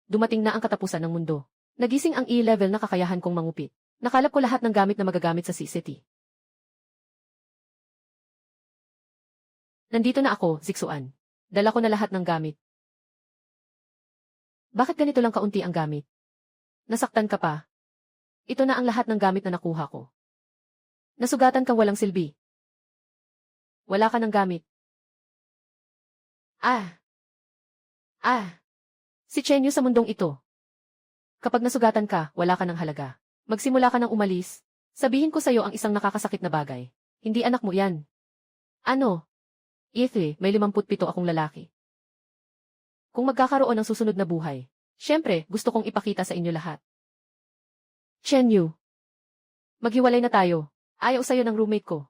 dumating na ang katapusan ng mundo. Nagising ang E-level na kakayahan kong mangupit. Nakalap ko lahat ng gamit na magagamit sa CCT. Nandito na ako, Zixuan. Dala ko na lahat ng gamit. Bakit ganito lang kaunti ang gamit? Nasaktan ka pa? Ito na ang lahat ng gamit na nakuha ko. Nasugatan kang walang silbi. Wala ka ng gamit. Si Chenyu sa mundong ito. Kapag nasugatan ka, wala ka ng halaga. Magsimula ka ng umalis. Sabihin ko sa'yo ang isang nakakasakit na bagay. Hindi anak mo yan. Ano? May 57 akong lalaki. Kung magkakaroon ng susunod na buhay, syempre, gusto kong ipakita sa inyo lahat. Chenyu. Maghiwalay na tayo. Ayaw sa'yo ng roommate ko.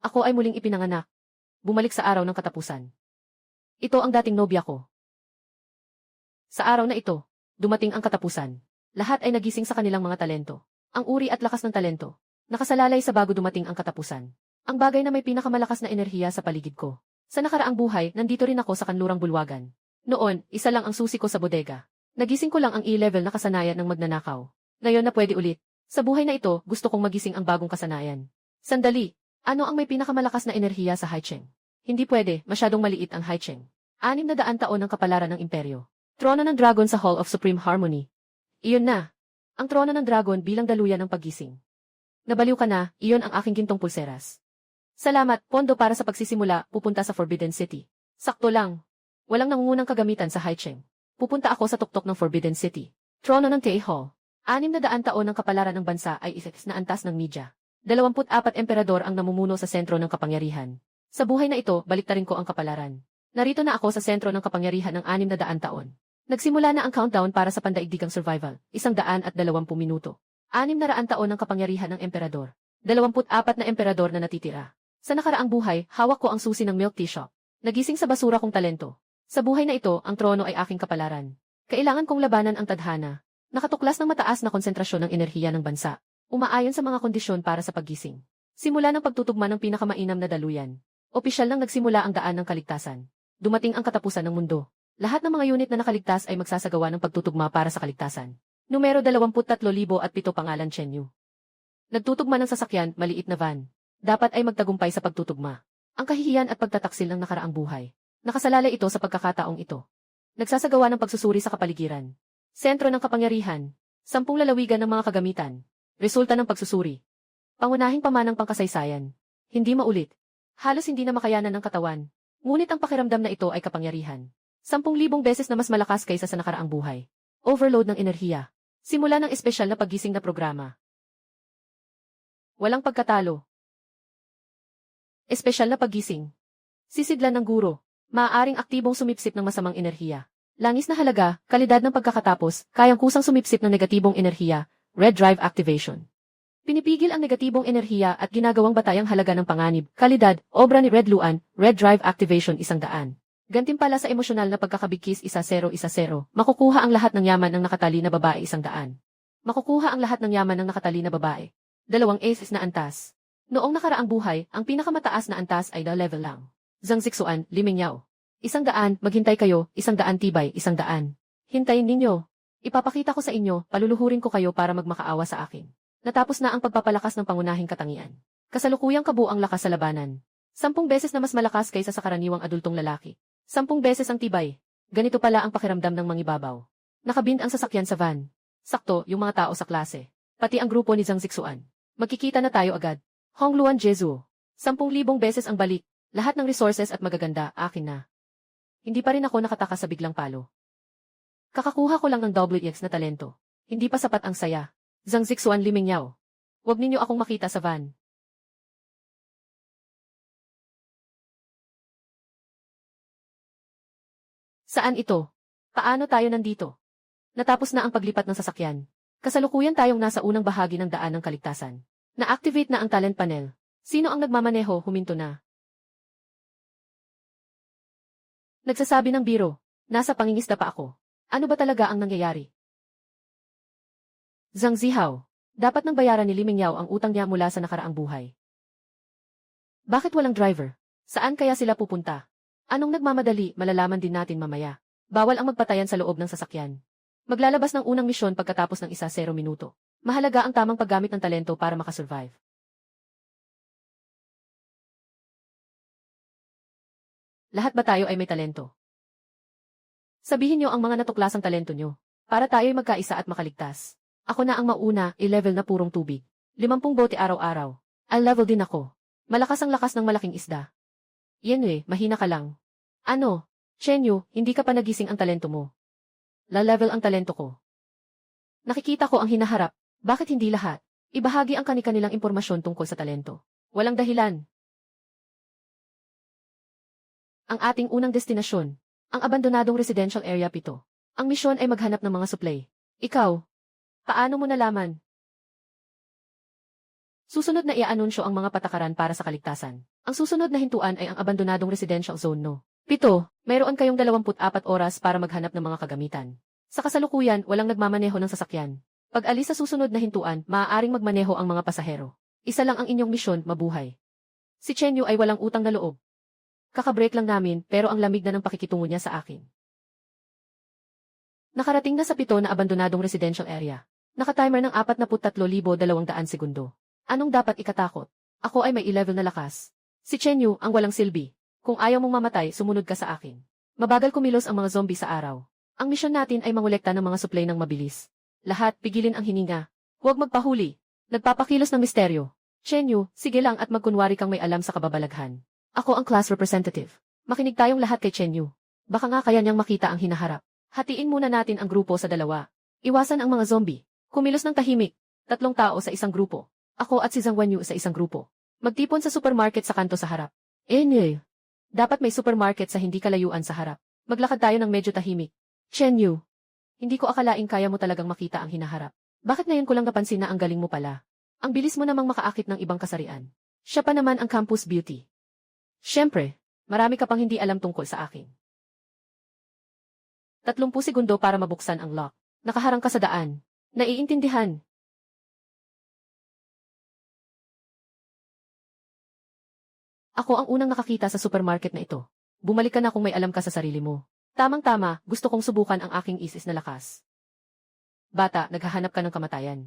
Ako ay muling ipinanganak. Bumalik sa araw ng katapusan. Ito ang dating nobya ko. Sa araw na ito, dumating ang katapusan. Lahat ay nagising sa kanilang mga talento. Ang uri at lakas ng talento. Nakasalalay sa bago dumating ang katapusan. Ang bagay na may pinakamalakas na enerhiya sa paligid ko. Sa nakaraang buhay, nandito rin ako sa kanlurang bulwagan. Noon, isa lang ang susi ko sa bodega. Nagising ko lang ang E-level na kasanayan ng magnanakaw. Ngayon na pwede ulit. Sa buhay na ito, gusto kong magising ang bagong kasanayan. Sandali, ano ang may pinakamalakas na enerhiya sa Haicheng? Hindi pwede, masyadong maliit ang Haicheng. 600 taon ng kapalaran ng imperyo. Trono ng Dragon sa Hall of Supreme Harmony. Iyon na. Ang trono ng Dragon bilang daluyan ng paggising. Nabaliw ka na, iyon ang aking gintong pulseras. Salamat, pondo para sa pagsisimula, pupunta sa Forbidden City. Sakto lang. Walang nangungunang kagamitan sa Haicheng. Pupunta ako sa tuktok ng Forbidden City. Trono ng Tae Hall. 600 taon ng kapalaran ng bansa ay iseks na antas ng media. 24 emperador ang namumuno sa sentro ng kapangyarihan. Sa buhay na ito, baliktarin ko ang kapalaran. Narito na ako sa sentro ng kapangyarihan ng 600 taon. Nagsimula na ang countdown para sa pandaigdigang survival, 120 minuto. 600 taon ng kapangyarihan ng emperador. 24 na emperador na natitira. Sa nakaraang buhay, hawak ko ang susi ng milk tea shop. Nagising sa basura kong talento. Sa buhay na ito, ang trono ay aking kapalaran. Kailangan kong labanan ang tadhana. Nakatuklas ng mataas na konsentrasyon ng enerhiya ng bansa. Umaayon sa mga kondisyon para sa paggising. Simula ng pagtutugma ng pinakamainam na daluyan. Opisyal nang nagsimula ang daan ng kaligtasan. Dumating ang katapusan ng mundo. Lahat ng mga unit na nakaligtas ay magsasagawa ng pagtutugma para sa kaligtasan. Numero 23,007 pangalan Chenyu. Nagtutugma ng sasakyan, maliit na van. Dapat ay magtagumpay sa pagtutugma. Ang kahihiyan at pagtataksil ng nakaraang buhay. Nakasalalay ito sa pagkakataong ito. Nagsasagawa ng pagsusuri sa kapaligiran. Sentro ng kapangyarihan. 10 lalawigan ng mga kagamitan. Resulta ng pagsusuri. Pangunahing pamanang pangkasaysayan. Hindi maulit. Halos hindi na makayanan ng katawan. Ngunit ang pakiramdam na ito ay kapangyarihan. 10,000 beses na mas malakas kaysa sa nakaraang buhay. Overload ng enerhiya. Simula ng espesyal na paggising na programa. Walang pagkatalo. Espesyal na paggising. Sisidlan ng guro. Maaaring aktibong sumipsip ng masamang enerhiya. Langis na halaga, kalidad ng pagkakatapos, kayang kusang sumipsip ng negatibong enerhiya, red drive activation. Pinipigil ang negatibong enerhiya at ginagawang batayang halaga ng panganib, kalidad, obra ni Red Luan, red drive activation 100. Gantimpala sa emosyonal na pagkakabigkis 1-0-1-0, makukuha ang lahat ng yaman ng nakatali na babae 100. Makukuha ang lahat ng yaman ng nakatali na babae. 2 aces na antas. Noong nakaraang buhay, ang pinakamataas na antas ay level lang. Zhang Zixuan, Limingyaw. 100, maghintay kayo, 100 tibay, 100. Hintayin ninyo. Ipapakita ko sa inyo, paluluhurin ko kayo para magmakaawa sa akin. Natapos na ang pagpapalakas ng pangunahing katangian. Kasalukuyang kabuang lakas sa labanan. 10 beses na mas malakas kaysa sa karaniwang adultong lalaki. 10 beses ang tibay. Ganito pala ang pakiramdam ng mangibabaw. Nakabind ang sasakyan sa van. Sakto, yung mga tao sa klase. Pati ang grupo ni Zhang Zixuan. Magkikita na tayo agad. Hongluan Jezu. 10,000 beses ang balik. Lahat ng resources at magaganda, akin na. Hindi pa rin ako nakataka sa biglang palo. Kakakuha ko lang ng WX na talento. Hindi pa sapat ang saya. Zhang Zixuan Limingyaw. Huwag ninyo akong makita sa van. Saan ito? Paano tayo nandito? Natapos na ang paglipat ng sasakyan. Kasalukuyan tayong nasa unang bahagi ng daan ng kaligtasan. Na-activate na ang talent panel. Sino ang nagmamaneho, huminto na. Nagsasabi ng biro, nasa pangingisda pa ako. Ano ba talaga ang nangyayari? Zhang Zihao, dapat nang bayaran ni Limingyaw ang utang niya mula sa nakaraang buhay. Bakit walang driver? Saan kaya sila pupunta? Anong nagmamadali, malalaman din natin mamaya. Bawal ang magpatayan sa loob ng sasakyan. Maglalabas ng unang misyon pagkatapos ng 1-0 minuto. Mahalaga ang tamang paggamit ng talento para makasurvive. Lahat ba tayo ay may talento? Sabihin nyo ang mga natuklasang talento nyo, para tayo'y magkaisa at makaligtas. Ako na ang mauna, i-level na purong tubig. 50 bote araw-araw. I'll level din ako. Malakas ang lakas ng malaking isda. Yan mahina ka lang. Ano? Chenyu, hindi ka pa nagising ang talento mo. La-level ang talento ko. Nakikita ko ang hinaharap. Bakit hindi lahat? Ibahagi ang kani-kanilang impormasyon tungkol sa talento. Walang dahilan. Ang ating unang destinasyon, ang abandonadong residential area 7. Ang misyon ay maghanap ng mga supply. Ikaw, paano mo nalaman? Susunod na i-anunsyo ang mga patakaran para sa kaligtasan. Ang susunod na hintuan ay ang abandonadong residential zone no. 7. Mayroon kayong 24 oras para maghanap ng mga kagamitan. Sa kasalukuyan, walang nagmamaneho ng sasakyan. Pag alis sa susunod na hintuan, maaaring magmaneho ang mga pasahero. Isa lang ang inyong misyon, mabuhay. Si Chenyu ay walang utang na loob. Kakabreak lang namin, pero ang lamig na ng pakikitungo niya sa akin. Nakarating na sa 7 na abandonadong residential area. Nakatimer ng 43,200 segundo. Anong dapat ikatakot? Ako ay may 11 na lakas. Si Chenyu ang walang silbi. Kung ayaw mong mamatay, sumunod ka sa akin. Mabagal kumilos ang mga zombie sa araw. Ang misyon natin ay mangolekta ng mga supply ng mabilis. Lahat, pigilin ang hininga. Huwag magpahuli. Nagpapakilos ng misteryo. Chenyu, sige lang at magkunwari kang may alam sa kababalaghan. Ako ang class representative. Makinig tayong lahat kay Chenyu. Baka nga kaya niyang makita ang hinaharap. Hatiin muna natin ang grupo sa 2. Iwasan ang mga zombie. Kumilos ng tahimik. 3 tao sa isang grupo. Ako at si Zhang Wenyu sa isang grupo. Magtipon sa supermarket sa kanto sa harap. Dapat may supermarket sa hindi kalayuan sa harap. Maglakad tayo ng medyo tahimik. Chenyu, hindi ko akalaing kaya mo talagang makita ang hinaharap. Bakit ngayon ko lang napansin na ang galing mo pala? Ang bilis mo namang makaakit ng ibang kasarian. Siya pa naman ang campus beauty. Siyempre, marami ka pang hindi alam tungkol sa akin. 30 segundo para mabuksan ang lock. Nakaharang ka sa daan. Naiintindihan. Ako ang unang nakakita sa supermarket na ito. Bumalik ka na kung may alam ka sa sarili mo. Tamang-tama, gusto kong subukan ang aking isis na lakas. Bata, naghahanap ka ng kamatayan.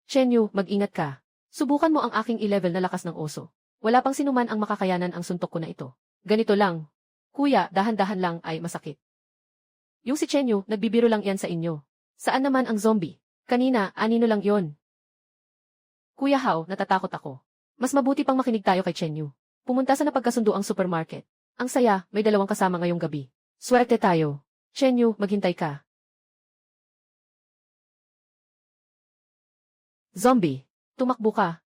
Chenyu, mag-ingat ka. Subukan mo ang aking 11 na lakas ng oso. Wala pang sinuman ang makakayanan ang suntok ko na ito. Ganito lang. Kuya, dahan-dahan lang ay masakit. Yung si Chenyu, nagbibiro lang yan sa inyo. Saan naman ang zombie? Kanina, anino lang yon. Kuya Hao, natatakot ako. Mas mabuti pang makinig tayo kay Chenyu. Pumunta sa napagkasundo ang supermarket. Ang saya, may 2 kasama ngayong gabi. Swerte tayo. Chenyu, maghintay ka. Zombie, tumakbo ka.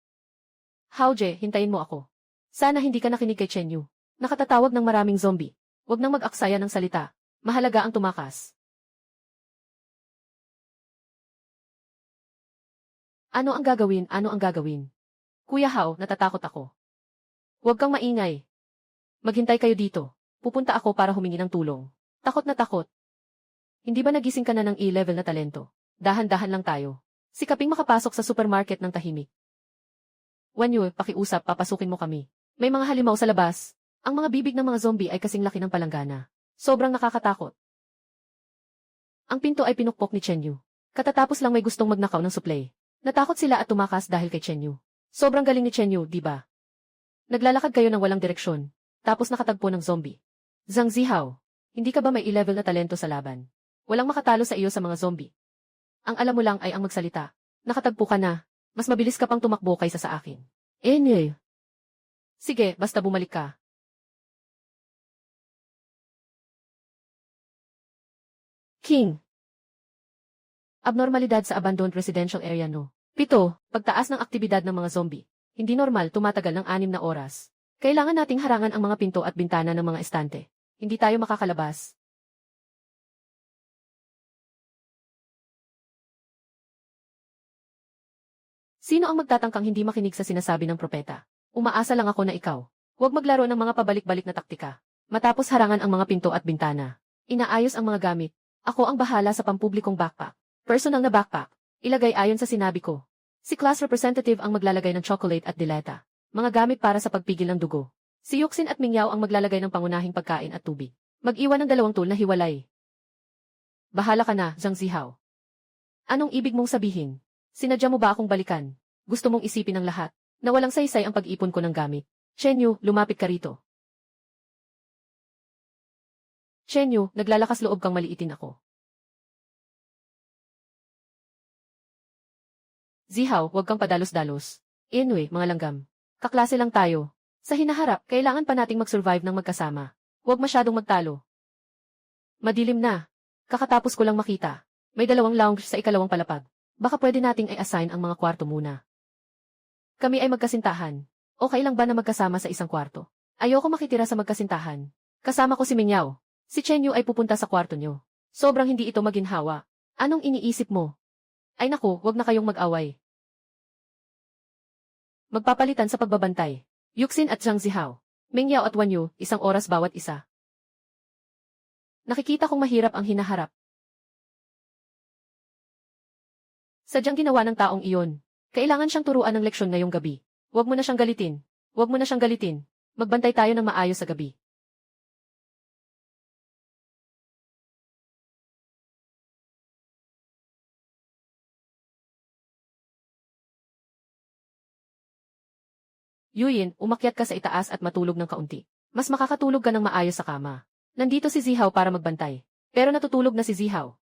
Haoje, hintayin mo ako. Sana hindi ka nakinig kay Chenyu. Nakatatawag ng maraming zombie. Huwag nang mag-aksaya ng salita. Mahalaga ang tumakas. Ano ang gagawin? Ano ang gagawin? Kuya Hao, natatakot ako. Huwag kang maingay. Maghintay kayo dito. Pupunta ako para humingi ng tulong. Takot na takot. Hindi ba nagising ka na ng E-level na talento? Dahan-dahan lang tayo. Sikaping makapasok sa supermarket ng tahimik. Wenyu, pakiusap, papasukin mo kami. May mga halimaw sa labas. Ang mga bibig ng mga zombie ay kasing laki ng palanggana. Sobrang nakakatakot. Ang pinto ay pinukpok ni Chenyu. Katatapos lang may gustong magnakaw ng supply. Natakot sila at tumakas dahil kay Chenyu. Sobrang galing ni Chenyu, di ba? Naglalakad kayo ng walang direksyon. Tapos nakatagpo ng zombie. Zhang Zihao, hindi ka ba may 11 na talento sa laban? Walang makatalo sa iyo sa mga zombie. Ang alam mo lang ay ang magsalita. Nakatagpo ka na. Mas mabilis ka pang tumakbo kaysa sa akin. Sige, basta bumalik ka. King. Abnormalidad sa abandoned residential area no. 7. Pagtaas ng aktibidad ng mga zombie. Hindi normal, tumatagal ng 6 na oras. Kailangan nating harangan ang mga pinto at bintana ng mga estante. Hindi tayo makakalabas. Sino ang magtatangkang hindi makinig sa sinasabi ng propeta? Umaasa lang ako na ikaw. Huwag maglaro ng mga pabalik-balik na taktika. Matapos harangan ang mga pinto at bintana. Inaayos ang mga gamit. Ako ang bahala sa pampublikong backpack. Personal na backpack. Ilagay ayon sa sinabi ko. Si class representative ang maglalagay ng chocolate at dilata. Mga gamit para sa pagpigil ng dugo. Si Yuxin at Mingyao ang maglalagay ng pangunahing pagkain at tubig. Mag-iwan ng dalawang tool na hiwalay. Bahala ka na, Zhang Zihao. Anong ibig mong sabihin? Sinadya mo ba akong balikan? Gusto mong isipin ang lahat, na walang saysay ang pag-ipon ko ng gamit. Chen Yu, lumapit ka rito. Chen Yu, naglalakas loob kang maliitin ako. Zihao, huwag kang padalos-dalos. Anyway, mga langgam. Kaklase lang tayo. Sa hinaharap, kailangan pa nating mag-survive ng magkasama. Huwag masyadong magtalo. Madilim na. Kakatapos ko lang makita. May 2 lounge sa ikalawang palapag. Baka pwede nating i-assign ang mga kwarto muna. Kami ay magkasintahan. Okay lang ba na magkasama sa isang kwarto? Ayoko makitira sa magkasintahan. Kasama ko si Mingyao. Si Chen Yu ay pupunta sa kwarto nyo. Sobrang hindi ito maginhawa. Anong iniisip mo? Ay naku, wag na kayong mag-away. Magpapalitan sa pagbabantay. Yuxin at Zhang Zihao. Mingyao at Wan Yu, 1 oras bawat isa. Nakikita kong mahirap ang hinaharap. Sadyang ginawa ng taong iyon. Kailangan siyang turuan ng leksyon ngayong gabi. Huwag mo na siyang galitin. Huwag mo na siyang galitin. Magbantay tayo ng maayos sa gabi. Yuyin, umakyat ka sa itaas at matulog ng kaunti. Mas makakatulog ka ng maayos sa kama. Nandito si Zihao para magbantay. Pero natutulog na si Zihao.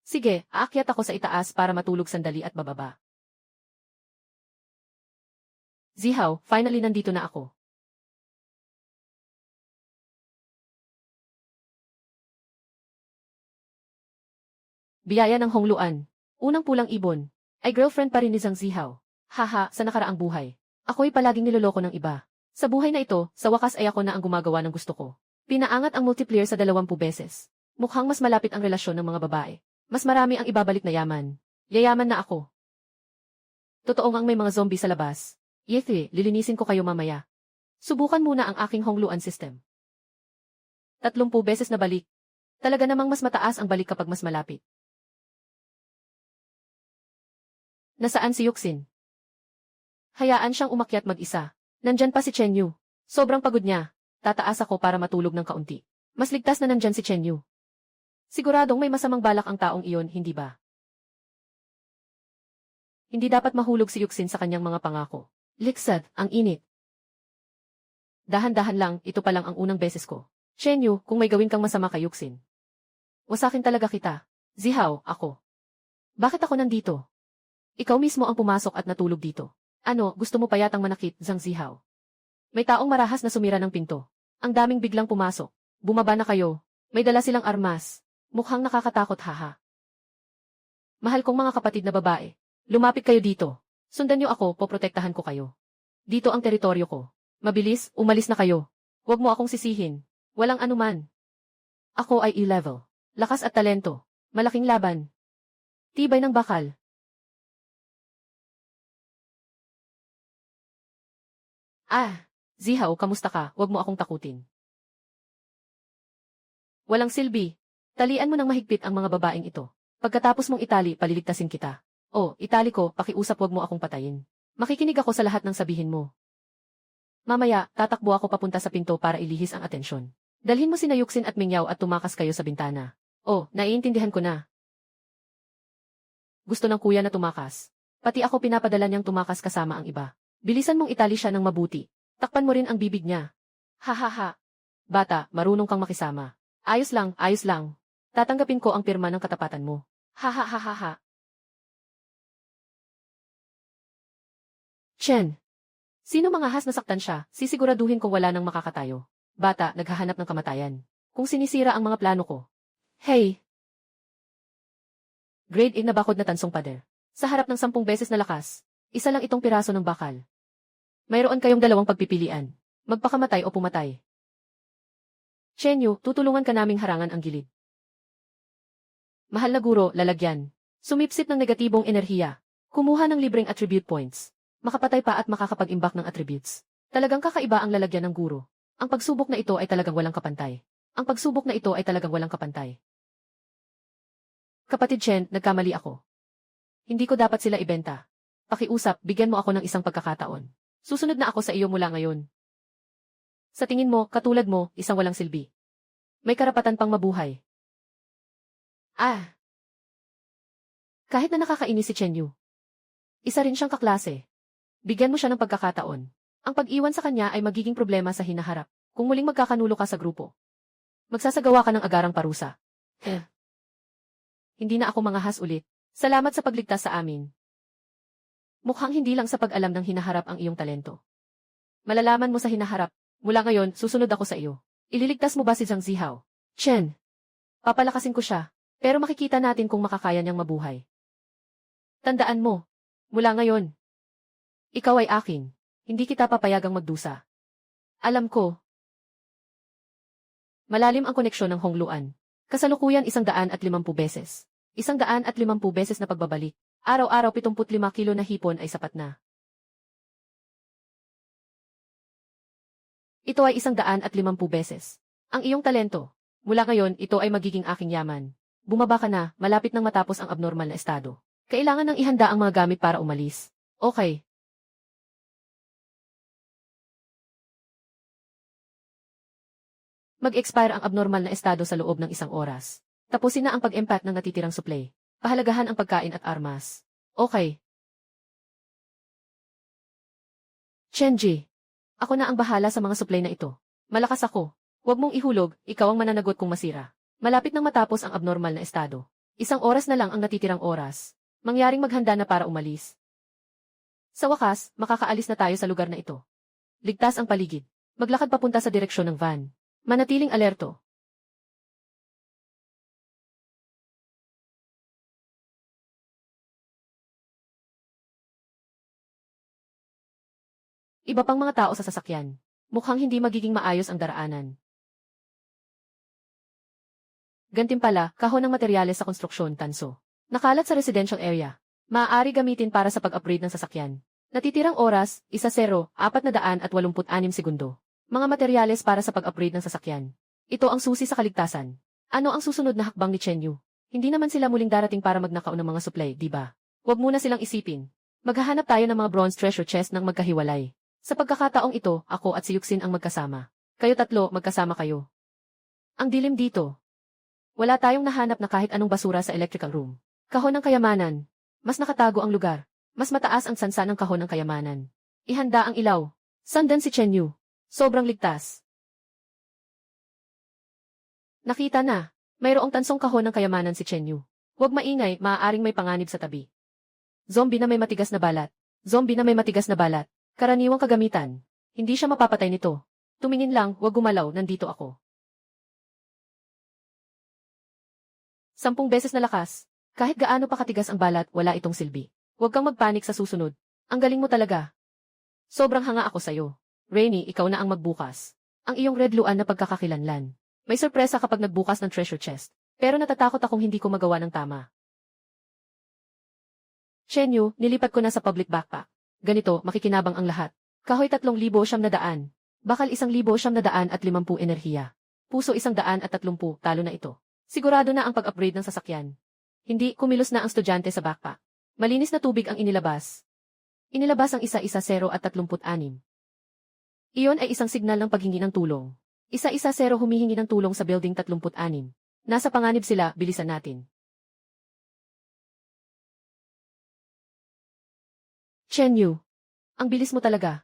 Sige, aakyat ako sa itaas para matulog sandali at bababa. Zihao, finally nandito na ako. Biyaya ng Hongluan. Unang pulang ibon. Ay girlfriend pa rin ni Zhang Zihao. Haha, sa nakaraang buhay. Ako'y palaging niloloko ng iba. Sa buhay na ito, sa wakas ay ako na ang gumagawa ng gusto ko. Pinaangat ang multiplier sa 20 beses. Mukhang mas malapit ang relasyon ng mga babae. Mas marami ang ibabalik na yaman. Yayaman na ako. Totoo ngang may mga zombie sa labas. Yethi, lilinisin ko kayo mamaya. Subukan muna ang aking Hongluan system. 30 beses na balik. Talaga namang mas mataas ang balik kapag mas malapit. Nasaan si Yuxin? Hayaan siyang umakyat mag-isa. Nandyan pa si Chen Yu. Sobrang pagod niya. Tataas ako para matulog ng kaunti. Mas ligtas na nandyan si Chen Yu. Siguradong may masamang balak ang taong iyon, hindi ba? Hindi dapat mahulog si Yuxin sa kanyang mga pangako. Liksad, ang init. Dahan-dahan lang, ito pa lang ang unang beses ko. Chen Yu, kung may gawin kang masama kay Yuxin. Wasakin talaga kita. Zihao, ako. Bakit ako nandito? Ikaw mismo ang pumasok at natulog dito. Ano, gusto mo pa yatang manakit, Zhang Zihao? May taong marahas na sumira ng pinto. Ang daming biglang pumasok. Bumaba na kayo. May dala silang armas. Mukhang nakakatakot, haha. Mahal kong mga kapatid na babae. Lumapit kayo dito. Sundan niyo ako, poprotektahan ko kayo. Dito ang teritoryo ko. Mabilis, umalis na kayo. Huwag mo akong sisihin. Walang anuman. Ako ay E-level. Lakas at talento. Malaking laban. Tibay ng bakal. Zihao, kamusta ka? Huwag mo akong takutin. Walang silbi. Talian mo ng mahigpit ang mga babaeng ito. Pagkatapos mong itali, paliligtasin kita. Oh, itali ko, pakiusap huwag mo akong patayin. Makikinig ako sa lahat ng sabihin mo. Mamaya, tatakbo ako papunta sa pinto para ilihis ang atensyon. Dalhin mo sina Yuxin at Mingyao at tumakas kayo sa bintana. Oh, naiintindihan ko na. Gusto ng kuya na tumakas. Pati ako pinapadala niyang tumakas kasama ang iba. Bilisan mong itali siya ng mabuti. Takpan mo rin ang bibig niya. Ha. Bata, marunong kang makisama. Ayos lang, ayos lang. Tatanggapin ko ang pirma ng katapatan mo. Ha. Chen. Sino mangahas na saktan siya, sisiguraduhin ko wala nang makakatayo. Bata, naghahanap ng kamatayan. Kung sinisira ang mga plano ko. Hey! Grade 8 na bakod na tansong pader. Sa harap ng 10 beses na lakas, isa lang itong piraso ng bakal. Mayroon kayong 2 pagpipilian. Magpakamatay o pumatay. Chen Yu, tutulungan ka naming harangan ang gilid. Mahal na guro, lalagyan. Sumipsip ng negatibong enerhiya. Kumuha ng libreng attribute points. Makapatay pa at makakapag-imbak ng attributes. Talagang kakaiba ang lalagyan ng guro. Ang pagsubok na ito ay talagang walang kapantay. Kapatid Chen, nagkamali ako. Hindi ko dapat sila ibenta. Pakiusap, bigyan mo ako ng isang pagkakataon. Susunod na ako sa iyo mula ngayon. Sa tingin mo, katulad mo, isang walang silbi. May karapatan pang mabuhay. Ah! Kahit na nakakainis si Chen Yu. Isa rin siyang kaklase. Bigyan mo siya ng pagkakataon. Ang pag-iwan sa kanya ay magiging problema sa hinaharap. Kung muling magkakanulo ka sa grupo, magsasagawa ka ng agarang parusa. Hindi na ako mangahas ulit. Salamat sa pagligtas sa amin. Mukhang hindi lang sa pag-alam ng hinaharap ang iyong talento. Malalaman mo sa hinaharap. Mula ngayon, susunod ako sa iyo. Ililigtas mo ba si Zhang Zihao? Chen. Papalakasin ko siya. Pero makikita natin kung makakaya niyang mabuhay. Tandaan mo. Mula ngayon. Ikaw ay akin. Hindi kita papayagang magdusa. Alam ko. Malalim ang koneksyon ng Hongluan. Kasalukuyan 150 beses. 150 beses na pagbabalik. Araw-araw 75 kilo na hipon ay sapat na. Ito ay 150 beses. Ang iyong talento. Mula ngayon, ito ay magiging aking yaman. Bumaba ka na, malapit nang matapos ang abnormal na estado. Kailangan nang ihanda ang mga gamit para umalis. Okay. Mag-expire ang abnormal na estado sa loob ng 1 oras. Tapusin na ang pag-empath ng natitirang supply. Pahalagahan ang pagkain at armas. Okay. Chenji. Ako na ang bahala sa mga supply na ito. Malakas ako. Huwag mong ihulog, ikaw ang mananagot kung masira. Malapit nang matapos ang abnormal na estado. 1 oras na lang ang natitirang oras. Mangyaring maghanda na para umalis. Sa wakas, makakaalis na tayo sa lugar na ito. Ligtas ang paligid. Maglakad papunta sa direksyon ng van. Manatiling alerto. Iba pang mga tao sa sasakyan. Mukhang hindi magiging maayos ang daraanan. Gantimpala, kahon ng materyales sa konstruksyon, tanso. Nakalat sa residential area. Maaari gamitin para sa pag-upgrade ng sasakyan. Natitirang oras, 1:04:86 segundo. Mga materyales para sa pag-upgrade ng sasakyan. Ito ang susi sa kaligtasan. Ano ang susunod na hakbang ni Chen Yu? Hindi naman sila muling darating para magnakaw ng mga supply, di ba? Huwag muna silang isipin. Maghahanap tayo ng mga bronze treasure chest ng magkahiwalay. Sa pagkakataong ito, ako at si Yuxin ang magkasama. Kayo tatlo, magkasama kayo. Ang dilim dito. Wala tayong nahanap na kahit anong basura sa electrical room. Kahon ng kayamanan. Mas nakatago ang lugar. Mas mataas ang sansa ng kahon ng kayamanan. Ihanda ang ilaw. Sandan si Chen Yu. Sobrang ligtas. Nakita na. Mayroong tansong kahon ng kayamanan si Chen Yu. Huwag maingay, maaaring may panganib sa tabi. Zombie na may matigas na balat. Zombie na may matigas na balat. Karaniwang kagamitan. Hindi siya mapapatay nito. Tumingin lang, huwag gumalaw, nandito ako. 10 beses na lakas. Kahit gaano pa katigas ang balat, wala itong silbi. Huwag kang magpanik sa susunod. Ang galing mo talaga. Sobrang hanga ako sa'yo. Rainy, ikaw na ang magbukas. Ang iyong red luan na pagkakakilanlan. May sorpresa kapag nagbukas ng treasure chest. Pero natatakot akong hindi ko magawa ng tama. Chen Yu, nilipat ko na sa public backpack. Ganito, makikinabang ang lahat. Kahoy 3,900. Bakal 1,950 enerhiya. Puso 130, talo na ito. Sigurado na ang pag-upgrade ng sasakyan. Hindi, kumilos na ang estudyante sa backpack. Malinis na tubig ang inilabas. Inilabas ang 1-1-0 at 36. Iyon ay isang signal ng paghingi ng tulong. 1-1-0 humihingi ng tulong sa building 36. Nasa panganib sila, bilisan natin. Chen Yu. Ang bilis mo talaga.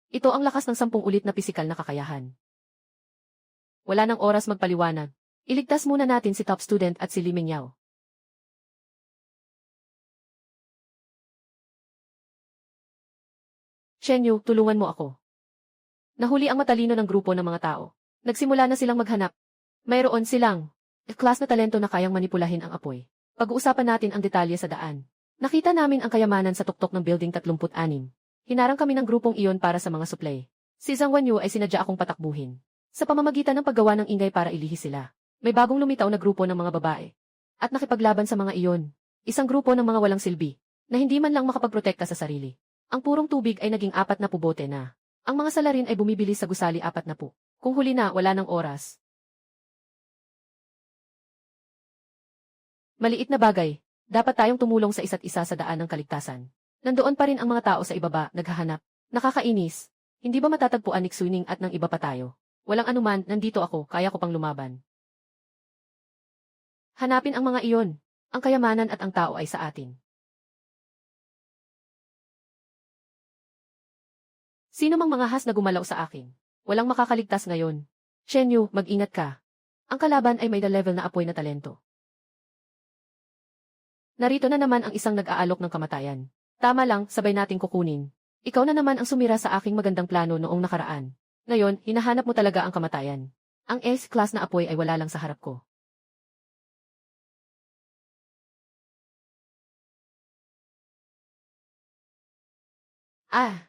Ito ang lakas ng 10 ulit na pisikal na kakayahan. Wala nang oras magpaliwanag. Iligtas muna natin si top student at si Li Mingyao. Chen Yu, tulungan mo ako. Nahuli ang matalino ng grupo ng mga tao. Nagsimula na silang maghanap. Mayroon silang class na talento na kayang manipulahin ang apoy. Pag-uusapan natin ang detalye sa daan. Nakita namin ang kayamanan sa tuktok ng building 36. Hinarang kami ng grupong iyon para sa mga supply. Si Zhang Wanyu ay sinadya akong patakbuhin. Sa pamamagitan ng paggawa ng ingay para ilihis sila. May bagong lumitaw na grupo ng mga babae. At nakipaglaban sa mga iyon. Isang grupo ng mga walang silbi, na hindi man lang makapagprotekta sa sarili. Ang purong tubig ay naging 40 bote na. Ang mga salarin ay bumibili sa gusali 40. Kung huli na, wala ng oras. Maliit na bagay. Dapat tayong tumulong sa isa't isa sa daan ng kaligtasan. Nandoon pa rin ang mga tao sa ibaba, naghahanap. Nakakainis. Hindi ba matatagpuan ni Xuning at ng iba pa tayo? Walang anuman, nandito ako, kaya ko pang lumaban. Hanapin ang mga iyon. Ang kayamanan at ang tao ay sa atin. Sino mang mga has na gumalaw sa akin? Walang makakaligtas ngayon. Shenyu, mag-ingat ka. Ang kalaban ay may level na apoy na talento. Narito na naman ang isang nag-aalok ng kamatayan. Tama lang, sabay nating kukunin. Ikaw na naman ang sumira sa aking magandang plano noong nakaraan. Ngayon, hinahanap mo talaga ang kamatayan. Ang S-class na apoy ay wala lang sa harap ko. Ah!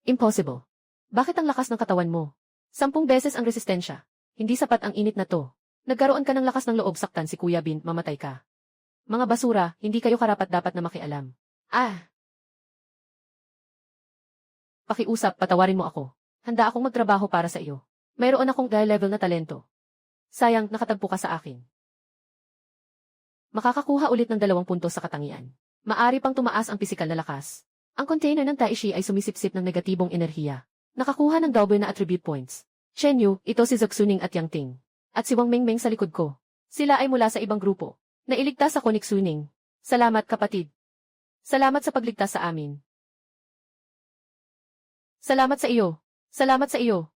Impossible. Bakit ang lakas ng katawan mo? 10 beses ang resistensya. Hindi sapat ang init na to. Nagkaroon ka ng lakas ng loob saktan si Kuya Bin, mamatay ka. Mga basura, hindi kayo karapat-dapat na makialam. Ah! Pakiusap, patawarin mo ako. Handa akong magtrabaho para sa iyo. Mayroon akong level na talento. Sayang, nakatagpo ka sa akin. Makakakuha ulit ng 2 puntos sa katangian. Maari pang tumaas ang pisikal na lakas. Ang container ng Taishi ay sumisipsip ng negatibong enerhiya. Nakakuha ng double na attribute points. Shenyu, ito si Zexuning at Yang Ting. At si Wang Mengmeng sa likod ko. Sila ay mula sa ibang grupo. Nailigtas ako ni Xuning. Salamat kapatid. Salamat sa pagligtas sa amin. Salamat sa iyo. Salamat sa iyo.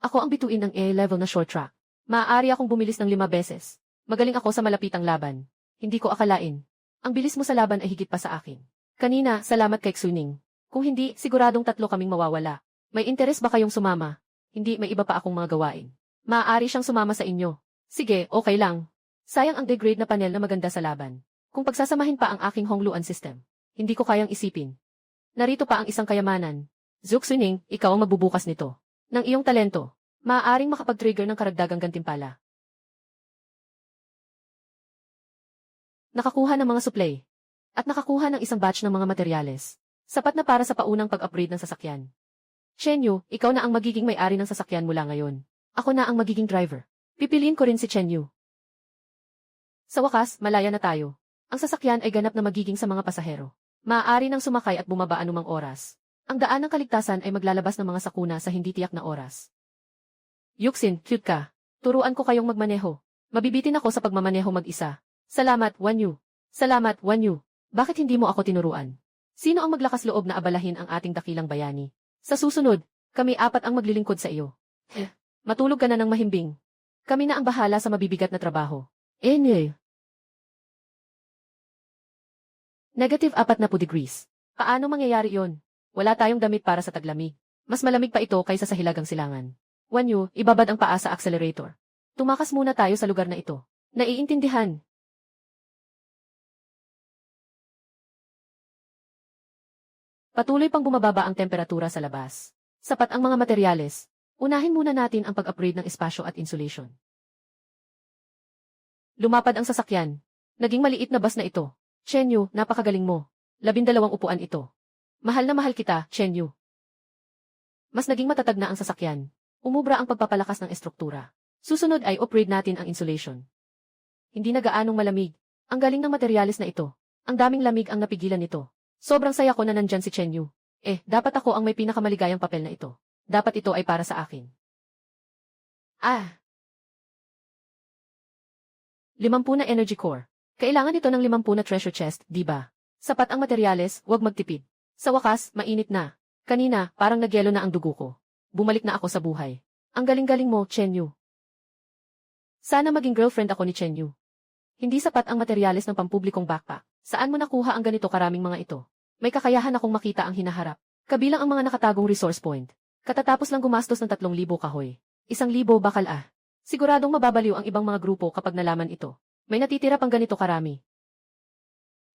Ako ang bituin ng A-level na short track. Maaari akong bumilis ng 5 beses. Magaling ako sa malapitang laban. Hindi ko akalain. Ang bilis mo sa laban ay higit pa sa akin. Kanina, salamat kay Xuning. Kung hindi, siguradong 3 kaming mawawala. May interes ba kayong sumama? Hindi, may iba pa akong mga gawain. Maaari siyang sumama sa inyo. Sige, okay lang. Sayang ang degrade na panel na maganda sa laban. Kung pagsasamahin pa ang aking Hongluan system, hindi ko kayang isipin. Narito pa ang isang kayamanan. Xuning, ikaw ang magbubukas nito. Ng iyong talento, maaaring makapag-trigger ng karagdagang gantimpala. Nakakuha ng mga supply. At nakakuha ng isang batch ng mga materyales. Sapat na para sa paunang pag-upgrade ng sasakyan. Shenyu, ikaw na ang magiging may-ari ng sasakyan mula ngayon. Ako na ang magiging driver. Pipiliin ko rin si Shenyu. Sa wakas, malaya na tayo. Ang sasakyan ay ganap na magiging sa mga pasahero. Maaari nang sumakay at bumaba anumang oras. Ang daan ng kaligtasan ay maglalabas ng mga sakuna sa hindi tiyak na oras. Yuxin, cute ka. Turuan ko kayong magmaneho. Mabibitin ako sa pagmamaneho mag-isa. Salamat, Wanyu. Salamat, Wanyu. Bakit hindi mo ako tinuruan? Sino ang maglakas loob na abalahin ang ating dakilang bayani? Sa susunod, kami 4 ang maglilingkod sa iyo. Matulog ka na ng mahimbing. Kami na ang bahala sa mabibigat na trabaho. Negative 40 degrees. Paano mangyayari yon? Wala tayong damit para sa taglamig. Mas malamig pa ito kaysa sa hilagang silangan. Wanyu, ibabad ang paa sa accelerator. Tumakas muna tayo sa lugar na ito. Naiintindihan. Patuloy pang bumababa ang temperatura sa labas. Sapat ang mga materyales. Unahin muna natin ang pag-upgrade ng espasyo at insulation. Lumapad ang sasakyan. Naging maliit na bus na ito. Shenyu, napakagaling mo. 12 upuan ito. Mahal na mahal kita, Shenyu. Mas naging matatag na ang sasakyan. Umubra ang pagpapalakas ng estruktura. Susunod ay upgrade natin ang insulation. Hindi na gaanong malamig. Ang galing ng materyales na ito. Ang daming lamig ang napigilan nito. Sobrang saya ko na nandyan si Shenyu. Dapat ako ang may pinakamaligayang papel na ito. Dapat ito ay para sa akin. 50 na energy core. Kailangan ito ng 50 na treasure chest, di ba? Sapat ang materyales, huwag magtipid. Sa wakas, mainit na. Kanina, parang nagyelo na ang dugo ko. Bumalik na ako sa buhay. Ang galing-galing mo, Shenyu. Sana maging girlfriend ako ni Shenyu. Hindi sapat ang materyales ng pampublikong backpack. Saan mo nakuha ang ganito karaming mga ito? May kakayahan akong makita ang hinaharap. Kabilang ang mga nakatagong resource point. Katatapos lang gumastos ng 3,000 kahoy. 1,000 bakal Siguradong mababaliw ang ibang mga grupo kapag nalaman ito. May natitira pang ganito karami.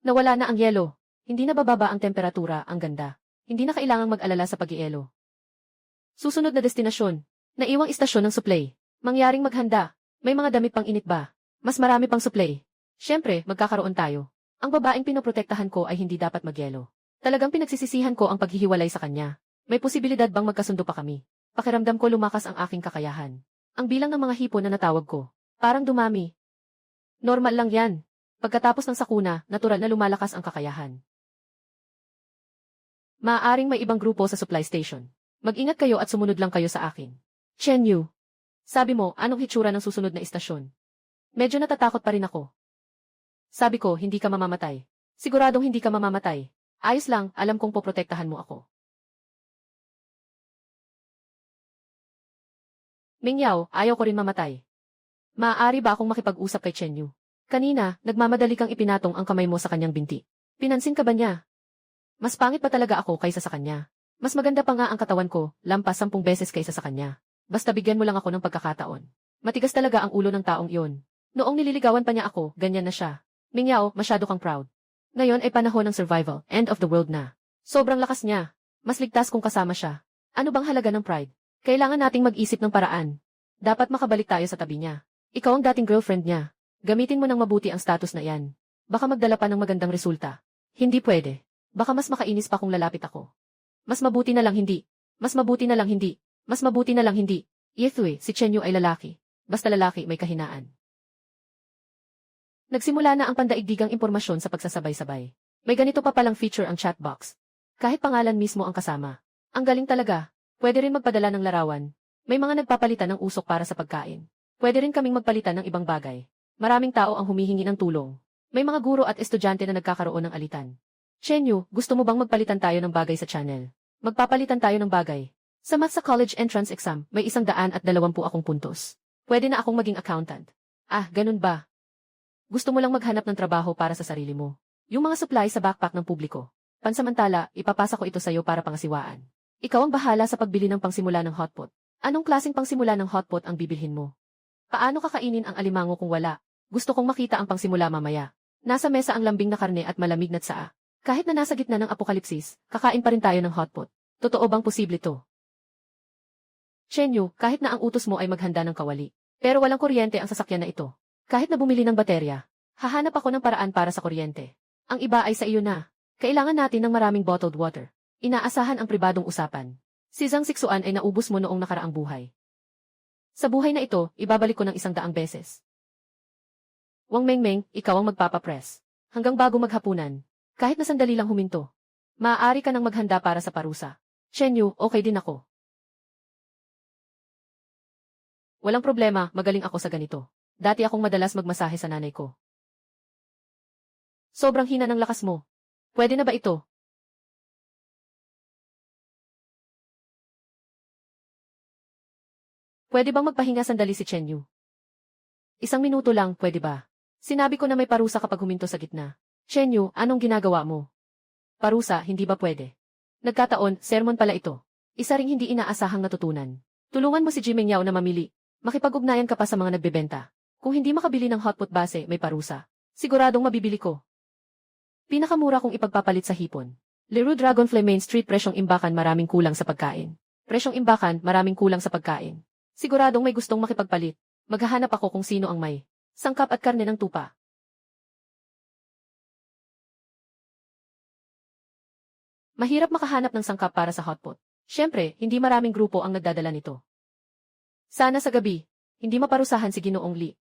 Nawala na ang yelo. Hindi na bababa ang temperatura, ang ganda. Hindi na kailangang mag-alala sa pag-ielo. Susunod na destinasyon. Naiwang istasyon ng supply. Mangyaring maghanda. May mga damit pang init ba? Mas marami pang supply. Siyempre, magkakaroon tayo. Ang babaeng pinoprotektahan ko ay hindi dapat magyelo. Talagang pinagsisisihan ko ang paghihiwalay sa kanya. May posibilidad bang magkasundo pa kami? Pakiramdam ko lumakas ang aking kakayahan. Ang bilang ng mga hipon na natawag ko. Parang dumami. Normal lang yan. Pagkatapos ng sakuna, natural na lumalakas ang kakayahan. Maaaring may ibang grupo sa supply station. Mag-ingat kayo at sumunod lang kayo sa akin. Chen Yu. Sabi mo, anong hitsura ng susunod na istasyon? Medyo natatakot pa rin ako. Sabi ko, hindi ka mamamatay. Siguradong hindi ka mamamatay. Ayos lang, alam kong poprotektahan mo ako. Mingyao, ayaw ko rin mamatay. Maaari ba akong makipag-usap kay Chen Yu? Kanina, nagmamadali kang ipinatong ang kamay mo sa kanyang binti. Pinansin ka ba niya? Mas pangit pa talaga ako kaysa sa kanya. Mas maganda pa nga ang katawan ko, lampas 10 beses kaysa sa kanya. Basta bigyan mo lang ako ng pagkakataon. Matigas talaga ang ulo ng taong iyon. Noong nililigawan pa niya ako, ganyan na siya. Mingyao, masyado kang proud. Ngayon ay panahon ng survival, end of the world na. Sobrang lakas niya. Mas ligtas kung kasama siya. Ano bang halaga ng pride? Kailangan nating mag-isip ng paraan. Dapat makabalik tayo sa tabi niya. Ikaw ang dating girlfriend niya. Gamitin mo ng mabuti ang status na yan. Baka magdala pa ng magandang resulta. Hindi pwede. Baka mas makainis pa kung lalapit ako. Mas mabuti na lang hindi. Mas mabuti na lang hindi. Mas mabuti na lang hindi. Yethue, si Chen Yu ay lalaki. Basta lalaki may kahinaan. Nagsimula na ang pandaigdigang impormasyon sa pagsasabay-sabay. May ganito pa palang feature ang chatbox. Kahit pangalan mismo ang kasama. Ang galing talaga. Pwede rin magpadala ng larawan. May mga nagpapalitan ng usok para sa pagkain. Pwede rin kaming magpalitan ng ibang bagay. Maraming tao ang humihingi ng tulong. May mga guro at estudyante na nagkakaroon ng alitan. Chen Yu, gusto mo bang magpalitan tayo ng bagay sa channel? Magpapalitan tayo ng bagay. Sa math sa college entrance exam, may 120 akong puntos. Pwede na akong maging accountant. Ah, ganun ba? Gusto mo lang maghanap ng trabaho para sa sarili mo. Yung mga supply sa backpack ng publiko. Pansamantala, ipapasa ko ito sa'yo para pangasiwaan. Ikaw ang bahala sa pagbili ng pangsimula ng hotpot. Anong klaseng pangsimula ng hotpot ang bibilhin mo? Paano kakainin ang alimango kung wala? Gusto kong makita ang pangsimula mamaya. Nasa mesa ang lambing na karne at malamig na tsaa. Kahit na nasa gitna ng apokalipsis, kakain pa rin tayo ng hotpot. Totoo bang posible to? Chen Yu, kahit na ang utos mo ay maghanda ng kawali. Pero walang kuryente ang sasakyan na ito. Kahit na bumili ng baterya, hahanap ako ng paraan para sa kuryente. Ang iba ay sa iyo na. Kailangan natin ng maraming bottled water. Inaasahan ang pribadong usapan. Si Zhang Sixuan ay naubos mo noong nakaraang buhay. Sa buhay na ito, ibabalik ko ng 100 beses. Wang Mengmeng, ikaw ang magpapapress. Hanggang bago maghapunan. Kahit na sandali lang huminto. Maaari ka nang maghanda para sa parusa. Chen Yu, okay din ako. Walang problema, magaling ako sa ganito. Dati akong madalas magmasahe sa nanay ko. Sobrang hina ng lakas mo. Pwede na ba ito? Pwede bang magpahinga sandali si Chen Yu? 1 minuto lang, pwede ba? Sinabi ko na may parusa kapag huminto sa gitna. Chen Yu, anong ginagawa mo? Parusa, hindi ba pwede? Nagkataon, sermon pala ito. Isa ring hindi inaasahang natutunan. Tulungan mo si Jimeng Yao na mamili. Makipag-ugnayan ka pa sa mga nagbebenta. Kung hindi makabili ng hotpot base, may parusa. Siguradong mabibili ko. Pinakamura kong ipagpapalit sa hipon. Leroy Dragonfly Main Street, presyong imbakan, maraming kulang sa pagkain. Presyong imbakan, maraming kulang sa pagkain. Siguradong may gustong makipagpalit. Maghahanap ako kung sino ang may sangkap at karne ng tupa. Mahirap makahanap ng sangkap para sa hotpot. Siyempre, hindi maraming grupo ang nagdadala nito. Sana sa gabi, hindi maparusahan si Ginoong Li.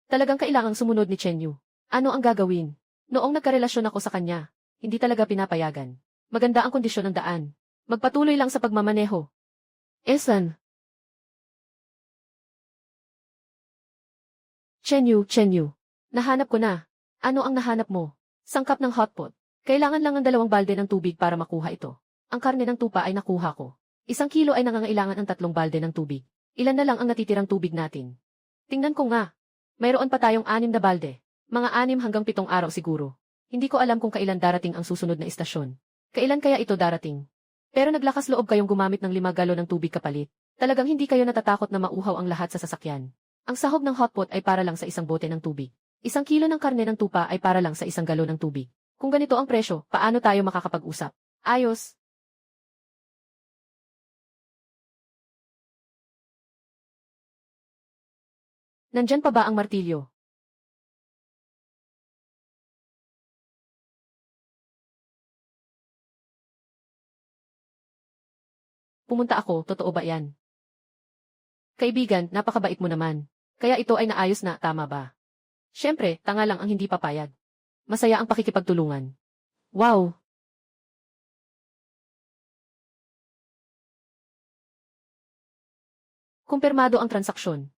Talagang kailangang sumunod ni Chen Yu. Ano ang gagawin? Noong nagkarelasyon ako sa kanya, hindi talaga pinapayagan. Maganda ang kondisyon ng daan. Magpatuloy lang sa pagmamaneho. Esan. Chen Yu. Nahanap ko na. Ano ang nahanap mo? Sangkap ng hotpot. Kailangan lang ng 2 balde ng tubig para makuha ito. Ang karne ng tupa ay nakuha ko. 1 kilo ay nangangailangan ng 3 balde ng tubig. Ilan na lang ang natitirang tubig natin? Tingnan ko nga. Mayroon pa tayong 6 na balde. Mga 6 hanggang 7 araw siguro. Hindi ko alam kung kailan darating ang susunod na istasyon. Kailan kaya ito darating? Pero naglakas loob kayong gumamit ng 5 galon ng tubig kapalit. Talagang hindi kayo natatakot na mauhaw ang lahat sa sasakyan. Ang sahog ng hotpot ay para lang sa 1 bote ng tubig. 1 kilo ng karne ng tupa ay para lang sa 1 galon ng tubig. Kung ganito ang presyo, paano tayo makakapag-usap? Ayos. Nandyan pa ba ang martilyo? Pumunta ako, totoo ba yan? Kaibigan, napakabait mo naman. Kaya ito ay naayos na, tama ba? Siyempre, tanga lang ang hindi papayag. Masaya ang pakikipagtulungan. Wow! Kumpirmado ang transaksyon.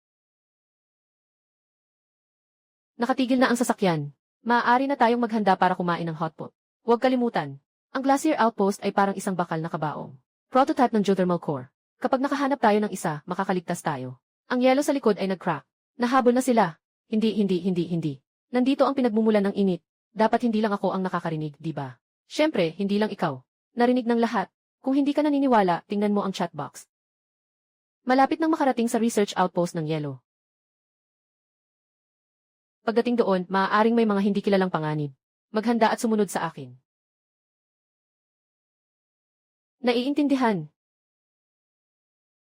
Nakatigil na ang sasakyan. Maaari na tayong maghanda para kumain ng hotpot. Huwag kalimutan, ang Glacier Outpost ay parang isang bakal na kabaong. Prototype ng geothermal core. Kapag nakahanap tayo ng isa, makakaligtas tayo. Ang yelo sa likod ay nag-crack. Nahabol na sila. Hindi. Nandito ang pinagmumulan ng init. Dapat hindi lang ako ang nakakarinig, di ba? Siyempre, hindi lang ikaw. Narinig ng lahat. Kung hindi ka naniniwala, tingnan mo ang chat box. Malapit nang makarating sa research outpost ng yelo. Pagdating doon, maaaring may mga hindi kilalang panganib. Maghanda at sumunod sa akin. Naiintindihan.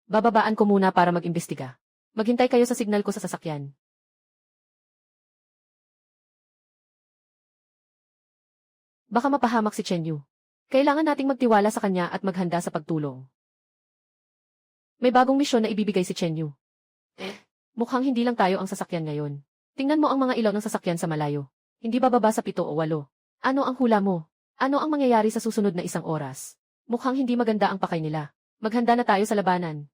Bababaan ko muna para mag-imbestiga. Maghintay kayo sa signal ko sa sasakyan. Baka mapahamak si Chen Yu. Kailangan nating magtiwala sa kanya at maghanda sa pagtulong. May bagong misyon na ibibigay si Chen Yu. Mukhang hindi lang tayo ang sasakyan ngayon. Tingnan mo ang mga ilaw ng sasakyan sa malayo. Hindi bababa sa 7 o 8. Ano ang hula mo? Ano ang mangyayari sa susunod na 1 oras? Mukhang hindi maganda ang pakay nila. Maghanda na tayo sa labanan.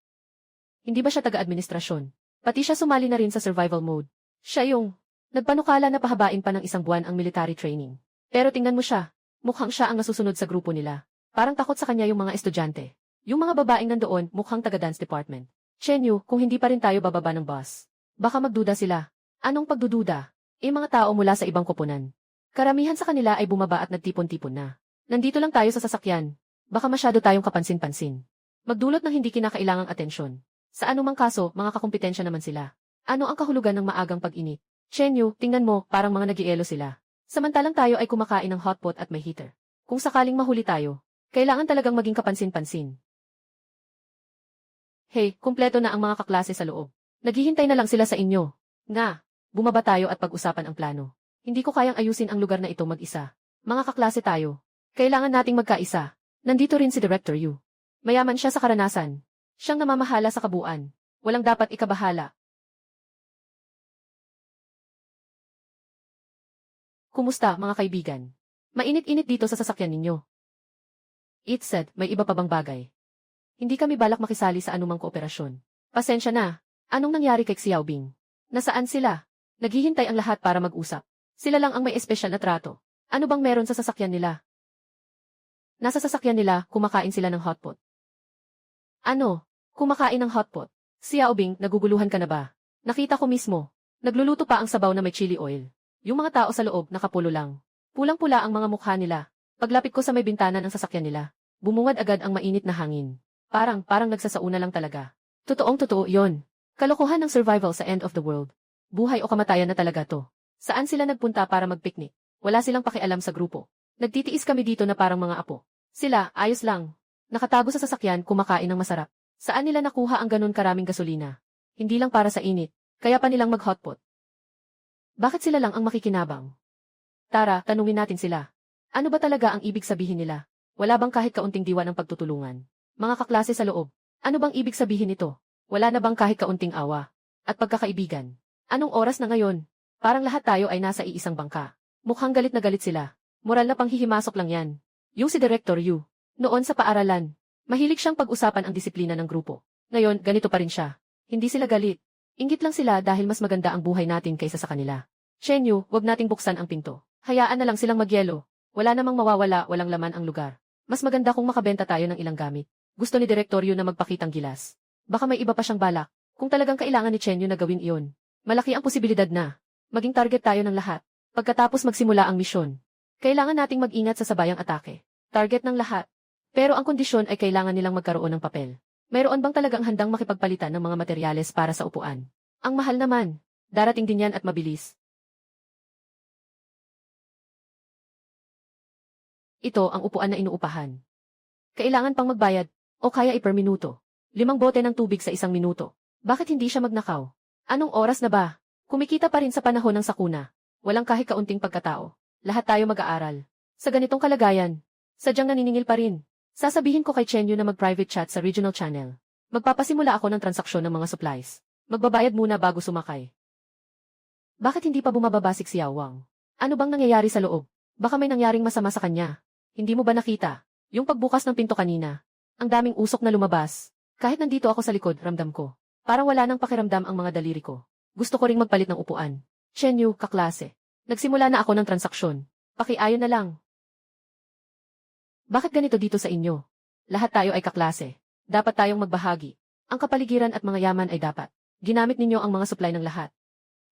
Hindi ba siya taga-administrasyon? Pati siya sumali na rin sa survival mode. Siya yung nagpanukala na pahabain pa ng 1 buwan ang military training. Pero tingnan mo siya. Mukhang siya ang nasusunod sa grupo nila. Parang takot sa kanya yung mga estudyante. Yung mga babaeng nandoon mukhang taga-dance department. Chen Yu, kung hindi pa rin tayo bababa ng bus, baka magduda sila. Anong pagdududa? Mga tao mula sa ibang koponan. Karamihan sa kanila ay bumaba at nagtipon-tipon na. Nandito lang tayo sa sasakyan. Baka masyado tayong kapansin-pansin. Magdulot ng hindi kinakailangang atensyon. Sa anumang kaso, mga kakumpetensya naman sila. Ano ang kahulugan ng maagang pag-init? Chen Yu, tingnan mo, parang mga nag-ielo sila. Samantalang tayo ay kumakain ng hotpot at may heater. Kung sakaling mahuli tayo, kailangan talagang maging kapansin-pansin. Hey, kumpleto na ang mga kaklase sa loob. Naghihintay na lang sila sa inyo. Nga, bumaba tayo at pag-usapan ang plano. Hindi ko kayang ayusin ang lugar na ito mag-isa. Mga kaklase tayo. Kailangan nating magkaisa. Nandito rin si Director Yu. Mayaman siya sa karanasan. Siyang namamahala sa kabuuan. Walang dapat ikabahala. Kumusta, mga kaibigan? Mainit-init dito sa sasakyan ninyo. It said, may iba pa bang bagay? Hindi kami balak makisali sa anumang kooperasyon. Pasensya na. Anong nangyari kay Xiaobing? Nasaan sila? Naghihintay ang lahat para mag-usap. Sila lang ang may espesyal na trato. Ano bang meron sa sasakyan nila? Nasa sasakyan nila, kumakain sila ng hotpot. Ano? Kumakain ng hotpot? Xiaobing, naguguluhan ka na ba? Nakita ko mismo. Nagluluto pa ang sabaw na may chili oil. Yung mga tao sa loob, nakapulo lang. Pulang-pula ang mga mukha nila. Paglapit ko sa may bintana ng sasakyan nila, bumungad agad ang mainit na hangin. Parang nagsasauna lang talaga. Totoong-totoo yon. Kalokohan ng survival sa end of the world. Buhay o kamatayan na talaga to. Saan sila nagpunta para magpiknik? Wala silang pakialam sa grupo. Nagtitiis kami dito na parang mga apo. Sila, ayos lang. Nakatago sa sasakyan, kumakain ng masarap. Saan nila nakuha ang ganun karaming gasolina? Hindi lang para sa init, kaya pa nilang mag-hotpot. Bakit sila lang ang makikinabang? Tara, tanungin natin sila. Ano ba talaga ang ibig sabihin nila? Wala bang kahit kaunting diwa ng pagtutulungan? Mga kaklase sa loob, ano bang ibig sabihin nito? Wala na bang kahit kaunting awa? At pagkakaibigan? Anong oras na ngayon? Parang lahat tayo ay nasa iisang bangka. Mukhang galit na galit sila. Moral na panghihimasok lang yan. Yung si Director Yu. Noon sa paaralan, mahilig siyang pag-usapan ang disiplina ng grupo. Ngayon, ganito pa rin siya. Hindi sila galit. Inggit lang sila dahil mas maganda ang buhay natin kaysa sa kanila. Chen Yu, wag nating buksan ang pinto. Hayaan na lang silang magyelo. Wala namang mawawala, walang laman ang lugar. Mas maganda kung makabenta tayo ng ilang gamit. Gusto ni Director Yu na magpakitang gilas. Baka may iba pa siyang balak. Kung talagang kailangan ni Chen Yu na gawin iyon, malaki ang posibilidad na maging target tayo ng lahat. Pagkatapos magsimula ang misyon, kailangan nating mag-ingat sa sabayang atake. Target ng lahat. Pero ang kondisyon ay kailangan nilang magkaroon ng papel. Mayroon bang talagang handang makipagpalitan ng mga materyales para sa upuan? Ang mahal naman. Darating din yan at mabilis. Ito ang upuan na inuupahan. Kailangan pang magbayad, o kaya per minuto. 5 bote ng tubig sa 1 minuto. Bakit hindi siya magnakaw? Anong oras na ba? Kumikita pa rin sa panahon ng sakuna. Walang kahit kaunting pagkatao. Lahat tayo mag-aaral. Sa ganitong kalagayan, sadyang naniningil pa rin. Sasabihin ko kay Chen Yu na mag-private chat sa regional channel. Magpapasimula ako ng transaksyon ng mga supplies. Magbabayad muna bago sumakay. Bakit hindi pa bumababa si Xiao Wang? Ano bang nangyayari sa loob? Baka may nangyaring masama sa kanya. Hindi mo ba nakita? Yung pagbukas ng pinto kanina. Ang daming usok na lumabas. Kahit nandito ako sa likod, ramdam ko. Parang wala nang pakiramdam ang mga daliri ko. Gusto ko ring magpalit ng upuan. Chenyu, kaklase. Nagsimula na ako ng transaksyon. Pakiayon na lang. Bakit ganito dito sa inyo? Lahat tayo ay kaklase. Dapat tayong magbahagi. Ang kapaligiran at mga yaman ay dapat. Ginamit ninyo ang mga supply ng lahat.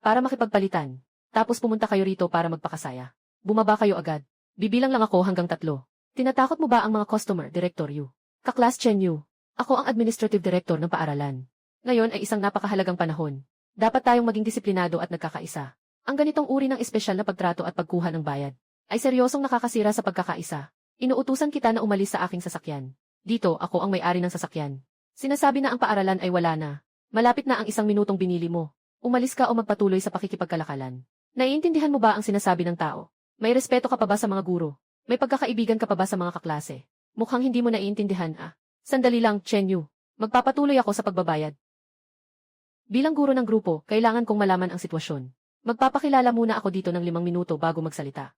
Para makipagpalitan. Tapos pumunta kayo rito para magpakasaya. Bumaba kayo agad. Bibilang lang ako hanggang 3. Tinatakot mo ba ang mga customer, Director Yu? Kaklas Chenyu. Ako ang administrative director ng paaralan. Ngayon ay isang napakahalagang panahon. Dapat tayong maging disiplinado at nagkakaisa. Ang ganitong uri ng espesyal na pagtrato at pagkuha ng bayad ay seryosong nakakasira sa pagkakaisa. Inuutusan kita na umalis sa aking sasakyan. Dito, ako ang may-ari ng sasakyan. Sinasabi na ang paaralan ay wala na. Malapit na ang 1 minutong binili mo. Umalis ka o magpatuloy sa pakikipagkalakalan. Naiintindihan mo ba ang sinasabi ng tao? May respeto ka pa ba sa mga guro? May pagkakaibigan ka pa ba sa mga kaklase? Mukhang hindi mo naiintindihan Sandali lang, Chenyu. Magpapatuloy ako sa pagbabayad. Bilang guro ng grupo, kailangan kong malaman ang sitwasyon. Magpapakilala muna ako dito ng 5 minuto bago magsalita.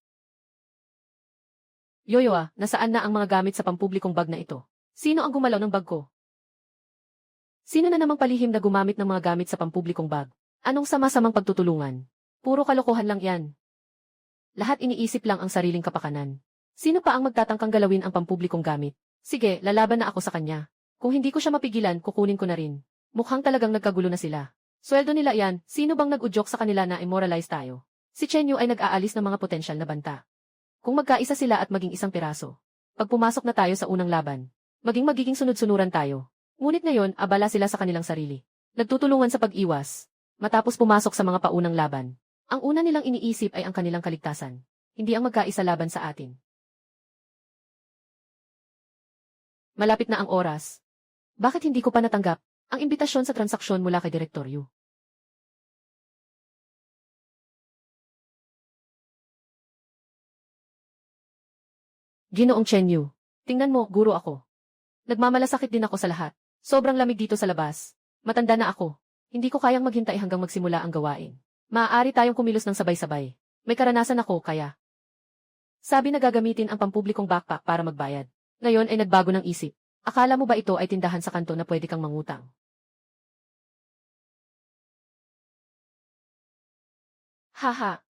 Yoyo nasaan na ang mga gamit sa pampublikong bag na ito? Sino ang gumalaw ng bag ko? Sino na namang palihim na gumamit ng mga gamit sa pampublikong bag? Anong sama-samang pagtutulungan? Puro kalokohan lang yan. Lahat iniisip lang ang sariling kapakanan. Sino pa ang magtatangkang galawin ang pampublikong gamit? Sige, lalaban na ako sa kanya. Kung hindi ko siya mapigilan, kukunin ko na rin. Mukhang talagang nagkagulo na sila. Sweldo nila yan, sino bang nag-udyok sa kanila na immoralize tayo? Si Chenyu ay nag-aalis ng mga potensyal na banta. Kung magkaisa sila at maging isang piraso. Pag pumasok na tayo sa unang laban, magiging sunod-sunuran tayo. Ngunit ngayon, abala sila sa kanilang sarili. Nagtutulungan sa pag-iwas. Matapos pumasok sa mga paunang laban. Ang una nilang iniisip ay ang kanilang kaligtasan. Hindi ang magkaisa laban sa atin. Malapit na ang oras. Bakit hindi ko pa natanggap ang imbitasyon sa transaksyon mula kay Director Yu? Ginoong Chenyu, tingnan mo, guro ako. Nagmamalasakit din ako sa lahat. Sobrang lamig dito sa labas. Matanda na ako. Hindi ko kayang maghintay hanggang magsimula ang gawain. Maaari tayong kumilos ng sabay-sabay. May karanasan ako, kaya. Sabi na gagamitin ang pampublikong backpack para magbayad. Ngayon ay nagbago ng isip. Akala mo ba ito ay tindahan sa kanto na pwede kang mangutang? Haha.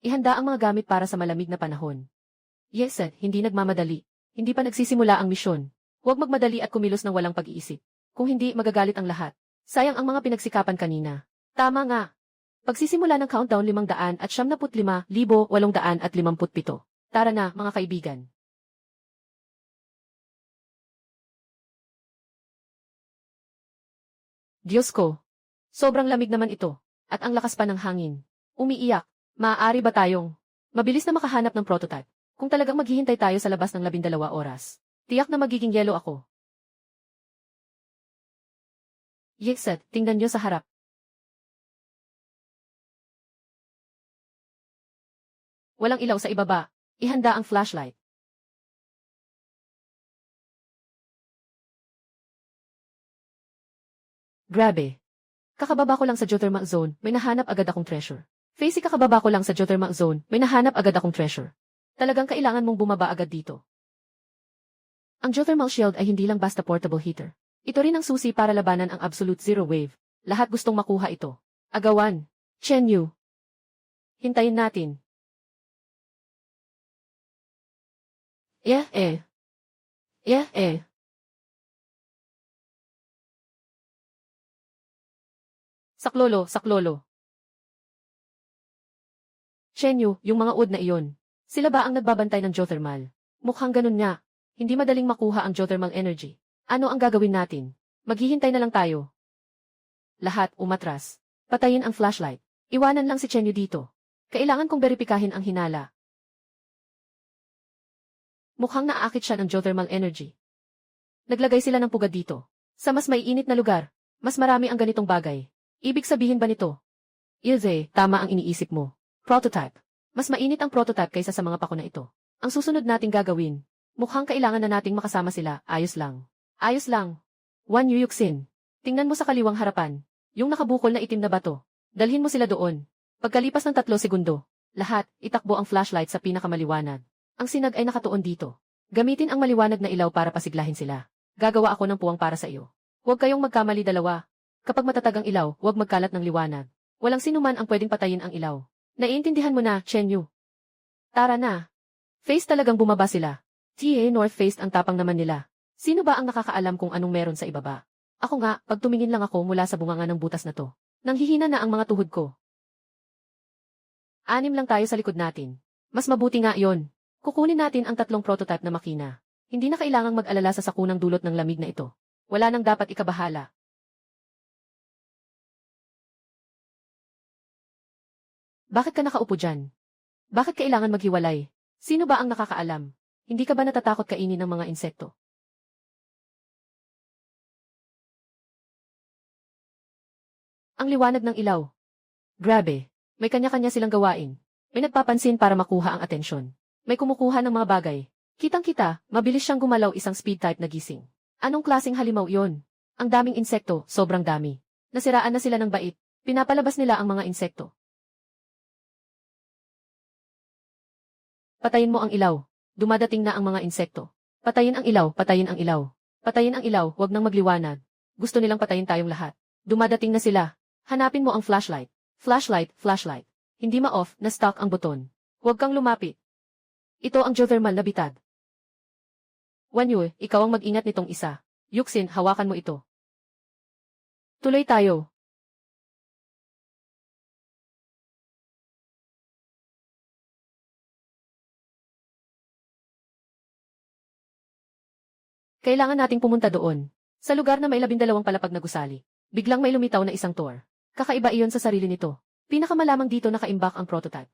Ihanda ang mga gamit para sa malamig na panahon. Yes, sir, hindi nagmamadali. Hindi pa nagsisimula ang misyon. Huwag magmadali at kumilos ng walang pag-iisip. Kung hindi, magagalit ang lahat. Sayang ang mga pinagsikapan kanina. Tama nga. Pagsisimula ng countdown 575,857. Tara na, mga kaibigan. Diyos ko. Sobrang lamig naman ito. At ang lakas pa ng hangin. Umiiyak. Maaari ba tayong mabilis na makahanap ng prototype? Kung talagang maghihintay tayo sa labas ng 12 oras. Tiyak na magiging yelo ako. Yexet, tingnan niyo sa harap. Walang ilaw sa ibaba. Ihanda ang flashlight. Grabe. Kakababa ko lang sa geothermal zone, may nahanap agad akong treasure. Facey, kakababa ko lang sa geothermal zone, may nahanap agad akong treasure. Talagang kailangan mong bumaba agad dito. Ang geothermal shield ay hindi lang basta portable heater. Ito rin ang susi para labanan ang absolute zero wave. Lahat gustong makuha ito. Agawan. Chenyu. Hintayin natin. Yeah, eh. Yeah, eh. Saklolo, saklolo. Chenyu, yung mga wood na iyon. Sila ba ang nagbabantay ng geothermal? Mukhang ganun nga. Hindi madaling makuha ang geothermal energy. Ano ang gagawin natin? Maghihintay na lang tayo. Lahat umatras. Patayin ang flashlight. Iwanan lang si Chenyu dito. Kailangan kong beripikahin ang hinala. Mukhang naaakit siya ng geothermal energy. Naglagay sila ng pugad dito. Sa mas maiinit na lugar, mas marami ang ganitong bagay. Ibig sabihin ba nito? Ilze, tama ang iniisip mo. Prototype. Mas mainit ang prototype kaysa sa mga pako na ito. Ang susunod nating gagawin, mukhang kailangan na nating makasama sila, ayos lang. Ayos lang. Wan Yuyuksin. Tingnan mo sa kaliwang harapan. Yung nakabukol na itim na bato. Dalhin mo sila doon. Pagkalipas ng 3 segundo, lahat, itakbo ang flashlight sa pinakamaliwanag. Ang sinag ay nakatuon dito. Gamitin ang maliwanag na ilaw para pasiglahin sila. Gagawa ako ng puwang para sa iyo. Huwag kayong magkamali dalawa. Kapag matatag ang ilaw, huwag magkalat ng liwanag. Walang sinuman ang pwedeng patayin ang ilaw. Naiintindihan mo na, Chen Yu. Tara na. Face talagang bumaba sila. TA North Face ang tapang naman nila. Sino ba ang nakakaalam kung anong meron sa ibaba? Ako nga, pag tumingin lang ako mula sa bunganga ng butas na to. Nanghihina na ang mga tuhod ko. 6 lang tayo sa likod natin. Mas mabuti nga yon. Kukunin natin ang 3 prototype na makina. Hindi na kailangang mag-alala sa sakunang dulot ng lamig na ito. Wala nang dapat ikabahala. Bakit ka nakaupo dyan? Bakit kailangan maghiwalay? Sino ba ang nakakaalam? Hindi ka ba natatakot kainin ng mga insekto? Ang liwanag ng ilaw. Grabe, may kanya-kanya silang gawain. May nagpapansin para makuha ang atensyon. May kumukuha ng mga bagay. Kitang-kita, mabilis siyang gumalaw isang speed type na gising. Anong klaseng halimaw yon? Ang daming insekto, sobrang dami. Nasiraan na sila ng bait. Pinapalabas nila ang mga insekto. Patayin mo ang ilaw. Dumadating na ang mga insekto. Patayin ang ilaw, patayin ang ilaw. Patayin ang ilaw, wag nang magliwanag. Gusto nilang patayin tayong lahat. Dumadating na sila. Hanapin mo ang flashlight. Flashlight, flashlight. Hindi ma-off, na-stuck ang buton. Huwag kang lumapit. Ito ang geothermal na bitad. Wanyu, ikaw ang mag-ingat nitong isa. Yuxin, hawakan mo ito. Tuloy tayo. Kailangan nating pumunta doon. Sa lugar na may 12 palapag na gusali. Biglang may lumitaw na isang tour. Kakaiba iyon sa sarili nito. Pinakamalamang dito nakaimbak ang prototype.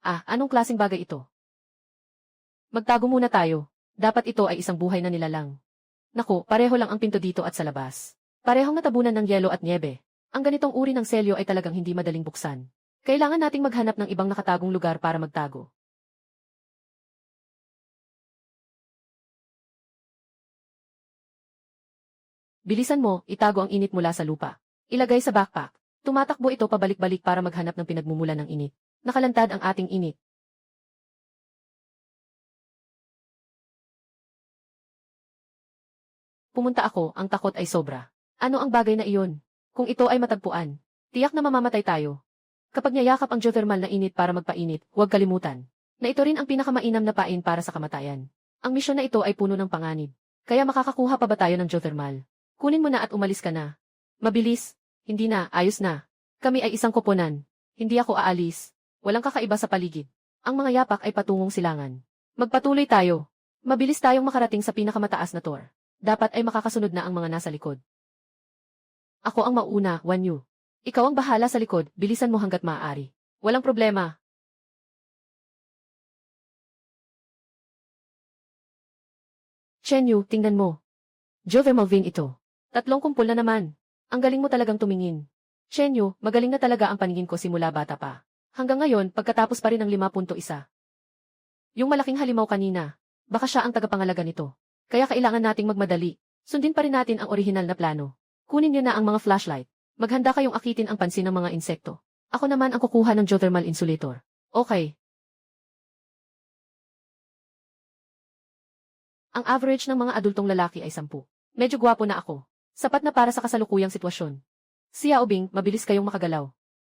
Anong klaseng bagay ito? Magtago muna tayo. Dapat ito ay isang buhay na nilalang. Naku, pareho lang ang pinto dito at sa labas. Parehong natabunan ng yelo at niebe. Ang ganitong uri ng selyo ay talagang hindi madaling buksan. Kailangan nating maghanap ng ibang nakatagong lugar para magtago. Bilisan mo, itago ang init mula sa lupa. Ilagay sa backpack. Tumatakbo ito pabalik-balik para maghanap ng pinagmumulan ng init. Nakalantad ang ating init. Pumunta ako, ang takot ay sobra. Ano ang bagay na iyon? Kung ito ay matagpuan, tiyak na mamamatay tayo. Kapag niyayakap ang geothermal na init para magpainit, huwag kalimutan na ito rin ang pinakamainam na pain para sa kamatayan. Ang misyon na ito ay puno ng panganib. Kaya makakakuha pa ba tayo ng geothermal? Kunin mo na at umalis ka na. Mabilis. Hindi na, ayos na. Kami ay isang koponan. Hindi ako aalis. Walang kakaiba sa paligid. Ang mga yapak ay patungong silangan. Magpatuloy tayo. Mabilis tayong makarating sa pinakamataas na tour. Dapat ay makakasunod na ang mga nasa likod. Ako ang mauna, Wanyu. Ikaw ang bahala sa likod, bilisan mo hanggat maaari. Walang problema. Chen Yu, tingnan mo. Geothermal vein ito. 3 kumpol na naman. Ang galing mo talagang tumingin. Chen Yu, magaling na talaga ang paningin ko simula bata pa. Hanggang ngayon, pagkatapos pa rin ng 5.1. Yung malaking halimaw kanina, baka siya ang tagapangalaga nito. Kaya kailangan nating magmadali. Sundin pa rin natin ang orihinal na plano. Kunin niyo na ang mga flashlight. Maghanda kayong akitin ang pansin ng mga insekto. Ako naman ang kukuha ng geothermal insulator. Okay. Ang average ng mga adultong lalaki ay 10. Medyo gwapo na ako. Sapat na para sa kasalukuyang sitwasyon. Si Yao Bing, mabilis kayong makagalaw.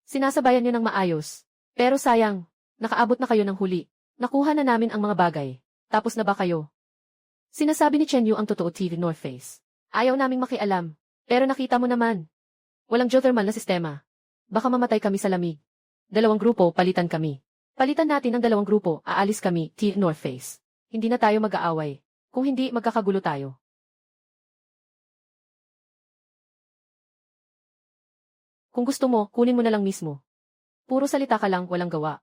Sinasabayan niyo ng maayos. Pero sayang, nakaabot na kayo ng huli. Nakuha na namin ang mga bagay. Tapos na ba kayo? Sinasabi ni Chen Yu ang totoo TV North Face. Ayaw naming makialam. Pero nakita mo naman. Walang geothermal na sistema. Baka mamatay kami sa lamig. 2 grupo, palitan kami. Palitan natin ang 2 grupo, aalis kami, TV North Face. Hindi na tayo mag-aaway. Kung hindi, magkakagulo tayo. Kung gusto mo, kunin mo na lang mismo. Puro salita ka lang, walang gawa.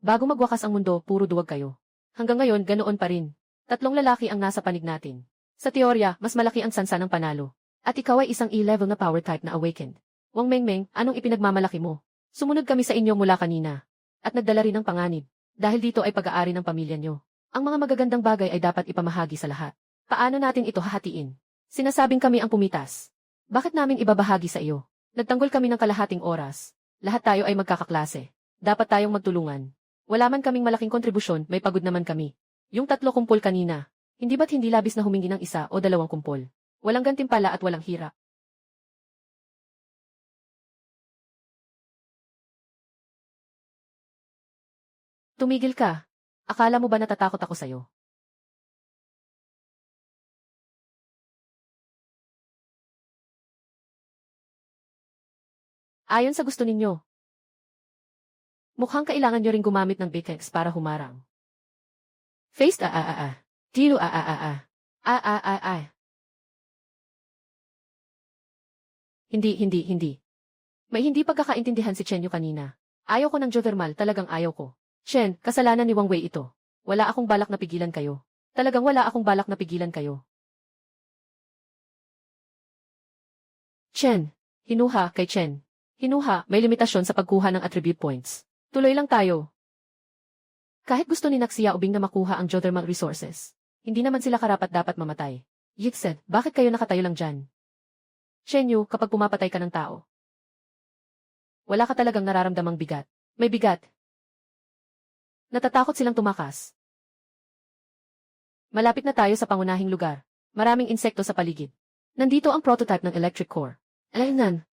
Bago magwakas ang mundo, puro duwag kayo. Hanggang ngayon, ganoon pa rin. 3 lalaki ang nasa panig natin. Sa teorya, mas malaki ang sansa ng panalo. At ikaw ay isang E-level na power type na awakened. Wang Mengmeng, anong ipinagmamalaki mo? Sumunod kami sa inyo mula kanina. At nagdala rin ng panganib. Dahil dito ay pag-aari ng pamilya nyo. Ang mga magagandang bagay ay dapat ipamahagi sa lahat. Paano natin ito hahatiin? Sinasabing kami ang pumitas. Bakit namin ibabahagi sa iyo? Nagtanggol kami ng kalahating oras. Lahat tayo ay magkakaklase. Dapat tayong magtulungan. Wala man kaming malaking kontribusyon, may pagod naman kami. Yung 3 kumpol kanina. Hindi ba't hindi labis na humingi ng 1 o 2 kumpol? Walang gantimpala at walang hirap. Tumigil ka. Akala mo ba natatakot ako sa'yo? Ayon sa gusto ninyo. Mukhang kailangan nyo ring gumamit ng Bikex para humarang. Face Tilo Hindi. May hindi pagkakaintindihan si Chenyo kanina. Ayaw ko ng geothermal, talagang ayaw ko. Chen, kasalanan ni Wang Wei ito. Wala akong balak na pigilan kayo. Talagang wala akong balak na pigilan kayo. Chen. Hinuha kay Chen. Hinuha, may limitasyon sa pagkuha ng attribute points. Tuloy lang tayo. Kahit gusto ni Naxia Ubing na makuha ang geothermal resources, hindi naman sila karapat-dapat mamatay. Yixed, bakit kayo nakatayo lang dyan? Shenyu, kapag pumapatay ka ng tao, wala ka talagang nararamdamang bigat. May bigat. Natatakot silang tumakas. Malapit na tayo sa pangunahing lugar. Maraming insekto sa paligid. Nandito ang prototype ng electric core. Alaynan.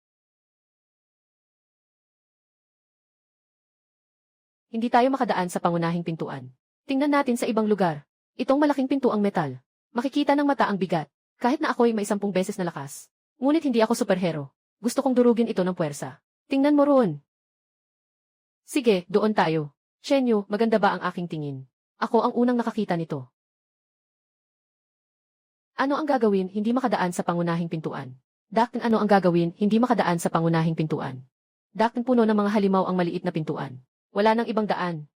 Hindi tayo makadaan sa pangunahing pintuan. Tingnan natin sa ibang lugar. Itong malaking pintuang metal. Makikita ng mata ang bigat. Kahit na ako'y may 10 beses na lakas. Ngunit hindi ako superhero. Gusto kong durugin ito ng puwersa. Tingnan mo roon. Sige, doon tayo. Shenyu, maganda ba ang aking tingin? Ako ang unang nakakita nito. Ano ang gagawin hindi makadaan sa pangunahing pintuan? Daktin ano ang gagawin hindi makadaan sa pangunahing pintuan? Daktin puno ng mga halimaw ang maliit na pintuan. Wala nang ibang daan.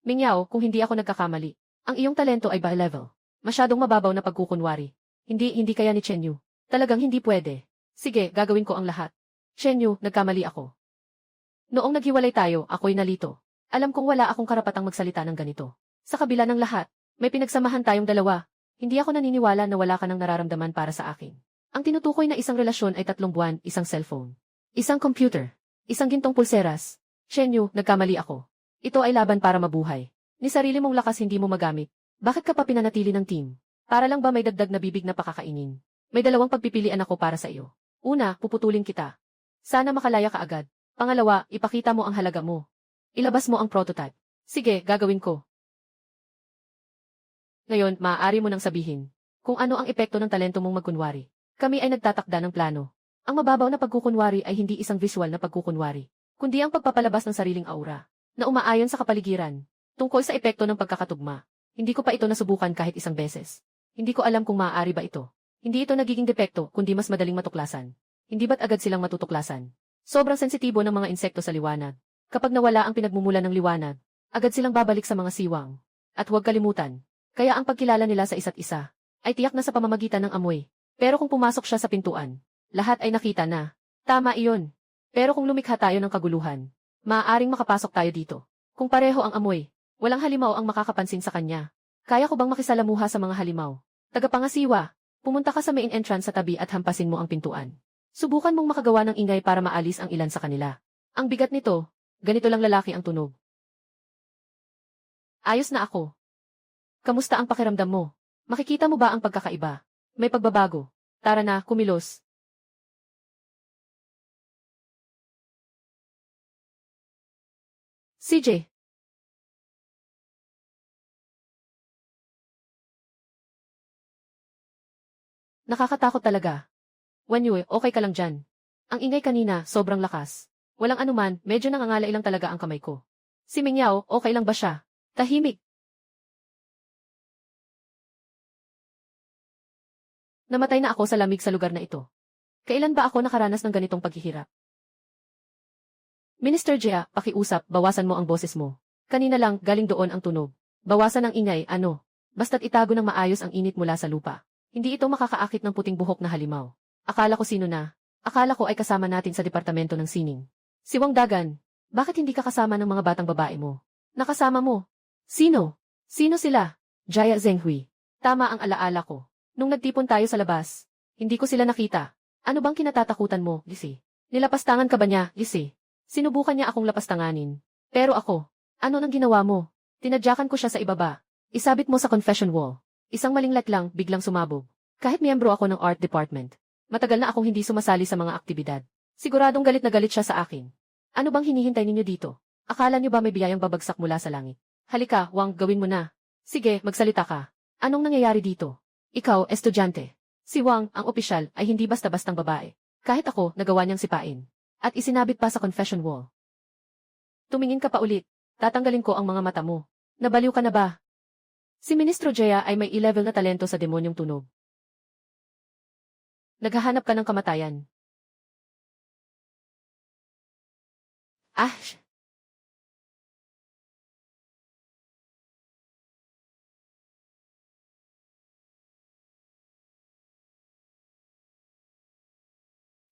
Mingyao, kung hindi ako nagkakamali, ang iyong talento ay high level. Masyadong mababaw na pagkukunwari. Hindi kaya ni Chenyu. Talagang hindi pwede. Sige, gagawin ko ang lahat. Chenyu, nagkamali ako. Noong naghiwalay tayo, ako'y nalito. Alam kong wala akong karapatang magsalita ng ganito. Sa kabila ng lahat, may pinagsamahan tayong dalawa. Hindi ako naniniwala na wala ka ng nararamdaman para sa akin. Ang tinutukoy na isang relasyon ay 3 buwan, isang cellphone, isang computer, isang gintong pulseras. Shenyu, nagkamali ako. Ito ay laban para mabuhay. Ni sarili mong lakas hindi mo magamit. Bakit ka pa pinanatili ng team? Para lang ba may dagdag na bibig na pakakainin? May 2 pagpipilian ako para sa iyo. Una, puputulin kita. Sana makalaya ka agad. Pangalawa, ipakita mo ang halaga mo. Ilabas mo ang prototype. Sige, gagawin ko. Ngayon, maaari mo nang sabihin kung ano ang epekto ng talento mong magkunwari. Kami ay nagtatakda ng plano. Ang mababaw na pagkukunwari ay hindi isang visual na pagkukunwari, kundi ang pagpapalabas ng sariling aura na umaayon sa kapaligiran. Tungkol sa epekto ng pagkakatugma, hindi ko pa ito nasubukan kahit isang beses. Hindi ko alam kung maaari ba ito. Hindi ito nagiging depekto, kundi mas madaling matuklasan. Hindi ba't agad silang matutuklasan? Sobrang sensitibo ng mga insekto sa liwanag. Kapag nawala ang pinagmumulan ng liwanag, agad silang babalik sa mga siwang. At huwag kalimutan, kaya ang pagkilala nila sa isa't isa ay tiyak na sa pamamagitan ng amoy. Pero kung pumasok siya sa pintuan, lahat ay nakita na. Tama iyon. Pero kung lumikha tayo ng kaguluhan, maaaring makapasok tayo dito. Kung pareho ang amoy, walang halimaw ang makakapansin sa kanya. Kaya ko bang makisalamuha sa mga halimaw? Tagapangasiwa, pumunta ka sa main entrance sa tabi at hampasin mo ang pintuan. Subukan mong makagawa ng ingay para maalis ang ilan sa kanila. Ang bigat nito, ganito lang lalaki ang tunog. Ayos na ako. Kamusta ang pakiramdam mo? Makikita mo ba ang pagkakaiba? May pagbabago. Tara na, kumilos. CJ. Nakakatakot talaga. Wanyue, okay ka lang dyan. Ang ingay kanina, sobrang lakas. Walang anuman, medyo nangangalay lang talaga ang kamay ko. Si Mingyao, okay lang ba siya? Tahimik. Namatay na ako sa lamig sa lugar na ito. Kailan ba ako nakaranas ng ganitong paghihirap? Minister Jia, pakiusap, bawasan mo ang boses mo. Kanina lang, galing doon ang tunog. Bawasan ang ingay, ano? Basta't itago ng maayos ang init mula sa lupa. Hindi ito makakaakit ng puting buhok na halimaw. Akala ko sino na. Akala ko ay kasama natin sa departamento ng sining. Si Wang Dagan, bakit hindi ka kasama ng mga batang babae mo? Nakasama mo? Sino? Sino sila? Jaya Zhenghui. Tama ang alaala ko. Nung nagtipon tayo sa labas, hindi ko sila nakita. Ano bang kinatatakutan mo, Lisi? Nilapastangan ka ba niya, Lisi? Sinubukan niya akong lapastanganin. Pero ako, ano nang ginawa mo? Tinadyakan ko siya sa ibaba. Isabit mo sa confession wall. Isang malinglat lang, biglang sumabog. Kahit miyembro ako ng art department. Matagal na akong hindi sumasali sa mga aktibidad. Siguradong galit na galit siya sa akin. Ano bang hinihintay ninyo dito? Akala niyo ba may biyayang babagsak mula sa langit? Halika, Wang, gawin mo na. Sige, magsalita ka. Anong nangyayari dito? Ikaw, estudyante. Si Wang, ang opisyal, ay hindi basta-bastang babae. Kahit ako, nagawa niyang sipain. At isinabit pa sa confession wall. Tumingin ka pa ulit. Tatanggalin ko ang mga mata mo. Nabaliw ka na ba? Si Ministro Jaya ay may E-level na talento sa demonyong tunog. Naghahanap ka ng kamatayan. Ah!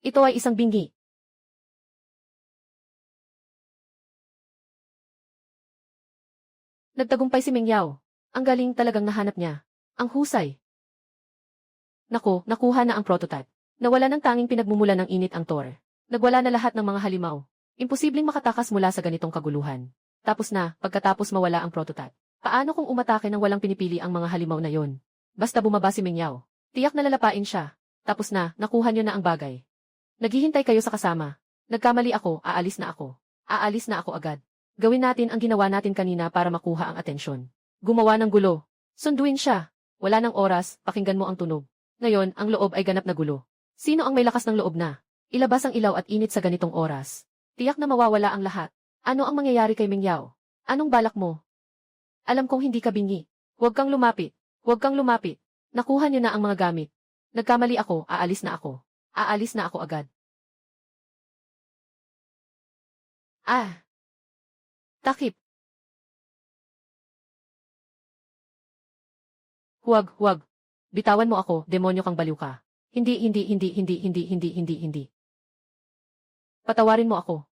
Ito ay isang bingi. Nagtagumpay si Meng Yao. Ang galing talagang nahanap niya. Ang husay. Nako, nakuha na ang prototype. Nawala ng tanging pinagmumulan ng init ang Tor. Nagwala na lahat ng mga halimaw. Imposibleng makatakas mula sa ganitong kaguluhan. Tapos na, pagkatapos mawala ang prototype. Paano kung umatake ng walang pinipili ang mga halimaw na yon? Basta bumaba si Meng Yao. Tiyak na lalapain siya. Tapos na, nakuha niyo na ang bagay. Naghihintay kayo sa kasama. Nagkamali ako, aalis na ako. Aalis na ako agad. Gawin natin ang ginawa natin kanina para makuha ang atensyon. Gumawa ng gulo. Sunduin siya. Wala nang oras, pakinggan mo ang tunog. Ngayon, ang loob ay ganap na gulo. Sino ang may lakas ng loob na? Ilabas ang ilaw at init sa ganitong oras. Tiyak na mawawala ang lahat. Ano ang mangyayari kay Meng Yao? Anong balak mo? Alam kong hindi ka bingi. Huwag kang lumapit. Huwag kang lumapit. Nakuha niyo na ang mga gamit. Nagkamali ako, aalis na ako. Aalis na ako agad. Ah! Takip! Huwag. Bitawan mo ako, demonyo kang baliw ka. Hindi. Patawarin mo ako.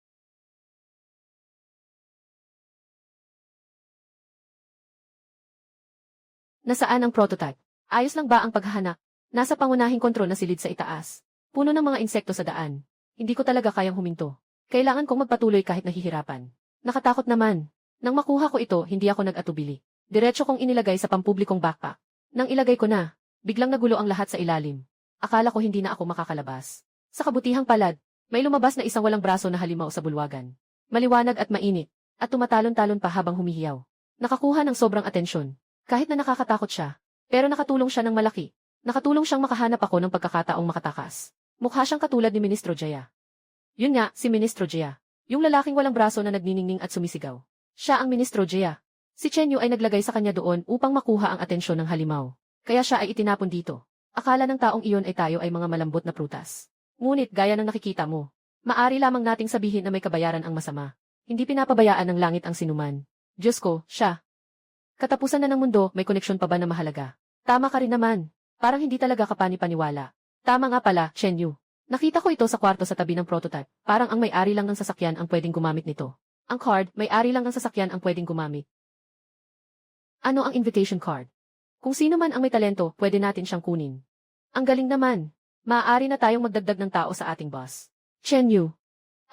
Nasaan ang prototype? Ayos lang ba ang paghahanap? Nasa pangunahing kontrol na silid sa itaas. Puno ng mga insekto sa daan. Hindi ko talaga kayang huminto. Kailangan kong magpatuloy kahit nahihirapan. Nakatakot naman. Nang makuha ko ito, hindi ako nag-atubili. Diretso kong inilagay sa pampublikong backpack. Nang ilagay ko na, biglang nagulo ang lahat sa ilalim. Akala ko hindi na ako makakalabas. Sa kabutihang palad, may lumabas na isang walang braso na halimaw sa bulwagan. Maliwanag at mainit, at tumatalon-talon pa habang humihiyaw. Nakakuha ng sobrang atensyon. Kahit na nakakatakot siya, pero nakatulong siya ng malaki. Nakatulong siyang makahanap ako ng pagkakataong makatakas. Mukha siyang katulad ni Ministro Jaya. Yun nga, si Ministro Jaya. Yung lalaking walang braso na nagniningning at sumisigaw. Siya ang Ministro Jaya. Si Chen Yu ay naglagay sa kanya doon upang makuha ang atensyon ng halimaw. Kaya siya ay itinapon dito. Akala ng taong iyon ay tayo ay mga malambot na prutas. Ngunit gaya ng nakikita mo, maari lamang nating sabihin na may kabayaran ang masama. Hindi pinapabayaan ng langit ang sinuman. Diyos ko, siya. Katapusan na ng mundo, may koneksyon pa ba na mahalaga? Tama ka rin naman. Parang hindi talaga kapani-paniwala. Tama nga pala, Chen Yu. Nakita ko ito sa kwarto sa tabi ng prototype. Parang ang may-ari lang ng sasakyan ang pwedeng gumamit nito. Ang card, may-ari lang ng sasakyan ang pwedeng gumamit. Ano ang invitation card? Kung sino man ang may talento, pwede natin siyang kunin. Ang galing naman. Maaari na tayong magdagdag ng tao sa ating boss. Chen Yu.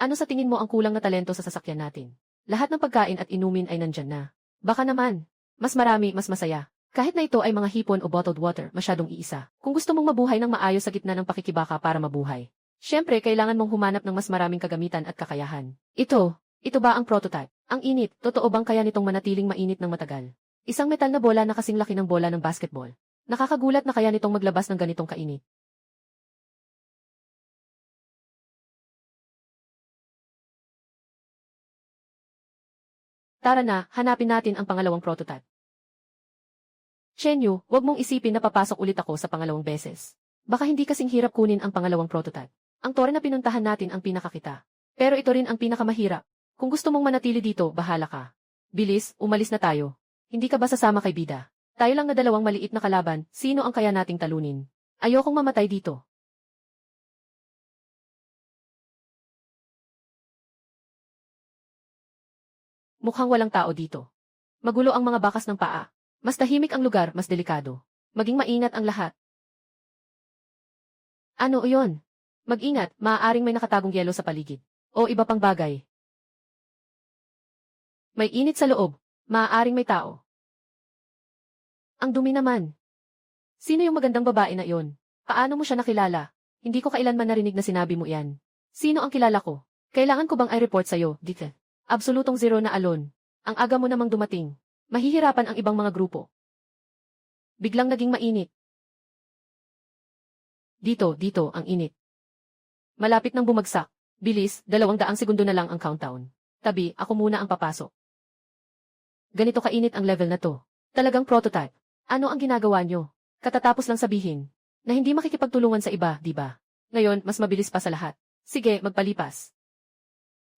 Ano sa tingin mo ang kulang na talento sa sasakyan natin? Lahat ng pagkain at inumin ay nandyan na. Baka naman. Mas marami, mas masaya. Kahit na ito ay mga hipon o bottled water, masyadong iisa. Kung gusto mong mabuhay ng maayos sa gitna ng pakikibaka para mabuhay. Siyempre, kailangan mong humanap ng mas maraming kagamitan at kakayahan. Ito ba ang prototype? Ang init, totoo bang kaya nitong manatiling mainit ng matagal? Isang metal na bola na kasing laki ng bola ng basketball. Nakakagulat na kaya nitong maglabas ng ganitong kainit. Tara na, hanapin natin ang pangalawang prototype. Chen Yu, huwag mong isipin na papasok ulit ako sa pangalawang beses. Baka hindi kasing hirap kunin ang pangalawang prototype. Ang tore na pinuntahan natin ang pinakakita. Pero ito rin ang pinakamahirap. Kung gusto mong manatili dito, bahala ka. Bilis, umalis na tayo. Hindi ka ba sasama kay Bida? Tayo lang na dalawang maliit na kalaban, sino ang kaya nating talunin? Ayokong mamatay dito. Mukhang walang tao dito. Magulo ang mga bakas ng paa. Mas tahimik ang lugar, mas delikado. Maging maingat ang lahat. Ano iyon? Mag-ingat, maaaring may nakatagong yelo sa paligid. O iba pang bagay. May init sa loob. Maaaring may tao. Ang dumi naman. Sino yung magandang babae na iyon? Paano mo siya nakilala? Hindi ko kailanman narinig na sinabi mo iyan. Sino ang kilala ko? Kailangan ko bang i-report sa'yo, Dite? Absolutong zero na alon. Ang aga mo namang dumating. Mahihirapan ang ibang mga grupo. Biglang naging mainit. Dito, ang init. Malapit nang bumagsak. Bilis, 200 segundo na lang ang countdown. Tabi, ako muna ang papasok. Ganito kainit ang level na to. Talagang prototype. Ano ang ginagawa nyo? Katatapos lang sabihin na hindi makikipagtulungan sa iba, di ba? Ngayon, mas mabilis pa sa lahat. Sige, magpalipas.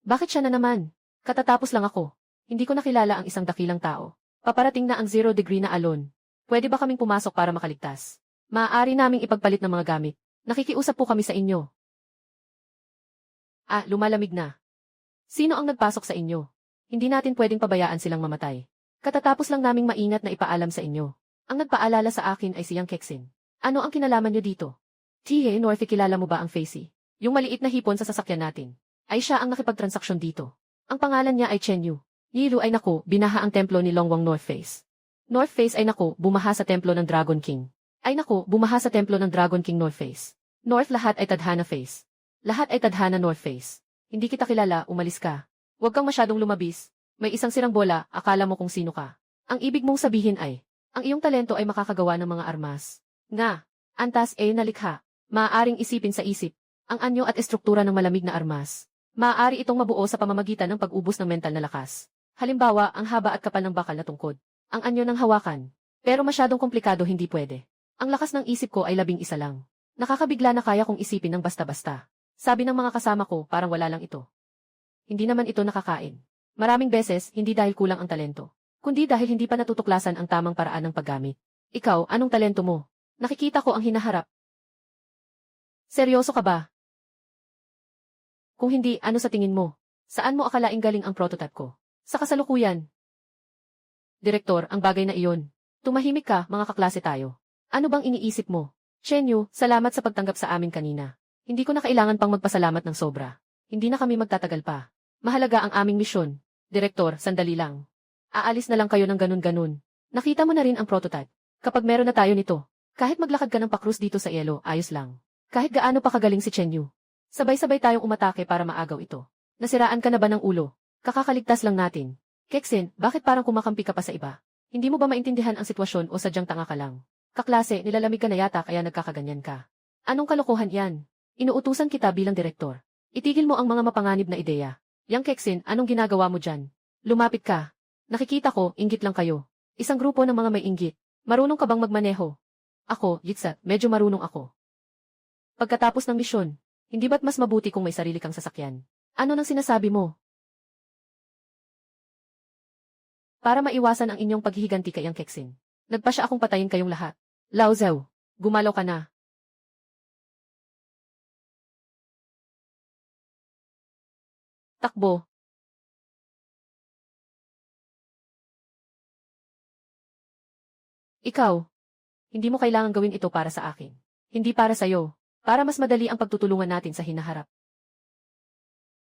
Bakit siya na naman? Katatapos lang ako. Hindi ko nakilala ang isang dakilang tao. Paparating na ang 0 degree na alon. Pwede ba kaming pumasok para makaligtas? Maaari naming ipagpalit ng mga gamit. Nakikiusap po kami sa inyo. Lumalamig na. Sino ang nagpasok sa inyo? Hindi natin pwedeng pabayaan silang mamatay. Katatapos lang naming maingat na ipaalam sa inyo. Ang nagpaalala sa akin ay siyang Kexin. Ano ang kinalaman nyo dito? Tihe, Northy, kilala mo ba ang Facey? Yung maliit na hipon sa sasakyan natin. Ay siya ang nakipagtransaksyon dito. Ang pangalan niya ay Chen Yu. Yilu ay naku, binaha ang templo ni Longwang North Face. North Face ay naku, bumaha sa templo ng Dragon King. Ay naku, bumaha sa templo ng Dragon King North Face. North lahat ay Tadhana Face. Lahat ay Tadhana North Face. Hindi kita kilala, umalis ka. Huwag kang masyadong lumabis. May isang sirang bola, akala mo kung sino ka. Ang ibig mong sabihin ay, ang iyong talento ay makakagawa ng mga armas. Nga, antas nalikha. Maaaring isipin sa isip, ang anyo at estruktura ng malamig na armas. Maaari itong mabuo sa pamamagitan ng pag-ubos ng mental na lakas. Halimbawa, ang haba at kapal ng bakal na tungkod. Ang anyo ng hawakan. Pero masyadong komplikado, hindi pwede. Ang lakas ng isip ko ay 11 lang. Nakakabigla na kaya kong isipin ng basta-basta. Sabi ng mga kasama ko, parang wala lang ito. Hindi naman ito nakakain. Maraming beses, hindi dahil kulang ang talento, kundi dahil hindi pa natutuklasan ang tamang paraan ng paggamit. Ikaw, anong talento mo? Nakikita ko ang hinaharap. Seryoso ka ba? Kung hindi, ano sa tingin mo? Saan mo akalaing galing ang prototype ko? Sa kasalukuyan. Direktor, ang bagay na iyon. Tumahimik ka, mga kaklase tayo. Ano bang iniisip mo? Chen Yu, salamat sa pagtanggap sa amin kanina. Hindi ko na kailangan pang magpasalamat ng sobra. Hindi na kami magtatagal pa. Mahalaga ang aming misyon. Direktor, sandali lang. Aalis na lang kayo ng ganun-ganun. Nakita mo na rin ang prototype. Kapag meron na tayo nito, kahit maglakad ka ng pakrus dito sa yelo, ayos lang. Kahit gaano pa kagaling si Chen Yu. Sabay-sabay tayong umatake para maagaw ito. Nasiraan ka na ba ng ulo? Kakakaligtas lang natin. Kexin, bakit parang kumakampi ka pa sa iba? Hindi mo ba maintindihan ang sitwasyon o sadyang tanga ka lang? Kaklase, nilalamig ka na yata kaya nagkakaganyan ka. Anong kalokohan yan? Inuutusan kita bilang direktor. Itigil mo ang mga mapanganib na ideya. Yang Kexin, anong ginagawa mo dyan? Lumapit ka. Nakikita ko, inggit lang kayo. Isang grupo ng mga may inggit. Marunong ka bang magmaneho? Ako, Yitsa, medyo marunong ako. Pagkatapos ng misyon, hindi ba't mas mabuti kung may sarili kang sasakyan? Ano nang sinasabi mo? Para maiwasan ang inyong paghihiganti kay Yang Kexin, nagpa siya akong patayin kayong lahat. Lao Zhao, gumalaw ka na. Takbo. Ikaw, hindi mo kailangan gawin ito para sa akin. Hindi para sa'yo. Para mas madali ang pagtutulungan natin sa hinaharap.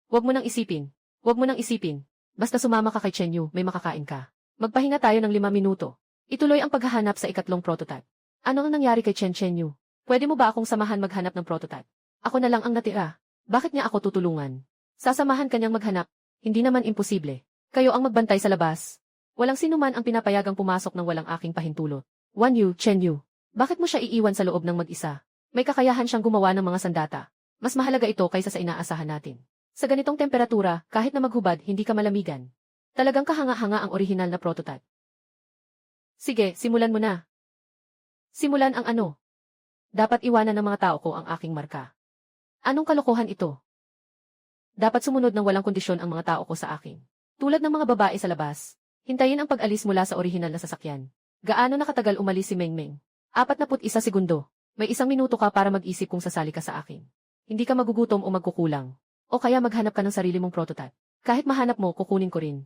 Huwag mo nang isipin. Huwag mo nang isipin. Basta sumama ka kay Chen Yu, may makakain ka. Magpahinga tayo ng 5 minuto. Ituloy ang paghahanap sa ikatlong prototype. Ano ang nangyari kay Chen Yu? Pwede mo ba akong samahan maghanap ng prototype? Ako na lang ang natira. Bakit niya ako tutulungan? Sasamahan kanyang maghanap. Hindi naman imposible. Kayo ang magbantay sa labas. Walang sinuman ang pinapayagang pumasok ng walang aking pahintulot. Chen Yu. Bakit mo siya iiwan sa loob ng mag-isa? May kakayahan siyang gumawa ng mga sandata. Mas mahalaga ito kaysa sa inaasahan natin. Sa ganitong temperatura, kahit na maghubad, hindi ka malamigan. Talagang kahanga-hanga ang orihinal na prototype. Sige, simulan mo na. Simulan ang ano? Dapat iwanan ng mga tao ko ang aking marka. Anong kalokohan ito? Dapat sumunod ng walang kondisyon ang mga tao ko sa akin. Tulad ng mga babae sa labas. Hintayin ang pag-alis mula sa orihinal na sasakyan. Gaano nakatagal umalis si Mengmeng? 41 segundo. May 1 minuto ka para mag-isip kung sasali ka sa akin. Hindi ka magugutom o magkukulang. O kaya maghanap ka ng sarili mong prototype. Kahit mahanap mo, kukunin ko rin.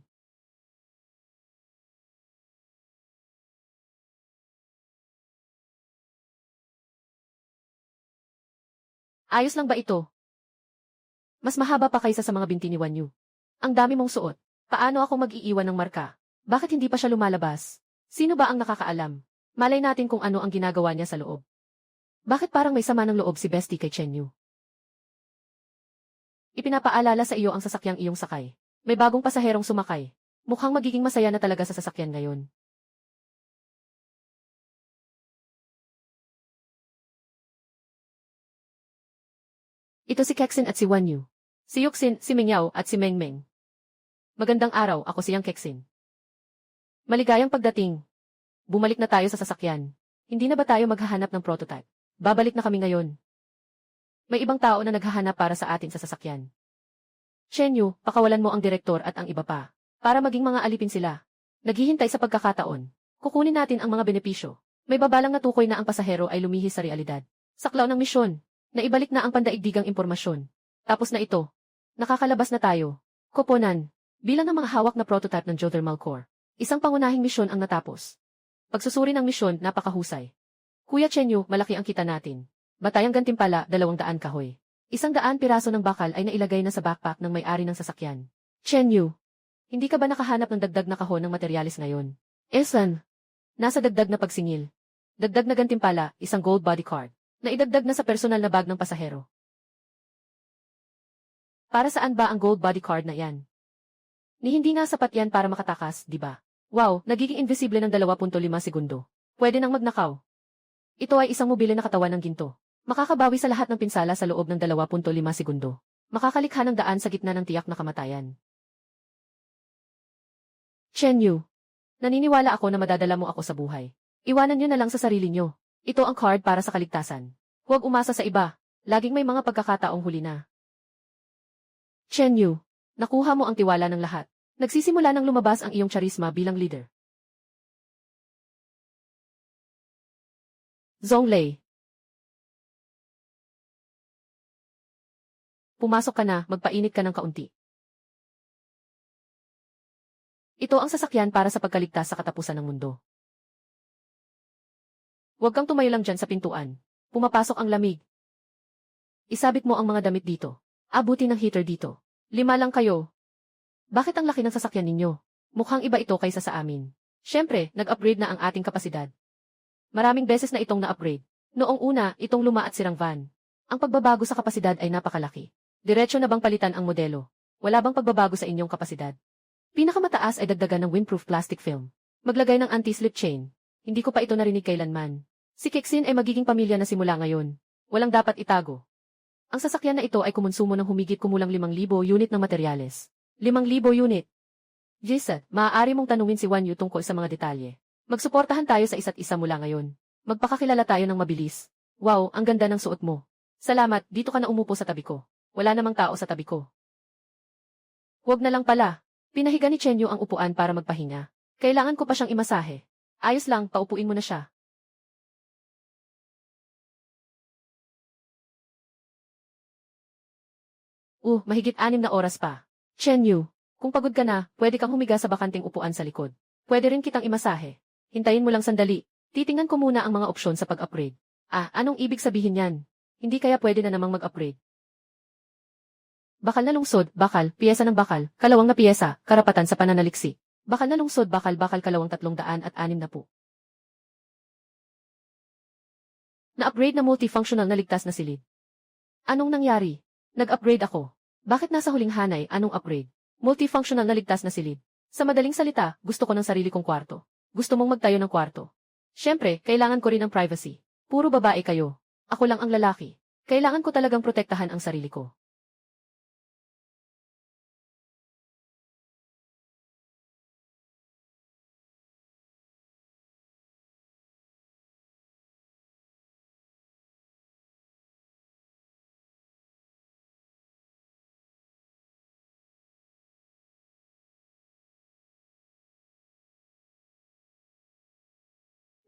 Ayos lang ba ito? Mas mahaba pa kaysa sa mga binti ni Wan Yu. Ang dami mong suot. Paano ako mag-iiwan ng marka? Bakit hindi pa siya lumalabas? Sino ba ang nakakaalam? Malay natin kung ano ang ginagawa niya sa loob. Bakit parang may sama ng loob si Bestie kay Chenyu? Ipinapaalala sa iyo ang sasakyang iyong sakay. May bagong pasaherong sumakay. Mukhang magiging masaya na talaga sa sasakyan ngayon. Ito si Kexin at si Wanyu. Si Yuxin, si Mingyao at si Mengmeng. Magandang araw, ako si Yang Kexin. Maligayang pagdating. Bumalik na tayo sa sasakyan. Hindi na ba tayo maghahanap ng prototype? Babalik na kami ngayon. May ibang tao na naghahanap para sa atin sa sasakyan. Chenyu, pakawalan mo ang direktor at ang iba pa. Para maging mga alipin sila. Naghihintay sa pagkakataon. Kukunin natin ang mga benepisyo. May babalang natukoy na ang pasahero ay lumihis sa realidad. Saklaw ng misyon. Naibalik na ang pandaigdigang impormasyon. Tapos na ito. Nakakalabas na tayo. Koponan. Bilang ng mga hawak na prototype ng geothermal core. Isang pangunahing misyon ang natapos. Pagsusuri ng misyon, napakahusay. Kuya Chenyu, malaki ang kita natin. Batayang gantimpala, 200 kahoy. 100 piraso ng bakal ay nailagay na sa backpack ng may-ari ng sasakyan. Chenyu, hindi ka ba nakahanap ng dagdag na kahon ng materyales ngayon? Esan. Nasa dagdag na pagsingil. Dagdag na gantimpala, isang gold body card. Na idagdag na sa personal na bag ng pasahero. Para saan ba ang gold body card na yan? Ni hindi nga sapat yan para makatakas, di ba? Wow, nagiging invisible ng 2.5 segundo. Pwede nang magnakaw. Ito ay isang mobile na katawan ng ginto. Makakabawi sa lahat ng pinsala sa loob ng 2.5 segundo. Makakalikha ng daan sa gitna ng tiyak na kamatayan. Chenyu, naniniwala ako na madadala mo ako sa buhay. Iwanan niyo na lang sa sarili niyo. Ito ang card para sa kaligtasan. Huwag umasa sa iba. Laging may mga pagkakataong huli na. Chenyu, nakuha mo ang tiwala ng lahat. Nagsisimula nang lumabas ang iyong charisma bilang leader. Zonglei. Pumasok ka na, magpainit ka ng kaunti. Ito ang sasakyan para sa pagkaligtas sa katapusan ng mundo. Huwag kang tumayo lang dyan sa pintuan. Pumapasok ang lamig. Isabit mo ang mga damit dito. Abuti ng heater dito. 5 lang kayo. Bakit ang laki ng sasakyan ninyo? Mukhang iba ito kaysa sa amin. Siyempre, nag-upgrade na ang ating kapasidad. Maraming beses na itong na-upgrade. Noong una, itong luma at sirang van. Ang pagbabago sa kapasidad ay napakalaki. Diretso na bang palitan ang modelo? Wala bang pagbabago sa inyong kapasidad? Pinakamataas ay dagdagan ng windproof plastic film. Maglagay ng anti-slip chain. Hindi ko pa ito narinig kailanman. Si Kexin ay magiging pamilya na simula ngayon. Walang dapat itago. Ang sasakyan na ito ay kumonsumo ng humigit kumulang 5,000 unit ng materyales. 5,000 unit. Jason, maaari mong tanungin si Wanyu tungkol sa mga detalye. Magsuportahan tayo sa isa't isa mula ngayon. Magpakakilala tayo ng mabilis. Wow, ang ganda ng suot mo. Salamat, dito ka na umupo sa tabi ko. Wala namang tao sa tabi ko. Huwag na lang pala. Pinahiga ni Chenyu ang upuan para magpahinga. Kailangan ko pa siyang imasahe. Ayos lang, paupuin mo na siya. Mahigit 6 na oras pa. Chenyu, kung pagod ka na, pwede kang humiga sa bakanting upuan sa likod. Pwede rin kitang imasahe. Hintayin mo lang sandali. Titingnan ko muna ang mga opsyon sa pag-upgrade. Anong ibig sabihin yan? Hindi kaya pwede na namang mag-upgrade? Bakal na lungsod, bakal, piyesa ng bakal, kalawang na piyesa, karapatan sa pananaliksi. Bakal na lungsod, bakal, kalawang 360. Na-upgrade na multifunctional na ligtas na silid. Anong nangyari? Nag-upgrade ako. Bakit nasa huling hanay, anong upgrade? Multifunctional na ligtas na silid. Sa madaling salita, gusto ko ng sarili kong kwarto. Gusto mong magtayo ng kwarto. Siyempre, kailangan ko rin ng privacy. Puro babae kayo. Ako lang ang lalaki. Kailangan ko talagang protektahan ang sarili ko.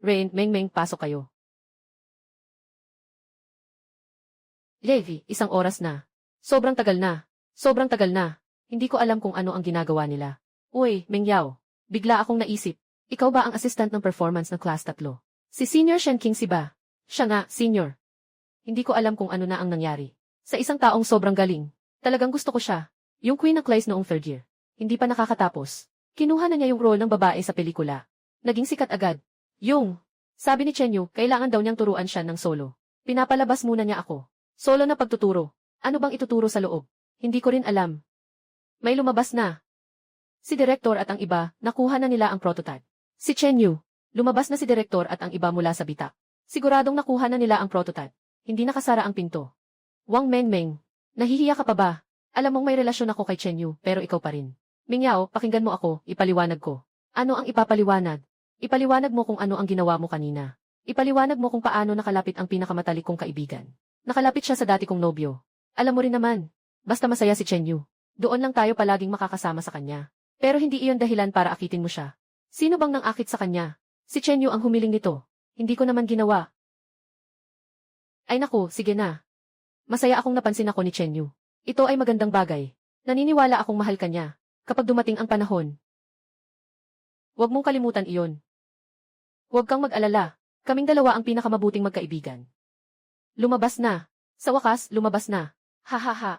Rain, Mengmeng, pasok kayo. Levi, 1 oras na. Sobrang tagal na. Sobrang tagal na. Hindi ko alam kung ano ang ginagawa nila. Uy, Mengyao. Bigla akong naisip. Ikaw ba ang assistant ng performance ng class 3? Si Senior Shen King si ba? Siya nga, senior. Hindi ko alam kung ano na ang nangyari. Sa isang taong sobrang galing. Talagang gusto ko siya. Yung queen ng class noong 3rd year. Hindi pa nakakatapos. Kinuha na niya yung role ng babae sa pelikula. Naging sikat agad. Sabi ni Chen Yu, kailangan daw niyang turuan siya ng solo. Pinapalabas muna niya ako. Solo na pagtuturo. Ano bang ituturo sa loob? Hindi ko rin alam. May lumabas na. Si Direktor at ang iba, nakuha na nila ang prototype. Si Chen Yu, lumabas na si Direktor at ang iba mula sa bitak. Siguradong nakuha na nila ang prototype. Hindi nakasara ang pinto. Wang Mengmeng, nahihiya ka pa ba? Alam mong may relasyon ako kay Chen Yu, pero ikaw pa rin. Mingyao, pakinggan mo ako, ipaliwanag ko. Ano ang ipapaliwanag? Ipaliwanag mo kung ano ang ginawa mo kanina. Ipaliwanag mo kung paano nakalapit ang pinakamatalik kong kaibigan. Nakalapit siya sa dati kong nobyo. Alam mo rin naman, basta masaya si Chen Yu. Doon lang tayo palaging makakasama sa kanya. Pero hindi iyon dahilan para akitin mo siya. Sino bang nang-akit sa kanya? Si Chen Yu ang humiling nito. Hindi ko naman ginawa. Ay naku, sige na. Masaya akong napansin ako ni Chen Yu. Ito ay magandang bagay. Naniniwala akong mahal ka niya. Kapag dumating ang panahon. Huwag mong kalimutan iyon. Huwag kang mag-alala. Kaming dalawa ang pinakamabuting magkaibigan. Lumabas na. Sa wakas, lumabas na. Ha ha ha.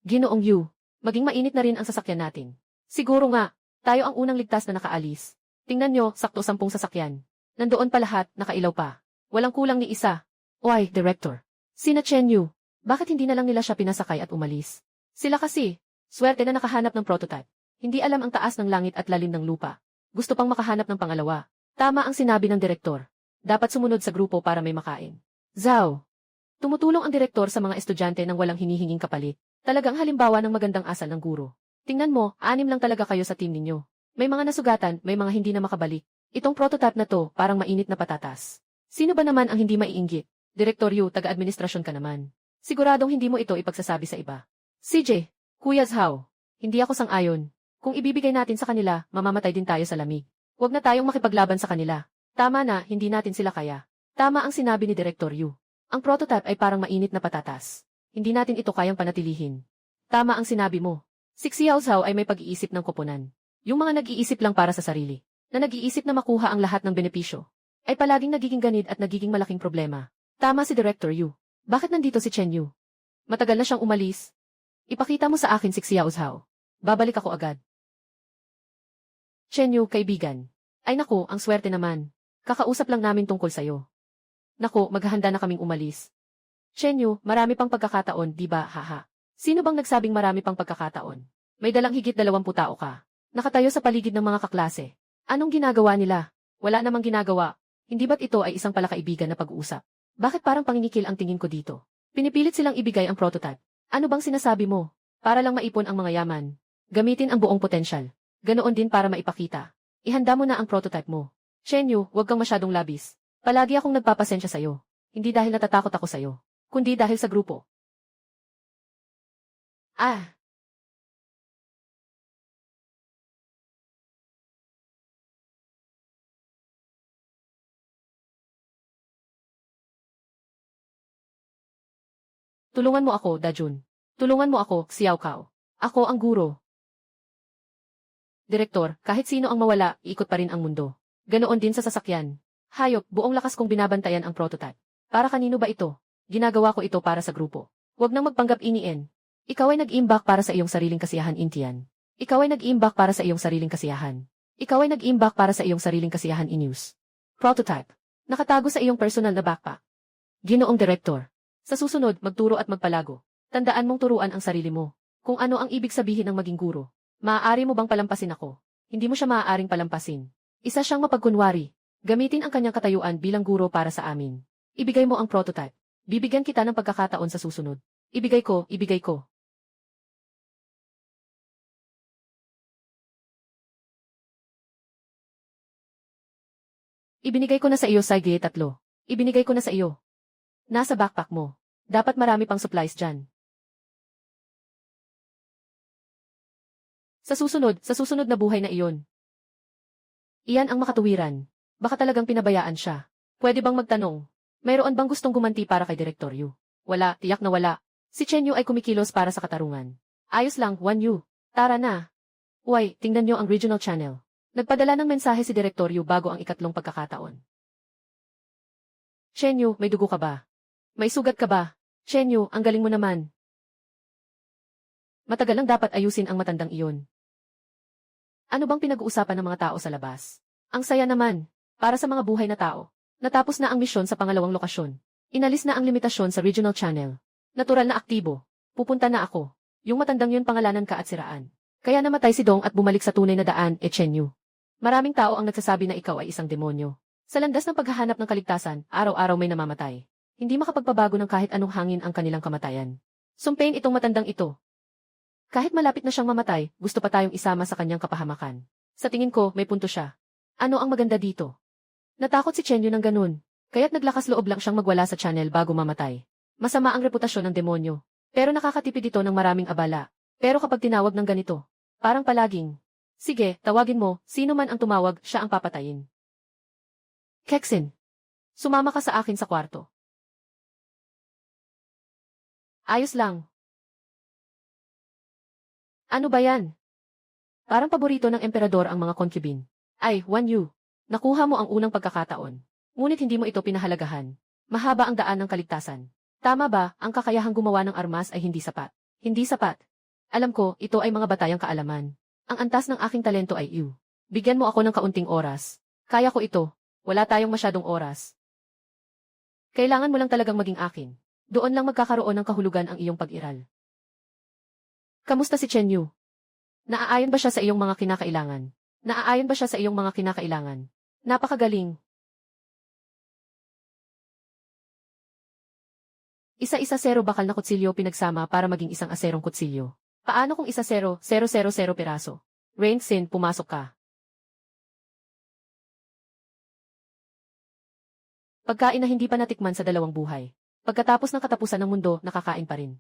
Ginoong Yu, maging mainit na rin ang sasakyan natin. Siguro nga, tayo ang unang ligtas na nakaalis. Tingnan nyo, sakto 10 sasakyan. Nandoon pa lahat, nakailaw pa. Walang kulang ni isa. Oy, Director. Sina Chen Yu, bakit hindi na lang nila siya pinasakay at umalis? Sila kasi, swerte na nakahanap ng prototype. Hindi alam ang taas ng langit at lalim ng lupa. Gusto pang makahanap ng pangalawa. Tama ang sinabi ng Direktor. Dapat sumunod sa grupo para may makain. Zhao. Tumutulong ang Direktor sa mga estudyante nang walang hinihinging kapalit. Talagang halimbawa ng magandang asal ng guro. Tingnan mo, 6 lang talaga kayo sa team ninyo. May mga nasugatan, may mga hindi na makabalik. Itong prototype na to, parang mainit na patatas. Sino ba naman ang hindi maiinggit? Direktor Yu, taga-administrasyon ka naman. Siguradong hindi mo ito ipagsasabi sa iba. CJ, Kuya Zhao, hindi ako sang-ayon. Kung ibibigay natin sa kanila, mamamatay din tayo sa lamig. Huwag na tayong makipaglaban sa kanila. Tama na, hindi natin sila kaya. Tama ang sinabi ni Direktor Yu. Ang prototype ay parang mainit na patatas. Hindi natin ito kayang panatilihin. Tama ang sinabi mo. Si Xiao Zhao ay may pag-iisip ng koponan. Yung mga nag-iisip lang para sa sarili, na nag-iisip na makuha ang lahat ng benepisyo, ay palaging nagiging ganid at nagiging malaking problema. Tama si Director Yu. Bakit nandito si Chen Yu? Matagal na siyang umalis. Ipakita mo sa akin si Xiao Zhao. Babalik ako agad. Chen Yu, kaibigan. Ay naku, ang swerte naman. Kakausap lang namin tungkol sa'yo. Naku, maghahanda na kaming umalis. Chen Yu, marami pang pagkakataon, di ba, haha? Sino bang nagsabing marami pang pagkakataon? May dalang higit 20 tao ka. Nakatayo sa paligid ng mga kaklase. Anong ginagawa nila? Wala namang ginagawa. Hindi ba't ito ay isang palakaibigan na pag-uusap? Bakit parang pangingikil ang tingin ko dito? Pinipilit silang ibigay ang prototype. Ano bang sinasabi mo? Para lang maipon ang mga yaman. Gamitin ang buong potensyal. Ganoon din para maipakita. Ihanda mo na ang prototype mo. Chen Yu, huwag kang masyadong labis. Palagi akong nagpapasensya sa'yo. Hindi dahil natatakot ako sa'yo, kundi dahil sa grupo. Tulungan mo ako, Dajun. Tulungan mo ako, Xiao Kao. Ako ang guro. Direktor, kahit sino ang mawala, iikot pa rin ang mundo. Ganoon din sa sasakyan. Hayop, buong lakas kong binabantayan ang prototype. Para kanino ba ito? Ginagawa ko ito para sa grupo. Huwag nang magpanggap iniin. Ikaw ay nag-iimbak para sa iyong sariling kasiyahan, Intian. Ikaw ay nag-iimbak para sa iyong sariling kasiyahan. Ikaw ay nag-iimbak para sa iyong sariling kasiyahan, Inews. Prototype. Nakatago sa iyong personal na backpack. Ginoong Direktor. Sa susunod, magturo at magpalago. Tandaan mong turuan ang sarili mo. Kung ano ang ibig sabihin ng maging guro. Maaari mo bang palampasin ako? Hindi mo siya maaaring palampasin. Isa siyang mapagkunwari. Gamitin ang kanyang katayuan bilang guro para sa amin. Ibigay mo ang prototype. Bibigyan kita ng pagkakataon sa susunod. Ibigay ko, ibigay ko. Ibinigay ko na sa iyo, Sige 3. Ibinigay ko na sa iyo. Nasa backpack mo. Dapat marami pang supplies dyan. Sa susunod na buhay na iyon. Iyan ang makatuwiran. Baka talagang pinabayaan siya. Pwede bang magtanong? Mayroon bang gustong gumanti para kay Direktor Yu? Wala, tiyak na wala. Si Chen Yu ay kumikilos para sa katarungan. Ayos lang, Wan Yu. Tara na. Uy, tingnan nyo ang regional channel. Nagpadala ng mensahe si Direktor Yu bago ang 3 pagkakataon. Chen Yu, may dugo ka ba? May sugat ka ba? Chen Yu, ang galing mo naman. Matagal lang dapat ayusin ang matandang iyon. Ano bang pinag-uusapan ng mga tao sa labas? Ang saya naman. Para sa mga buhay na tao. Natapos na ang misyon sa pangalawang lokasyon. Inalis na ang limitasyon sa regional channel. Natural na aktibo. Pupunta na ako. Yung matandang yun pangalanan ka at siraan. Kaya namatay si Dong at bumalik sa tunay na daan, Chenyu. Maraming tao ang nagsasabi na ikaw ay isang demonyo. Sa landas ng paghahanap ng kaligtasan, araw-araw may namamatay. Hindi makapagpabago ng kahit anong hangin ang kanilang kamatayan. Sumpain itong matandang ito. Kahit malapit na siyang mamatay, gusto pa tayong isama sa kanyang kapahamakan. Sa tingin ko, may punto siya. Ano ang maganda dito? Natakot si Chenyu ng ganun. Kaya't naglakas loob lang siyang magwala sa channel bago mamatay. Masama ang reputasyon ng demonyo. Pero nakakatipid ito ng maraming abala. Pero kapag tinawag ng ganito, parang palaging, sige, tawagin mo, sino man ang tumawag, siya ang papatayin. Kexin, sumama ka sa akin sa kwarto. Ayos lang. Ano ba yan? Parang paborito ng emperador ang mga concubine. Ay, Wan Yu, nakuha mo ang unang pagkakataon. Ngunit hindi mo ito pinahalagahan. Mahaba ang daan ng kaligtasan. Tama ba, ang kakayahang gumawa ng armas ay hindi sapat? Hindi sapat. Alam ko, ito ay mga batayang kaalaman. Ang antas ng aking talento ay iyo. Bigyan mo ako ng kaunting oras. Kaya ko ito. Wala tayong masyadong oras. Kailangan mo lang talagang maging akin. Doon lang magkakaroon ng kahulugan ang iyong pag-iral. Kamusta si Chenyu? Naaayon ba siya sa iyong mga kinakailangan? Naaayon ba siya sa iyong mga kinakailangan? Napakagaling. Isa-isa 0 bakal na kutsilyo pinagsama para maging isang aserong kutsilyo. Paano kung isa 0, 0, 0, 0 piraso? Rain Sin, pumasok ka. Pagkain na hindi pa natikman sa dalawang buhay. Pagkatapos ng katapusan ng mundo, nakakain pa rin.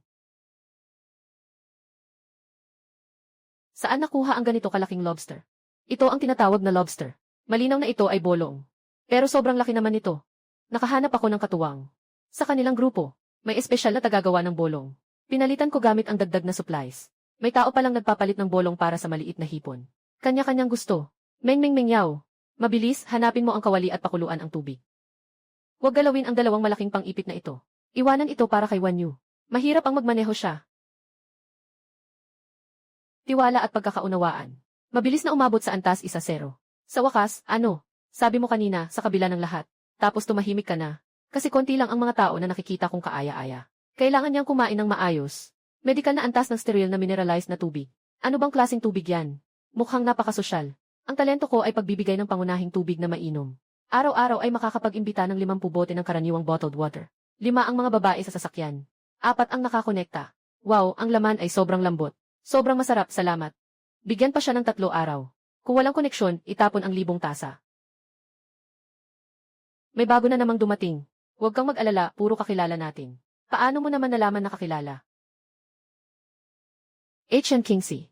Saan nakuha ang ganito kalaking lobster? Ito ang tinatawag na lobster. Malinaw na ito ay bolong. Pero sobrang laki naman nito. Nakahanap ako ng katuwang. Sa kanilang grupo, may espesyal na tagagawa ng bolong. Pinalitan ko gamit ang dagdag na supplies. May tao palang nagpapalit ng bolong para sa maliit na hipon. Kanya-kanyang gusto. Meng-meng-meng-yaw. Mabilis, hanapin mo ang kawali at pakuluan ang tubig. Huwag galawin ang dalawang malaking pang-ipit na ito. Iwanan ito para kay Wan Yu. Mahirap ang magmaneho siya. Tiwala at pagkakaunawaan. Mabilis na umabot sa antas 1-0. Sa wakas, ano? Sabi mo kanina, sa kabila ng lahat. Tapos tumahimik ka na. Kasi konti lang ang mga tao na nakikita kong kaaya-aya. Kailangan niyang kumain ng maayos. Medikal na antas ng sterile na mineralized na tubig. Ano bang klaseng tubig yan? Mukhang napakasosyal. Ang talento ko ay pagbibigay ng pangunahing tubig na mainom. Araw-araw ay makakapag-imbita ng 50 bote ng karaniwang bottled water. 5 ang mga babae sa sasakyan. 4 ang nakakonekta. Wow, ang laman ay sobrang lambot. Sobrang masarap, salamat. Bigyan pa siya ng 3 araw. Kung walang koneksyon, itapon ang 1,000 tasa. May bago na namang dumating. Huwag kang mag-alala, puro kakilala natin. Paano mo naman nalaman na kakilala? H.N. Kingsley.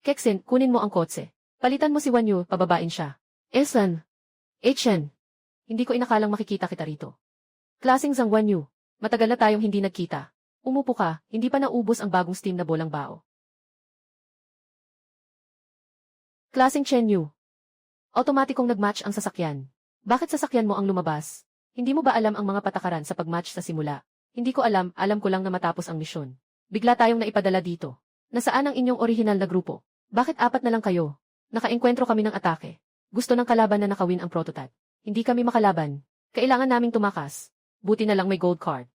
Kexin, kunin mo ang kotse. Palitan mo si Wan Yu, pababain siya. Esan. H.N. Hindi ko inakalang makikita kita rito. Klaseng Zhang Wan Yu. Matagal na tayong hindi nagkita. Umupo ka, hindi pa naubos ang bagong steam na bolang bao. Klaseng Chen Yu. Automatikong nagmatch ang sasakyan. Bakit sasakyan mo ang lumabas? Hindi mo ba alam ang mga patakaran sa pagmatch sa simula? Hindi ko alam, alam ko lang na matapos ang misyon. Bigla tayong naipadala dito. Nasaan ang inyong orihinal na grupo? Bakit 4 na lang kayo? Nakaengkwentro kami ng atake. Gusto ng kalaban na nakawin ang prototype. Hindi kami makalaban. Kailangan naming tumakas. Buti na lang may gold card.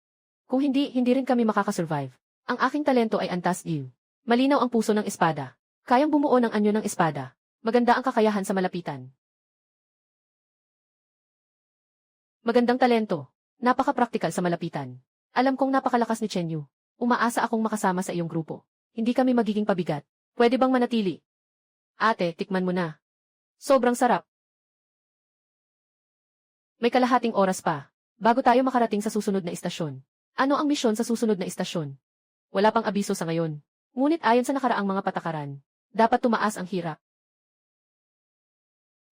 Kung hindi, hindi rin kami makakasurvive. Ang aking talento ay antas you. Malinaw ang puso ng espada. Kayang bumuo ng anyo ng espada. Maganda ang kakayahan sa malapitan. Magandang talento. Napaka-praktikal sa malapitan. Alam kong napakalakas ni Chen Yu. Umaasa akong makasama sa iyong grupo. Hindi kami magiging pabigat. Pwede bang manatili? Ate, tikman mo na. Sobrang sarap. May kalahating oras pa, bago tayo makarating sa susunod na istasyon. Ano ang misyon sa susunod na istasyon? Wala pang abiso sa ngayon. Ngunit ayon sa nakaraang mga patakaran, dapat tumaas ang hirap.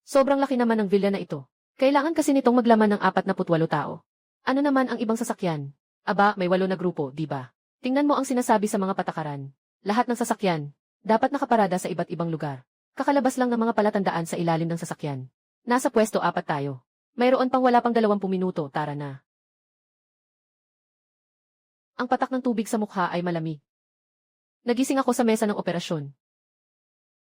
Sobrang laki naman ng villa na ito. Kailangan kasi nitong maglaman ng 48 tao. Ano naman ang ibang sasakyan? Aba, may 8 na grupo, di ba? Tingnan mo ang sinasabi sa mga patakaran. Lahat ng sasakyan, dapat nakaparada sa iba't ibang lugar. Kakalabas lang ng mga palatandaan sa ilalim ng sasakyan. Nasa pwesto 4 tayo. Mayroon pang wala pang 20 minuto, tara na. Ang patak ng tubig sa mukha ay malamig. Nagising ako sa mesa ng operasyon.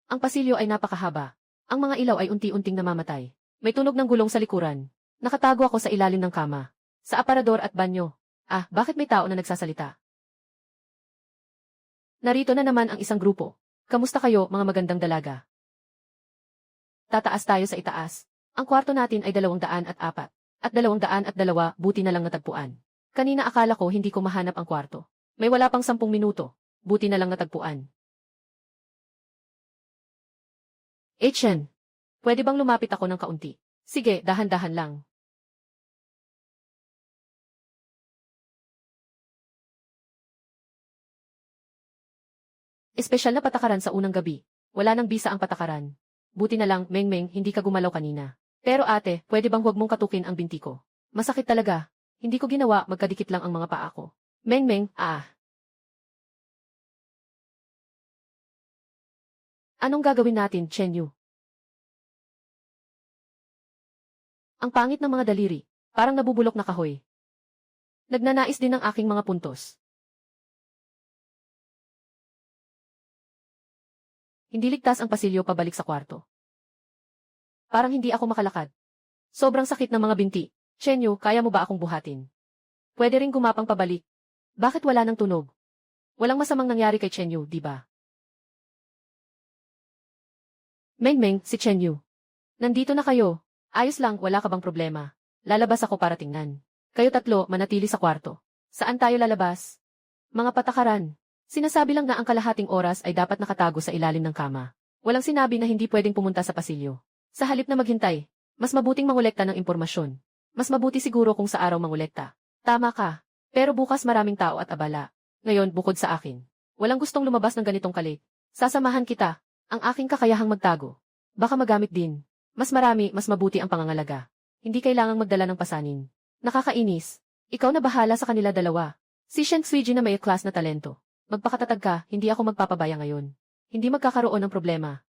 Ang pasilyo ay napakahaba. Ang mga ilaw ay unti-unting namamatay. May tunog ng gulong sa likuran. Nakatago ako sa ilalim ng kama. Sa aparador at banyo. Bakit may tao na nagsasalita? Narito na naman ang isang grupo. Kamusta kayo, mga magandang dalaga? Tataas tayo sa itaas. Ang kwarto natin ay 204. At 202, buti na lang natagpuan. Kanina akala ko hindi ko mahanap ang kwarto. May wala pang 10 minuto. Buti na lang natagpuan. Chen, pwede bang lumapit ako ng kaunti? Sige, dahan-dahan lang. Espesyal na patakaran sa unang gabi. Wala nang bisa ang patakaran. Buti na lang, Meng-Meng, hindi ka gumalaw kanina. Pero ate, pwede bang huwag mong katukin ang binti ko? Masakit talaga. Hindi ko ginawa, magkadikit lang ang mga paa ko. Meng-Meng, Anong gagawin natin, Chen Yu? Ang pangit ng mga daliri. Parang nabubulok na kahoy. Nagnanais din ng aking mga puntos. Hindi ligtas ang pasilyo pabalik sa kwarto. Parang hindi ako makalakad. Sobrang sakit ng mga binti. Chen Yu, kaya mo ba akong buhatin? Pwede ring gumapang pabalik. Bakit wala nang tunog? Walang masamang nangyari kay Chen Yu, di ba? Meng-Meng, si Chen Yu. Nandito na kayo. Ayos lang, wala ka bang problema? Lalabas ako para tingnan. Kayo tatlo, manatili sa kwarto. Saan tayo lalabas? Mga patakaran. Sinasabi lang na ang kalahating oras ay dapat nakatago sa ilalim ng kama. Walang sinabi na hindi pwedeng pumunta sa pasilyo. Sa halip na maghintay, mas mabuting mangolekta ng impormasyon. Mas mabuti siguro kung sa araw mangolekta. Tama ka. Pero bukas maraming tao at abala. Ngayon, bukod sa akin. Walang gustong lumabas ng ganitong kalit. Sasamahan kita. Ang aking kakayahang magtago. Baka magamit din. Mas marami, mas mabuti ang pangangalaga. Hindi kailangang magdala ng pasanin. Nakakainis. Ikaw na bahala sa kanila dalawa. Si Shen Suiji na may class na talento. Magpakatatag ka, hindi ako magpapabaya ngayon. Hindi magkakaroon ng problema.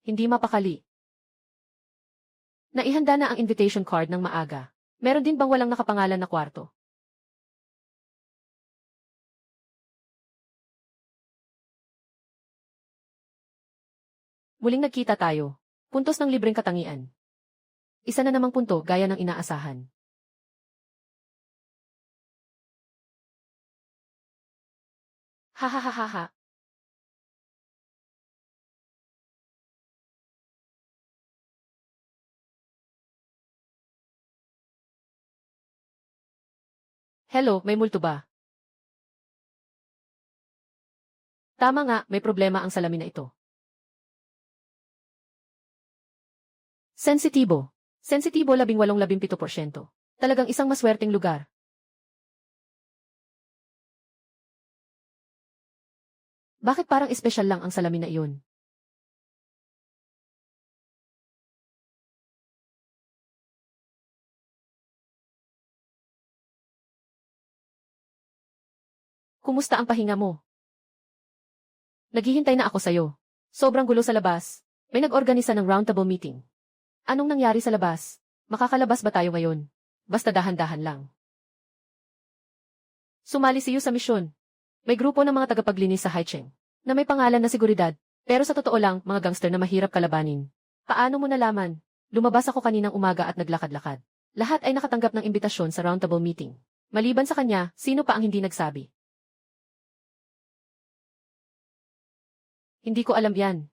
Hindi mapakali. Naihanda na ang invitation card ng maaga. Meron din bang walang nakapangalan na kwarto? Muling nagkita tayo. Puntos ng libreng katangian. Isa na namang punto gaya ng inaasahan. Hahaha. Hello, may multo ba? Tama nga, may problema ang salamin na ito. Sensitibo. Sensitibo 18-17%. Talagang isang maswerteng lugar. Bakit parang espesyal lang ang salamin na iyon? Kumusta ang pahinga mo? Naghihintay na ako sa'yo. Sobrang gulo sa labas. May nag-organisa ng roundtable meeting. Anong nangyari sa labas? Makakalabas ba tayo ngayon? Basta dahan-dahan lang. Sumali siyo sa misyon. May grupo ng mga tagapaglinis sa Haicheng na may pangalan na seguridad, pero sa totoo lang, mga gangster na mahirap kalabanin. Paano mo nalaman? Lumabas ako kaninang umaga at naglakad-lakad. Lahat ay nakatanggap ng imbitasyon sa roundtable meeting. Maliban sa kanya, sino pa ang hindi nagsabi? Hindi ko alam yan.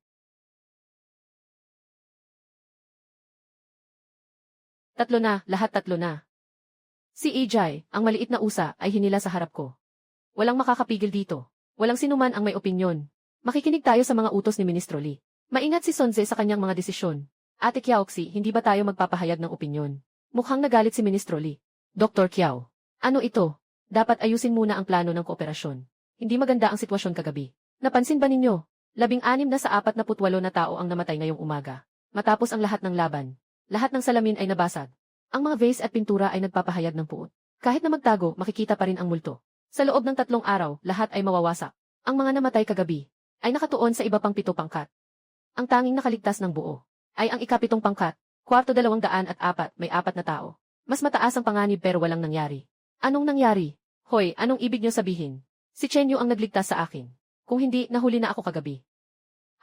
Lahat tatlo na. Si Ajay, ang maliit na usa, ay hinila sa harap ko. Walang makakapigil dito. Walang sinuman ang may opinyon. Makikinig tayo sa mga utos ni Ministro Lee. Maingat si Sonze sa kanyang mga desisyon. Ate Kiaoxi, hindi ba tayo magpapahayag ng opinyon? Mukhang nagalit si Ministro Lee. Dr. Kiao. Ano ito? Dapat ayusin muna ang plano ng kooperasyon. Hindi maganda ang sitwasyon kagabi. Napansin ba ninyo? 16 na sa 48 na tao ang namatay ngayong umaga. Matapos ang lahat ng laban. Lahat ng salamin ay nabasag. Ang mga vase at pintura ay nagpapahayag ng puot. Kahit na magtago, makikita pa rin ang multo. Sa loob ng 3 araw, lahat ay mawawasak. Ang mga namatay kagabi ay nakatuon sa iba pang 7 pangkat. Ang tanging nakaligtas ng buo ay ang ika-7 pangkat, kwarto 204, may 4 na tao. Mas mataas ang panganib pero walang nangyari. Anong nangyari? Hoy, anong ibig niyo sabihin? Si Chenyu ang nagligtas sa akin. Kung hindi, nahuli na ako kagabi.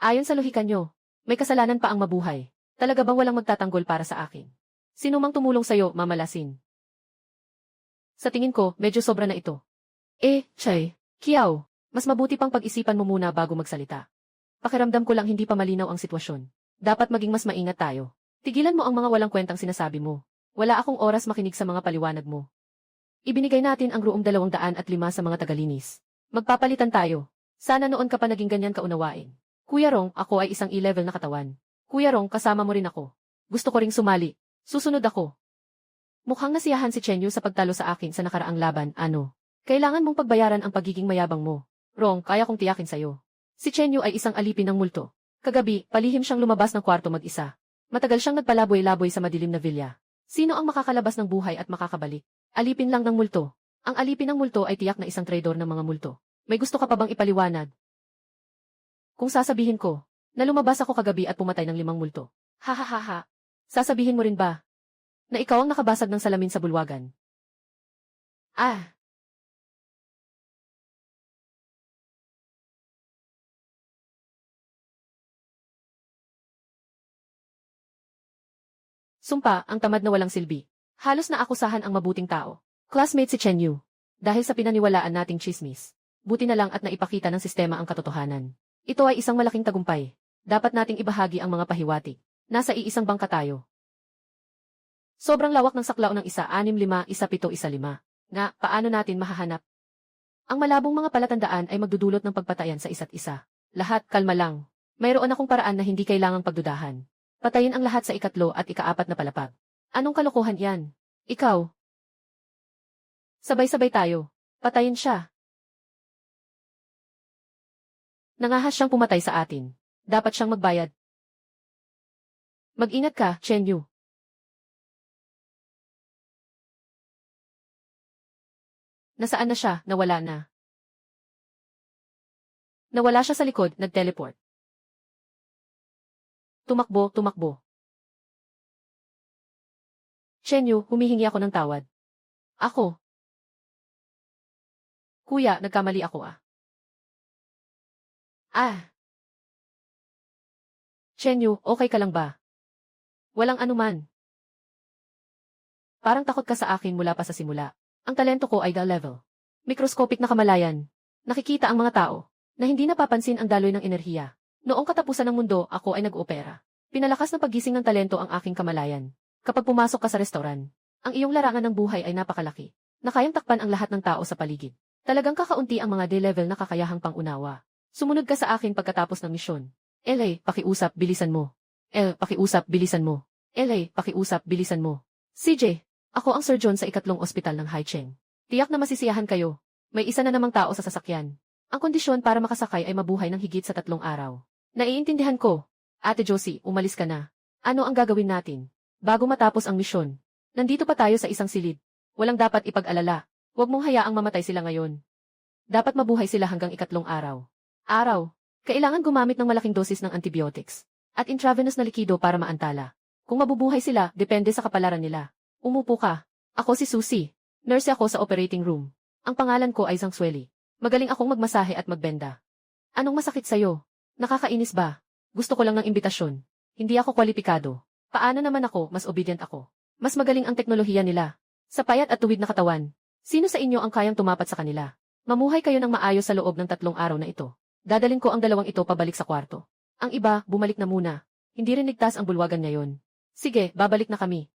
Ayon sa lohika niyo, may kasalanan pa ang mabuhay. Talaga bang walang magtatanggol para sa akin? Sino mang tumulong sa'yo, mamalasin? Sa tingin ko, medyo sobra na ito. Chay, Kiao, mas mabuti pang pag-isipan mo muna bago magsalita. Pakiramdam ko lang hindi pa malinaw ang sitwasyon. Dapat maging mas maingat tayo. Tigilan mo ang mga walang kwentang sinasabi mo. Wala akong oras makinig sa mga paliwanag mo. Ibinigay natin ang room 205 sa mga tagalinis. Magpapalitan tayo. Sana noon ka pa naging ganyan kaunawain. Kuya Rong, ako ay isang E-level na katawan. Kuya Rong, kasama mo rin ako. Gusto ko ring sumali. Susunod ako. Mukhang nasiyahan si Chenyu sa pagtalo sa akin sa nakaraang laban, ano? Kailangan mong pagbayaran ang pagiging mayabang mo. Rong, kaya kong tiyakin sa'yo. Si Chenyu ay isang alipin ng multo. Kagabi, palihim siyang lumabas ng kwarto mag-isa. Matagal siyang nagpalaboy-laboy sa madilim na villa. Sino ang makakalabas ng buhay at makakabalik? Alipin lang ng multo. Ang alipin ng multo ay tiyak na isang traidor ng mga multo. May gusto ka pa bang ipaliwanag? Kung sasabihin ko, na lumabas ako kagabi at pumatay ng 5 multo. Ha ha ha ha. Sasabihin mo rin ba, na ikaw ang nakabasag ng salamin sa bulwagan? Ah! Sumpa, ang tamad na walang silbi. Halos naakusahan ang mabuting tao. Classmate si Chenyu. Dahil sa pinaniwalaan nating chismis. Buti na lang at naipakita ng sistema ang katotohanan. Ito ay isang malaking tagumpay. Dapat nating ibahagi ang mga pahiwatig. Nasa iisang bangka tayo. Sobrang lawak ng saklaw ng 1-6-5, 1-7-1-5. Nga, paano natin mahahanap? Ang malabong mga palatandaan ay magdudulot ng pagpatayan sa isa't isa. Lahat, kalma lang. Mayroon akong paraan na hindi kailangang pagdudahan. Patayin ang lahat sa 3 at 4 na palapag. Anong kalokohan yan? Ikaw. Sabay-sabay tayo. Patayin siya. Nangahas siyang pumatay sa atin. Dapat siyang magbayad. Mag-ingat ka, Chenyu. Nasaan na siya? Nawala na. Nawala siya sa likod, nag-teleport. Tumakbo, tumakbo. Chenyu, humihingi ako ng tawad. Ako. Kuya, nagkamali ako Chenyu, okay ka lang ba? Walang anuman. Parang takot ka sa akin mula pa sa simula. Ang talento ko ay level. Microscopic na kamalayan. Nakikita ang mga tao, na hindi napapansin ang daloy ng enerhiya. Noong katapusan ng mundo, ako ay nag-oopera. Pinalakas ng paggising ng talento ang aking kamalayan. Kapag pumasok ka sa restoran, ang iyong larangan ng buhay ay napakalaki, na kayang takpan ang lahat ng tao sa paligid. Talagang kakaunti ang mga D-level na kakayahang pangunawa. Sumunod ka sa akin pagkatapos ng misyon. LA, pakiusap, bilisan mo. Pakiusap, bilisan mo. LA, pakiusap, bilisan mo. CJ, ako ang surgeon sa 2 ospital ng Haicheng. Tiyak na masisiyahan kayo. May isa na namang tao sa sasakyan. Ang kondisyon para makasakay ay mabuhay ng higit sa 3 araw. Naiintindihan ko. Ate Josie, umalis ka na. Ano ang gagawin natin? Bago matapos ang misyon. Nandito pa tayo sa isang silid. Walang dapat ipag-alala. Huwag mong hayaang mamatay sila ngayon. Dapat mabuhay sila hanggang 3 araw. Kailangan gumamit ng malaking dosis ng antibiotics at intravenous na likido para maantala. Kung mabubuhay sila, depende sa kapalaran nila. Umupo ka. Ako si Susie. Nurse ako sa operating room. Ang pangalan ko ay Zhang Sueli. Magaling akong magmasahe at magbenda. Anong masakit sa'yo? Nakakainis ba? Gusto ko lang ng imbitasyon. Hindi ako kwalipikado. Paano naman ako, mas obedient ako. Mas magaling ang teknolohiya nila. Sa payat at tuwid na katawan. Sino sa inyo ang kayang tumapat sa kanila? Mamuhay kayo ng maayos sa loob ng 3 araw na ito. Dadalin ko ang 2 ito pabalik sa kwarto. Ang iba, bumalik na muna. Hindi rin ligtas ang bulwagan ngayon. Sige, babalik na kami.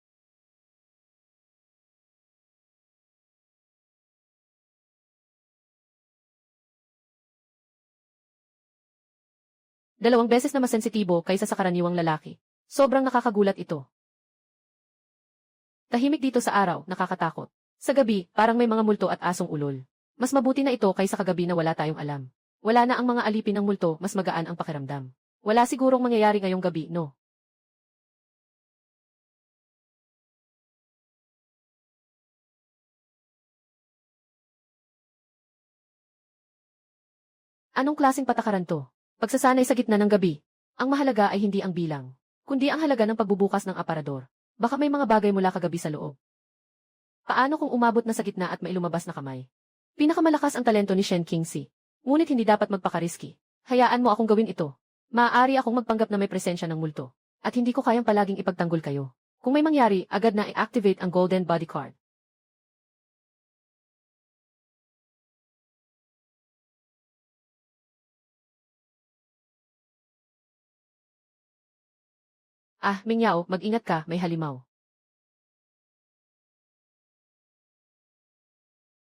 Dalawang beses na mas sensitibo kaysa sa karaniwang lalaki. Sobrang nakakagulat ito. Tahimik dito sa araw, nakakatakot. Sa gabi, parang may mga multo at asong ulol. Mas mabuti na ito kaysa kagabi na wala tayong alam. Wala na ang mga alipin ng multo, mas magaan ang pakiramdam. Wala sigurong mangyayari ngayong gabi, no? Anong klaseng patakaran to? Pagsasanay sa gitna ng gabi. Ang mahalaga ay hindi ang bilang, kundi ang halaga ng pagbubukas ng aparador. Baka may mga bagay mula kagabi sa loob. Paano kung umabot na sa gitna at may lumabas na kamay? Pinakamalakas ang talento ni Shen Qingxi. Ngunit hindi dapat magpakariski. Hayaan mo akong gawin ito. Maaari akong magpanggap na may presensya ng multo. At hindi ko kayang palaging ipagtanggol kayo. Kung may mangyari, agad na i-activate ang Golden Body Card. Ah, Mingyao, mag-ingat ka, may halimaw.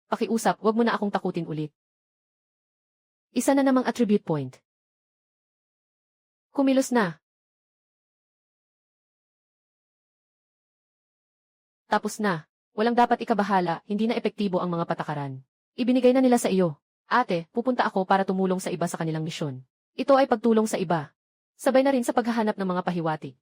Pakiusap, wag mo na akong takutin ulit. Isa na namang attribute point. Kumilos na. Tapos na. Walang dapat ikabahala, hindi na epektibo ang mga patakaran. Ibinigay na nila sa iyo. Ate, pupunta ako para tumulong sa iba sa kanilang misyon. Ito ay pagtulong sa iba. Sabay na rin sa paghahanap ng mga pahiwatig.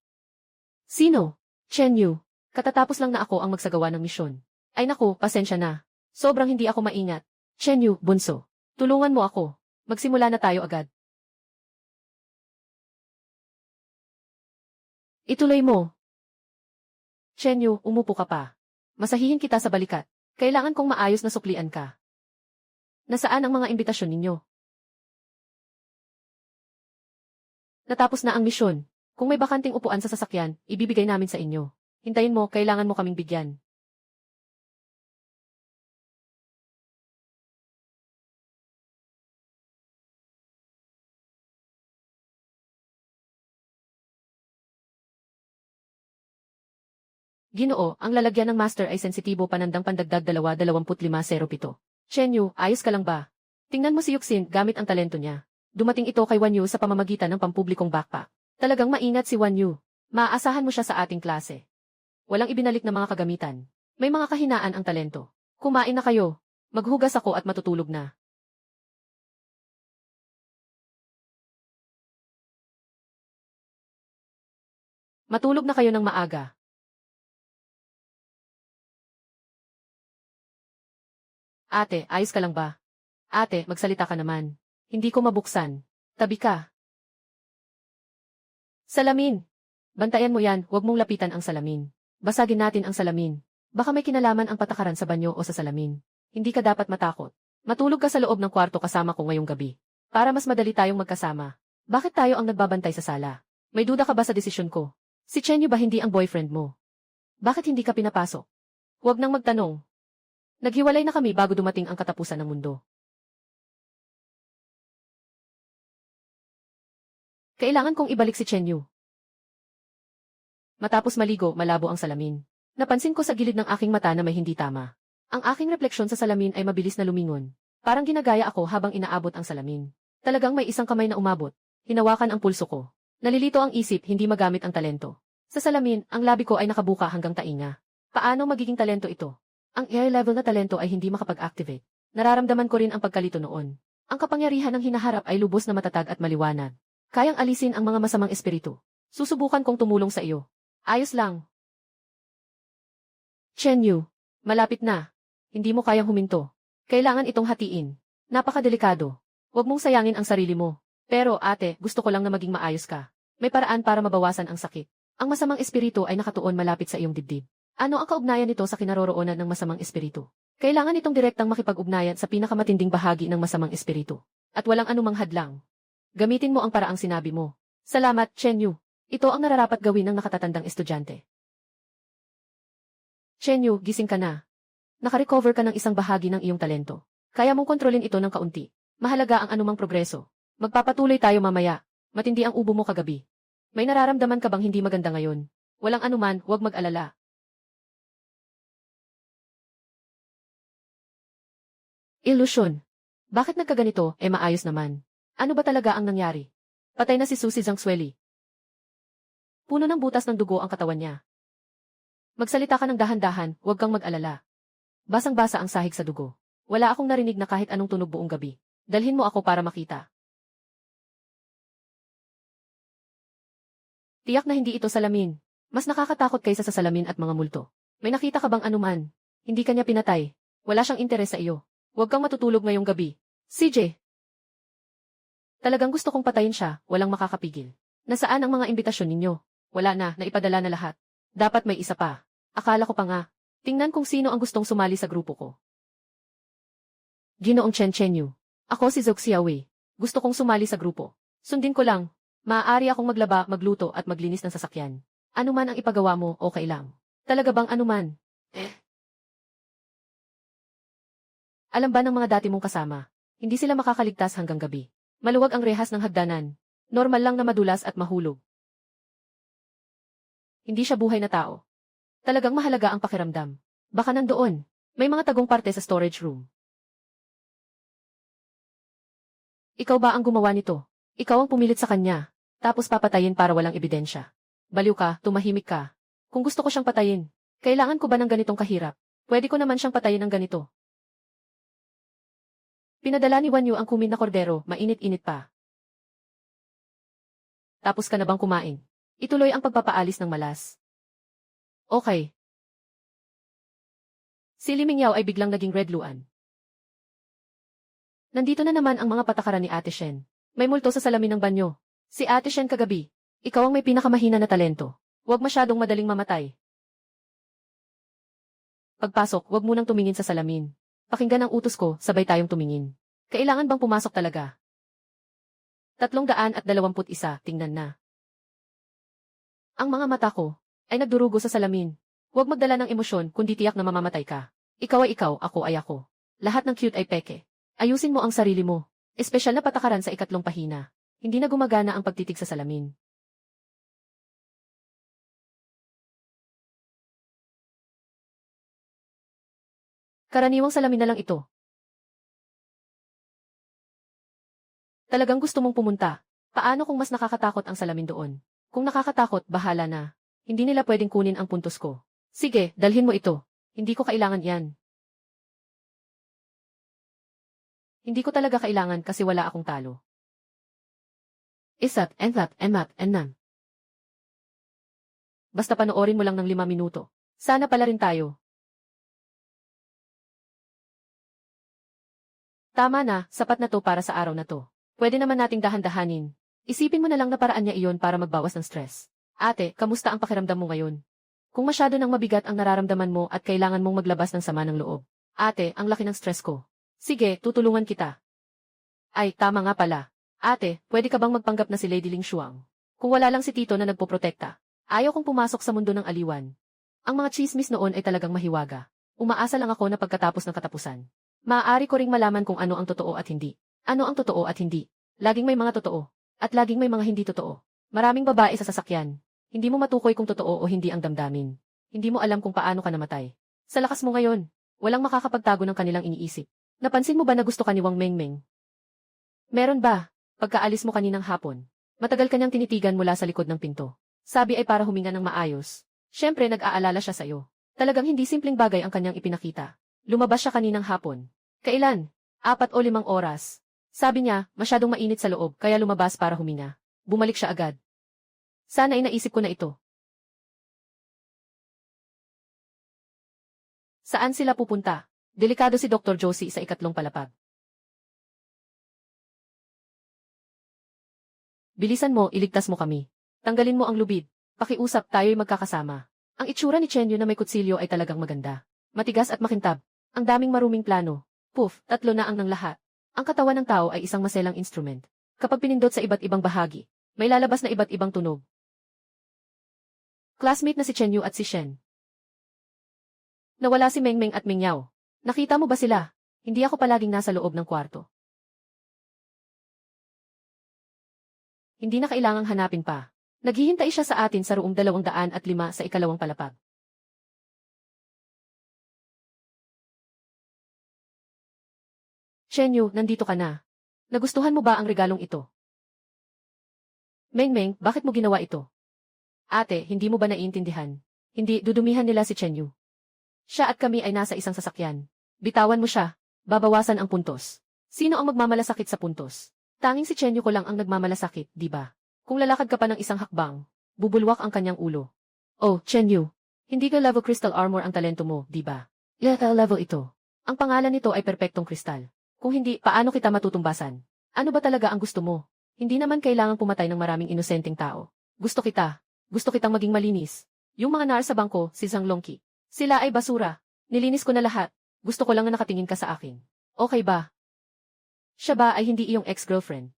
Sino? Chen Yu. Katatapos lang na ako ang magsagawa ng misyon. Ay naku, pasensya na. Sobrang hindi ako maingat. Chen Yu, bunso. Tulungan mo ako. Magsimula na tayo agad. Ituloy mo. Chen Yu, umupo ka pa. Masahihin kita sa balikat. Kailangan kong maayos na suklian ka. Nasaan ang mga imbitasyon ninyo? Natapos na ang misyon. Kung may bakanting upuan sa sasakyan, ibibigay namin sa inyo. Hintayin mo, kailangan mo kaming bigyan. Ginoo, ang lalagyan ng master ay sensitibo panandang pandagdag 22507. Chen Yu, ayos ka lang ba? Tingnan mo si Yuxin gamit ang talento niya. Dumating ito kay Wan Yu sa pamamagitan ng pampublikong backpack. Talagang maingat si Wan Yu. Maaasahan mo siya sa ating klase. Walang ibinalik na mga kagamitan. May mga kahinaan ang talento. Kumain na kayo. Maghugas ako at matutulog na. Matulog na kayo ng maaga. Ate, ayos ka lang ba? Ate, magsalita ka naman. Hindi ko mabuksan. Tabi ka. Salamin. Bantayan mo yan, huwag mong lapitan ang salamin. Basagin natin ang salamin. Baka may kinalaman ang patakaran sa banyo o sa salamin. Hindi ka dapat matakot. Matulog ka sa loob ng kwarto kasama ko ngayong gabi. Para mas madali tayong magkasama. Bakit tayo ang nagbabantay sa sala? May duda ka ba sa desisyon ko? Si Chen Yu ba hindi ang boyfriend mo? Bakit hindi ka pinapasok? Huwag nang magtanong. Naghiwalay na kami bago dumating ang katapusan ng mundo. Kailangan kong ibalik si Chen Yu. Matapos maligo, malabo ang salamin. Napansin ko sa gilid ng aking mata na may hindi tama. Ang aking refleksyon sa salamin ay mabilis na lumingon. Parang ginagaya ako habang inaabot ang salamin. Talagang may isang kamay na umabot. Hinawakan ang pulso ko. Nalilito ang isip, hindi magamit ang talento. Sa salamin, ang labi ko ay nakabuka hanggang tainga. Paano magiging talento ito? Ang air level na talento ay hindi makapag-activate. Nararamdaman ko rin ang pagkalito noon. Ang kapangyarihan ng hinaharap ay lubos na matatag at maliwanag. Kayang alisin ang mga masamang espiritu. Susubukan kong tumulong sa iyo. Ayos lang. Chen Yu, malapit na. Hindi mo kayang huminto. Kailangan itong hatiin. Napakadelikado. Huwag mong sayangin ang sarili mo. Pero ate, gusto ko lang na maging maayos ka. May paraan para mabawasan ang sakit. Ang masamang espiritu ay nakatuon malapit sa iyong dibdib. Ano ang kaugnayan nito sa kinaroroonan ng masamang espiritu? Kailangan itong direktang makipag-ugnayan sa pinakamatinding bahagi ng masamang espiritu. At walang anumang hadlang. Gamitin mo ang paraang sinabi mo. Salamat, Chen Yu. Ito ang nararapat gawin ng nakatatandang estudyante. Chen Yu, gising ka na. Nakarecover ka ng isang bahagi ng iyong talento. Kaya mong kontrolin ito ng kaunti. Mahalaga ang anumang progreso. Magpapatuloy tayo mamaya. Matindi ang ubo mo kagabi. May nararamdaman ka bang hindi maganda ngayon? Walang anuman, huwag mag-alala. Ilusyon. Bakit nagkaganito, maayos naman? Ano ba talaga ang nangyari? Patay na si Susie Zhangsueli. Puno ng butas ng dugo ang katawan niya. Magsalita ka ng dahan-dahan, huwag kang mag-alala. Basang-basa ang sahig sa dugo. Wala akong narinig na kahit anong tunog buong gabi. Dalhin mo ako para makita. Tiyak na hindi ito salamin. Mas nakakatakot kaysa sa salamin at mga multo. May nakita ka bang anuman? Hindi kanya pinatay. Wala siyang interes sa iyo. Huwag kang matutulog ngayong gabi. CJ! Talagang gusto kong patayin siya, walang makakapigil. Nasaan ang mga imbitasyon ninyo? Wala na, naipadala na lahat. Dapat may isa pa. Akala ko pa nga. Tingnan kung sino ang gustong sumali sa grupo ko. Ginoong Chen Chenyu. Ako si Zhou Xiaowei. Gusto kong sumali sa grupo. Sundin ko lang. Maaari akong maglaba, magluto at maglinis ng sasakyan. Ano man ang ipagawa mo, okay lang. Talaga bang anuman? Alam ba ng mga dati mong kasama? Hindi sila makakaligtas hanggang gabi. Maluwag ang rehas ng hagdanan. Normal lang na madulas at mahulog. Hindi siya buhay na tao. Talagang mahalaga ang pakiramdam. Baka nandoon. May mga tagong parte sa storage room. Ikaw ba ang gumawa nito? Ikaw ang pumilit sa kanya. Tapos papatayin para walang ebidensya. Baliw ka, tumahimik ka. Kung gusto ko siyang patayin, kailangan ko ba ng ganitong kahirap? Pwede ko naman siyang patayin ng ganito. Pinadala ni Wanyu ang kumin na kordero, mainit-init pa. Tapos ka na bang kumain? Ituloy ang pagpapaalis ng malas. Okay. Si Li Mingyao ay biglang naging redluan. Nandito na naman ang mga patakaran ni Ate Shen. May multo sa salamin ng banyo. Si Ate Shen kagabi. Ikaw ang may pinakamahina na talento. Huwag masyadong madaling mamatay. Pagpasok, huwag munang tumingin sa salamin. Pakinggan ang utos ko, sabay tayong tumingin. Kailangan bang pumasok talaga? 321, tingnan na. Ang mga mata ko ay nagdurugo sa salamin. Huwag magdala ng emosyon kundi tiyak na mamamatay ka. Ikaw ay ikaw, ako ay ako. Lahat ng cute ay peke. Ayusin mo ang sarili mo. Espesyal na patakaran sa 3 pahina. Hindi na gumagana ang pagtitig sa salamin. Karaniwang salamin na lang ito. Talagang gusto mong pumunta. Paano kung mas nakakatakot ang salamin doon? Kung nakakatakot, bahala na. Hindi nila pwedeng kunin ang puntos ko. Sige, dalhin mo ito. Hindi ko kailangan yan. Hindi ko talaga kailangan kasi wala akong talo. Isat, and that, and mat, and nan. Basta panoorin mo lang ng 5 minuto. Sana pala rin tayo. Tama na, sapat na to para sa araw na to. Pwede naman nating dahan-dahanin. Isipin mo na lang na paraan niya iyon para magbawas ng stress. Ate, kamusta ang pakiramdam mo ngayon? Kung masyado nang mabigat ang nararamdaman mo at kailangan mong maglabas ng sama ng loob. Ate, ang laki ng stress ko. Sige, tutulungan kita. Ay, tama nga pala. Ate, pwede ka bang magpanggap na si Lady Ling Shuang? Kung wala lang si Tito na nagpoprotekta. Ayaw kong pumasok sa mundo ng aliwan. Ang mga chismis noon ay talagang mahiwaga. Umaasa lang ako na pagkatapos ng katapusan. Maaari ko ring malaman kung ano ang totoo at hindi. Ano ang totoo at hindi. Laging may mga totoo. At laging may mga hindi totoo. Maraming babae sa sasakyan. Hindi mo matukoy kung totoo o hindi ang damdamin. Hindi mo alam kung paano ka namatay. Sa lakas mo ngayon, walang makakapagtago ng kanilang iniisip. Napansin mo ba na gusto ka ni Wang Mengmeng? Meron ba? Pagkaalis mo kaninang hapon, matagal kanyang tinitigan mula sa likod ng pinto. Sabi ay para huminga ng maayos. Siyempre nag-aalala siya sa'yo. Talagang hindi simpleng bagay ang kanyang ipinakita. Lumabas siya kaninang hapon. Kailan? 4 o 5 oras. Sabi niya, masyadong mainit sa loob kaya lumabas para huminga. Bumalik siya agad. Sana ay naisip ko na ito. Saan sila pupunta? Delikado si Dr. Josie sa 3 palapag. Bilisan mo, iligtas mo kami. Tanggalin mo ang lubid. Pakiusap, tayo'y magkakasama. Ang itsura ni Chenyu na may kutsilyo ay talagang maganda. Matigas at makintab. Ang daming maruming plano. Poof, 3 na ang ng lahat. Ang katawan ng tao ay isang maselang instrument. Kapag pinindot sa iba't ibang bahagi, may lalabas na iba't ibang tunog. Classmate na si Chenyu at si Shen. Nawala si Mengmeng at Mingyao. Nakita mo ba sila? Hindi ako palaging nasa loob ng kwarto. Hindi na kailangang hanapin pa. Naghihintay siya sa atin sa room 205 sa 2 palapag. Chenyu, nandito ka na. Nagustuhan mo ba ang regalong ito? Mengmeng, bakit mo ginawa ito? Ate, hindi mo ba naiintindihan? Hindi, dudumihan nila si Chenyu. Siya at kami ay nasa isang sasakyan. Bitawan mo siya. Babawasan ang puntos. Sino ang magmamalasakit sa puntos? Tanging si Chenyu ko lang ang nagmamalasakit, di ba? Kung lalakad ka pa ng isang hakbang, bubulwak ang kanyang ulo. Oh, Chenyu. Hindi ka level crystal armor ang talento mo, di ba? Level ito. Ang pangalan nito ay perpektong kristal. Kung hindi, paano kita matutumbasan? Ano ba talaga ang gusto mo? Hindi naman kailangang pumatay ng maraming inosenteng tao. Gusto kita. Gusto kitang maging malinis. Yung mga nar sa bangko, si Zhang Longqi. Sila ay basura. Nilinis ko na lahat. Gusto ko lang na nakatingin ka sa akin. Okay ba? Siya ba ay hindi iyong ex-girlfriend?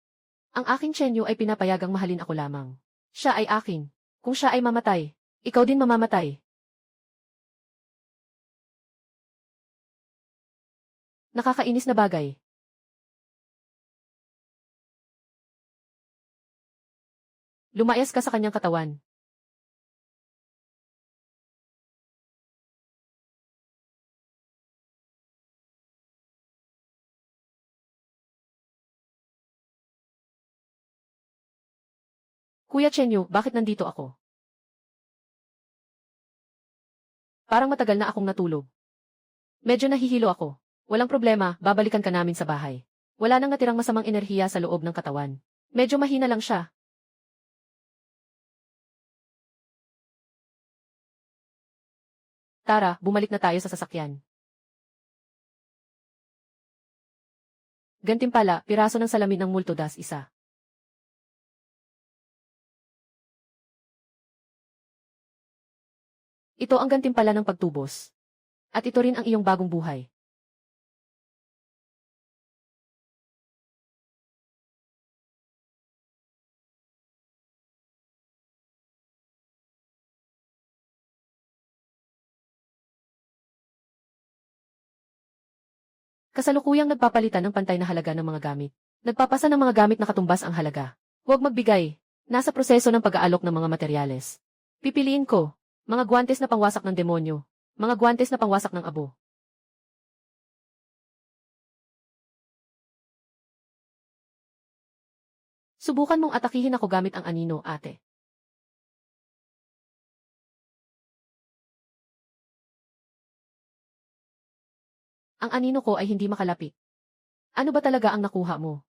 Ang aking Chenyu ay pinapayagang mahalin ako lamang. Siya ay akin. Kung siya ay mamatay, ikaw din mamamatay. Nakakainis na bagay. Lumayas ka sa kanyang katawan. Kuya Chenyu, bakit nandito ako? Parang matagal na akong natulog. Medyo nahihilo ako. Walang problema, babalikan ka namin sa bahay. Wala nang natirang masamang enerhiya sa loob ng katawan. Medyo mahina lang siya. Tara, bumalik na tayo sa sasakyan. Gantimpala, piraso ng salamin ng multodas isa. Ito ang gantimpala ng pagtubos. At ito rin ang iyong bagong buhay. Kasalukuyang nagpapalitan ng pantay na halaga ng mga gamit. Nagpapasa ng mga gamit na katumbas ang halaga. Huwag magbigay. Nasa proseso ng pag-aalok ng mga materyales. Pipiliin ko. Mga guwantes na pangwasak ng demonyo. Mga guwantes na pangwasak ng abo. Subukan mong atakihin ako gamit ang anino, ate. Ang anino ko ay hindi makalapit. Ano ba talaga ang nakuha mo?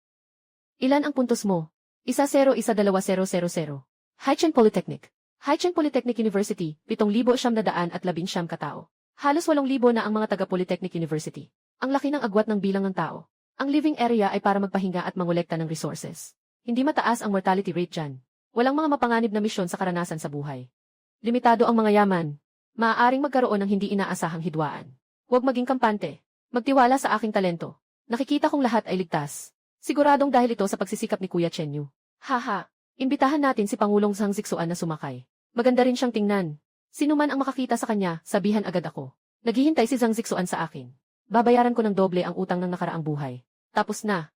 Ilan ang puntos mo? 1-0-1-2-0-0-0. Haicheng Polytechnic. Haicheng Polytechnic University, 7,911 katao. Halos 8,000 na ang mga taga-Polytechnic University. Ang laki ng agwat ng bilang ng tao. Ang living area ay para magpahinga at mangolekta ng resources. Hindi mataas ang mortality rate dyan. Walang mga mapanganib na misyon sa karanasan sa buhay. Limitado ang mga yaman. Maaaring magkaroon ng hindi inaasahang hidwaan. Huwag maging kampante. Magtiwala sa aking talento. Nakikita kong lahat ay ligtas. Siguradong dahil ito sa pagsisikap ni Kuya Chenyu. Haha, imbitahan natin si Pangulong Zhang Zixuan na sumakay. Maganda rin siyang tingnan. Sino man ang makakita sa kanya, sabihan agad ako. Naghihintay si Zhang Zixuan sa akin. Babayaran ko ng doble ang utang ng nakaraang buhay. Tapos na.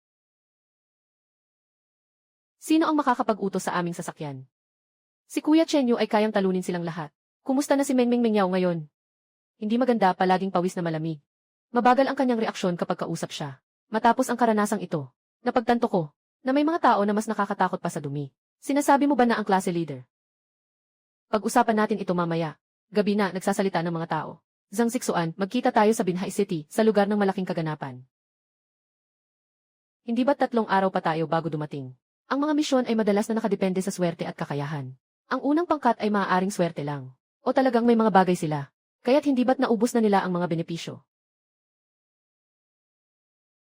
Sino ang makakapag-utos sa aming sasakyan? Si Kuya Chenyu ay kayang talunin silang lahat. Kumusta na si Mengmeng Mengyao ngayon? Hindi maganda, palaging pawis na malamig. Mabagal ang kanyang reaksyon kapag kausap siya. Matapos ang karanasang ito, napagtanto ko na may mga tao na mas nakakatakot pa sa dumi. Sinasabi mo ba na ang klase leader? Pag-usapan natin ito mamaya. Gabi na, nagsasalita ng mga tao. Zhang Zixuan, magkita tayo sa Binhai City, sa lugar ng malaking kaganapan. Hindi ba't 3 araw pa tayo bago dumating? Ang mga misyon ay madalas na nakadepende sa swerte at kakayahan. Ang unang pangkat ay maaaring swerte lang. O talagang may mga bagay sila. Kaya't hindi ba't naubos na nila ang mga benepisyo?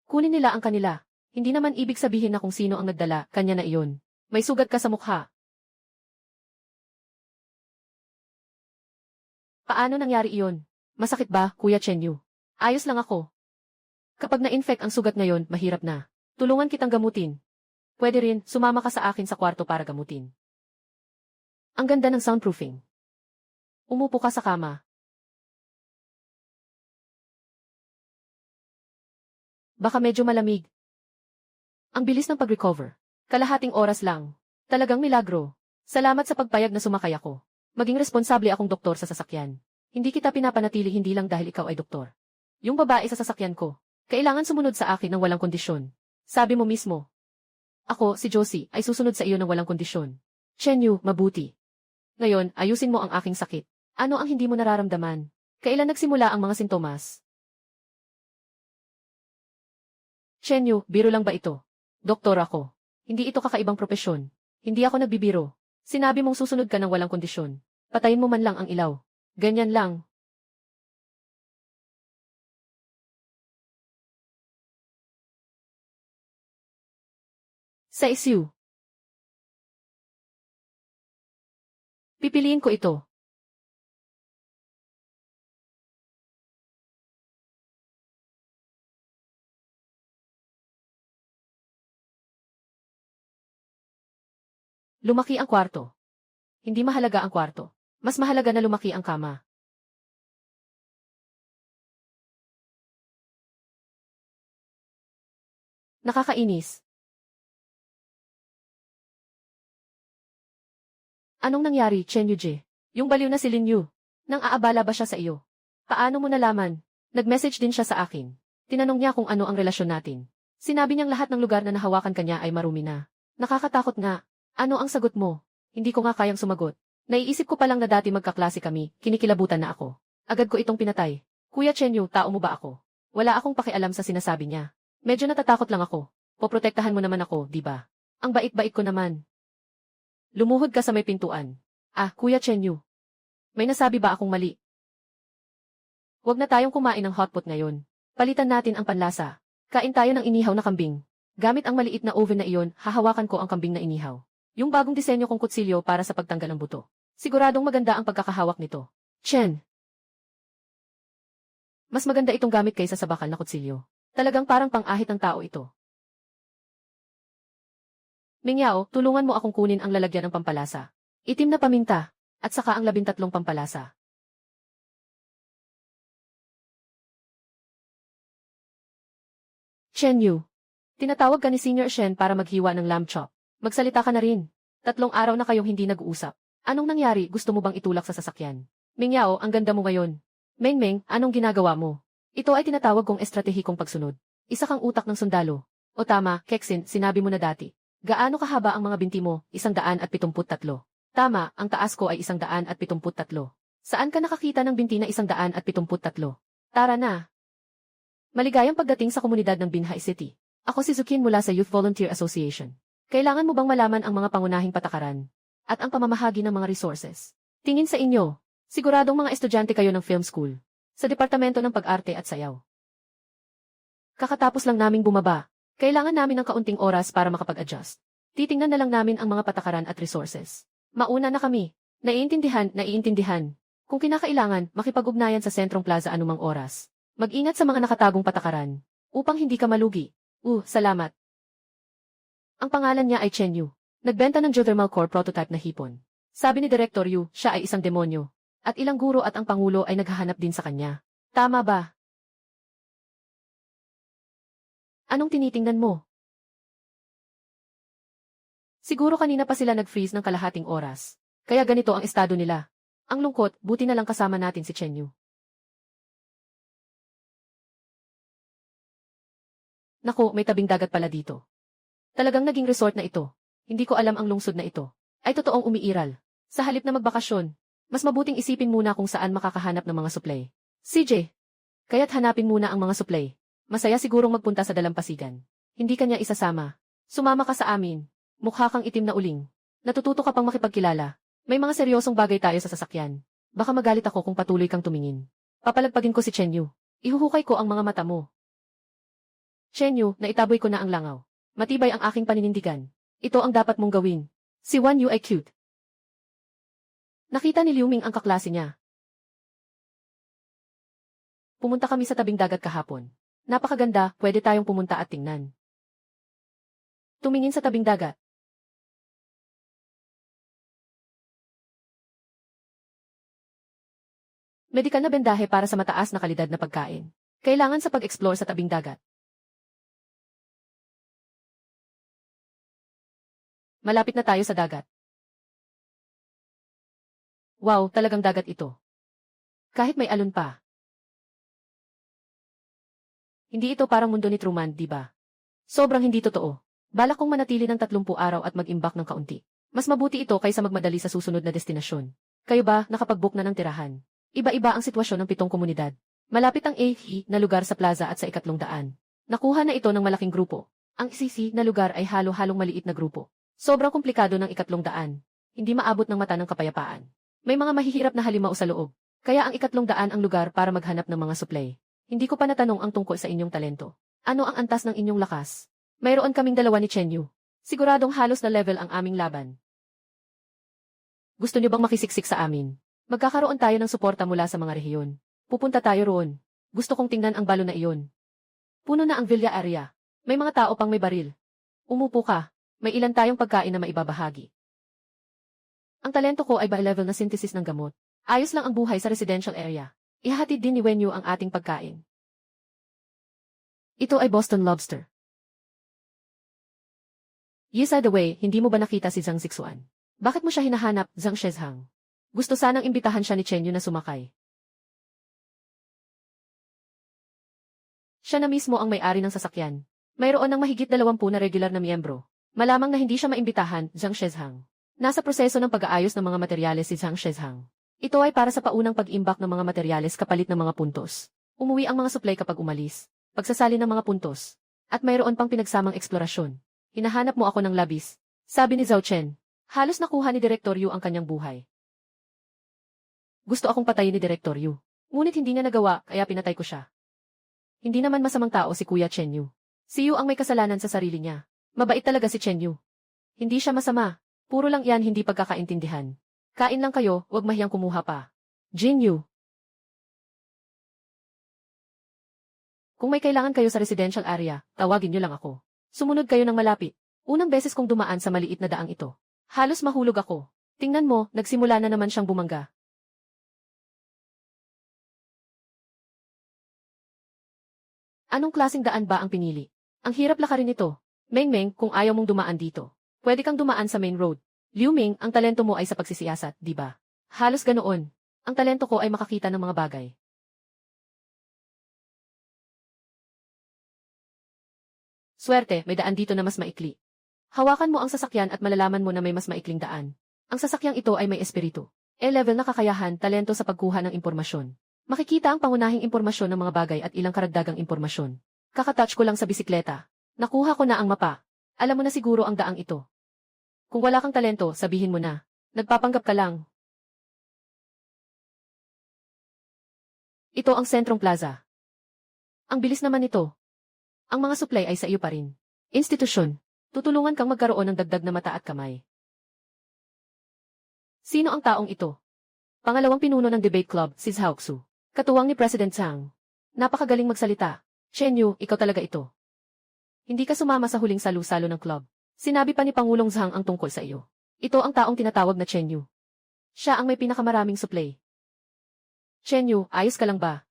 Kunin nila ang kanila. Hindi naman ibig sabihin na kung sino ang nagdala, kanya na iyon. May sugat ka sa mukha. Paano nangyari iyon? Masakit ba, Kuya Chenyu? Ayos lang ako. Kapag na-infect ang sugat ngayon, mahirap na. Tulungan kitang gamutin. Pwede rin, sumama ka sa akin sa kwarto para gamutin. Ang ganda ng soundproofing. Umupo ka sa kama. Baka medyo malamig. Ang bilis ng pag-recover. Kalahating oras lang. Talagang milagro. Salamat sa pagpayag na sumakay ako. Maging responsable akong doktor sa sasakyan. Hindi kita pinapanatili hindi lang dahil ikaw ay doktor. Yung babae sa sasakyan ko, kailangan sumunod sa akin ng walang kondisyon. Sabi mo mismo. Ako, si Josie, ay susunod sa iyo ng walang kondisyon. Chenyu, mabuti. Ngayon, ayusin mo ang aking sakit. Ano ang hindi mo nararamdaman? Kailan nagsimula ang mga sintomas? Chenyu, biro lang ba ito? Doktor ako. Hindi ito kakaibang propesyon. Hindi ako nagbibiro. Sinabi mong susunod ka ng walang kondisyon. Patayin mo man lang ang ilaw. Ganyan lang. Sa issue. Pipiliin ko ito. Lumaki ang kwarto. Hindi mahalaga ang kwarto. Mas mahalaga na lumaki ang kama. Nakakainis. Anong nangyari, Chen Yuje? Yung baliw na si Lin Yu. Nang aabala ba siya sa iyo? Paano mo nalaman? Nag-message din siya sa akin. Tinanong niya kung ano ang relasyon natin. Sinabi niyang lahat ng lugar na nahawakan kanya ay marumi na. Nakakatakot nga. Ano ang sagot mo? Hindi ko nga kayang sumagot. Naiisip ko pa lang na dati magkaklase kami, kinikilabutan na ako. Agad ko itong pinatay. Kuya Chen Yu, tao mo ba ako? Wala akong pakialam sa sinasabi niya. Medyo natatakot lang ako. Poprotektahan mo naman ako, di ba? Ang bait-bait ko naman. Lumuhod ka sa may pintuan. Ah, Kuya Chen Yu. May nasabi ba akong mali? Huwag na tayong kumain ng hotpot ngayon. Palitan natin ang panlasa. Kain tayo ng inihaw na kambing. Gamit ang maliit na oven na iyon, hahawakan ko ang kambing na inihaw. Yung bagong disenyo kong kutsilyo para sa pagtanggal ng buto. Siguradong maganda ang pagkakahawak nito. Chen. Mas maganda itong gamit kaysa sa bakal na kutsilyo. Talagang parang pang-ahit ng tao ito. Mingyao, tulungan mo akong kunin ang lalagyan ng pampalasa. Itim na paminta, at saka ang 13 pampalasa. Chen Yu. Tinatawag ka ni Senior Shen para maghiwa ng lamb chop. Magsalita ka na rin. 3 araw na kayong hindi nag-uusap. Anong nangyari, gusto mo bang itulak sa sasakyan? Mingyao, ang ganda mo ngayon. Mengmeng, anong ginagawa mo? Ito ay tinatawag kong estratehikong pagsunod. Isa kang utak ng sundalo. O tama, Kexin, sinabi mo na dati. Gaano kahaba ang mga binti mo? 173. Tama, ang taas ko ay 173. Saan ka nakakita ng binti na 173? Tara na. Maligayang pagdating sa komunidad ng Binhai City. Ako si Zukin mula sa Youth Volunteer Association. Kailangan mo bang malaman ang mga pangunahing patakaran? At ang pamamahagi ng mga resources? Tingin sa inyo. Siguradong mga estudyante kayo ng film school. Sa Departamento ng Pag-arte at Sayaw. Kakatapos lang naming bumaba. Kailangan namin ng kaunting oras para makapag-adjust. Titingnan na lang namin ang mga patakaran at resources. Mauna na kami. Naiintindihan. Kung kinakailangan, makipag-ugnayan sa Sentrong Plaza anumang oras. Mag-ingat sa mga nakatagong patakaran. Upang hindi ka malugi. Salamat. Ang pangalan niya ay Chen Yu. Nagbenta ng geothermal core prototype na hipon. Sabi ni Director Yu, siya ay isang demonyo. At ilang guro at ang pangulo ay naghahanap din sa kanya. Tama ba? Anong tinitingnan mo? Siguro kanina pa sila nag-freeze ng kalahating oras. Kaya ganito ang estado nila. Ang lungkot, buti na lang kasama natin si Chen Yu. Naku, may tabing dagat pala dito. Talagang naging resort na ito. Hindi ko alam ang lungsod na ito. Ay totoong umiiral. Sa halip na magbakasyon, mas mabuting isipin muna kung saan makakahanap ng mga supply. CJ, kaya't hanapin muna ang mga supply. Masaya sigurong magpunta sa dalampasigan. Hindi kanya isasama. Sumama ka sa amin. Mukha kang itim na uling. Natututo ka pang makipagkilala. May mga seryosong bagay tayo sa sasakyan. Baka magalit ako kung patuloy kang tumingin. Papalagpagin ko si Chen Yu. Ihuhukay ko ang mga mata mo. Chen Yu, naitaboy ko na ang langaw. Matibay ang aking paninindigan. Ito ang dapat mong gawin. Si Wan Yu ay cute. Nakita ni Liu Ming ang kaklase niya. Pumunta kami sa tabing dagat kahapon. Napakaganda, pwede tayong pumunta at tingnan. Tumingin sa tabing dagat. Medikal na bendahe para sa mataas na kalidad na pagkain. Kailangan sa pag-explore sa tabing dagat. Malapit na tayo sa dagat. Wow, talagang dagat ito. Kahit may alon pa. Hindi ito parang mundo ni Truman, di ba? Sobrang hindi totoo. Balak kong manatili ng 30 araw at mag-imbak ng kaunti. Mas mabuti ito kaysa magmadali sa susunod na destinasyon. Kayo ba, nakapag-book na ng tirahan? Iba-iba ang sitwasyon ng 7 komunidad. Malapit ang AHE na lugar sa plaza at sa 200. Nakuha na ito ng malaking grupo. Ang CC na lugar ay halo-halong maliit na grupo. Sobrang komplikado ng 200. Hindi maabot ng mata ng kapayapaan. May mga mahihirap na halimaw sa loob. Kaya ang 200 ang lugar para maghanap ng mga supply. Hindi ko pa natanong ang tungkol sa inyong talento. Ano ang antas ng inyong lakas? Mayroon kaming dalawa ni Chen Yu. Siguradong halos na level ang aming laban. Gusto niyo bang makisiksik sa amin? Magkakaroon tayo ng suporta mula sa mga rehiyon. Pupunta tayo roon. Gusto kong tingnan ang balon na iyon. Puno na ang villa area. May mga tao pang may baril. Umupo ka. May ilan tayong pagkain na maibabahagi. Ang talento ko ay bi-level na synthesis ng gamot. Ayos lang ang buhay sa residential area. Ihahatid din ni Wenyu ang ating pagkain. Ito ay Boston Lobster. Yes, by the way, hindi mo ba nakita si Zhang Zixuan? Bakit mo siya hinahanap, Zhang Shezhang? Gusto sanang imbitahan siya ni Chen Yu na sumakay. Siya na mismo ang may-ari ng sasakyan. Mayroon ng mahigit 20 na regular na miyembro. Malamang na hindi siya maimbitahan, Zhang Shezhang. Nasa proseso ng pag-aayos ng mga materyales si Zhang Shezhang. Ito ay para sa paunang pag-imbak ng mga materyales kapalit ng mga puntos. Umuwi ang mga supply kapag umalis. Pagsasali ng mga puntos. At mayroon pang pinagsamang eksplorasyon. Hinahanap mo ako ng labis. Sabi ni Zhao Chen. Halos nakuha ni Director Yu ang kanyang buhay. Gusto akong patayin ni Director Yu. Ngunit hindi niya nagawa, kaya pinatay ko siya. Hindi naman masamang tao si Kuya Chen Yu. Si Yu ang may kasalanan sa sarili niya. Mabait talaga si Chen Yu. Hindi siya masama. Puro lang yan hindi pagkakaintindihan. Kain lang kayo, wag mahiyang kumuha pa. Jin Yu. Kung may kailangan kayo sa residential area, tawagin niyo lang ako. Sumunod kayo ng malapit. Unang beses kong dumaan sa maliit na daang ito. Halos mahulog ako. Tingnan mo, nagsimula na naman siyang bumangga. Anong klaseng daan ba ang pinili? Ang hirap lakarin ito. Meng-meng, kung ayaw mong dumaan dito, pwede kang dumaan sa main road. Liu Ming, ang talento mo ay sa pagsisiyasat, di ba? Halos ganoon. Ang talento ko ay makakita ng mga bagay. Swerte, may daan dito na mas maikli. Hawakan mo ang sasakyan at malalaman mo na may mas maikling daan. Ang sasakyang ito ay may espiritu. E-level na kakayahan, talento sa pagkuha ng impormasyon. Makikita ang pangunahing impormasyon ng mga bagay at ilang karagdagang impormasyon. Kakatouch ko lang sa bisikleta. Nakuha ko na ang mapa. Alam mo na siguro ang daang ito. Kung wala kang talento, sabihin mo na. Nagpapanggap ka lang. Ito ang Sentrong Plaza. Ang bilis naman ito. Ang mga supply ay sa iyo pa rin. Institusyon. Tutulungan kang magkaroon ng dagdag na mata at kamay. Sino ang taong ito? Pangalawang pinuno ng debate club, si Zhao Xu. Katuwang ni President Zhang. Napakagaling magsalita. Chen Yu, ikaw talaga ito. Hindi ka sumama sa huling salu-salo ng club. Sinabi pa ni Pangulong Zhang ang tungkol sa iyo. Ito ang taong tinatawag na Chen Yu. Siya ang may pinakamaraming supply. Chen Yu, ayos ka lang ba?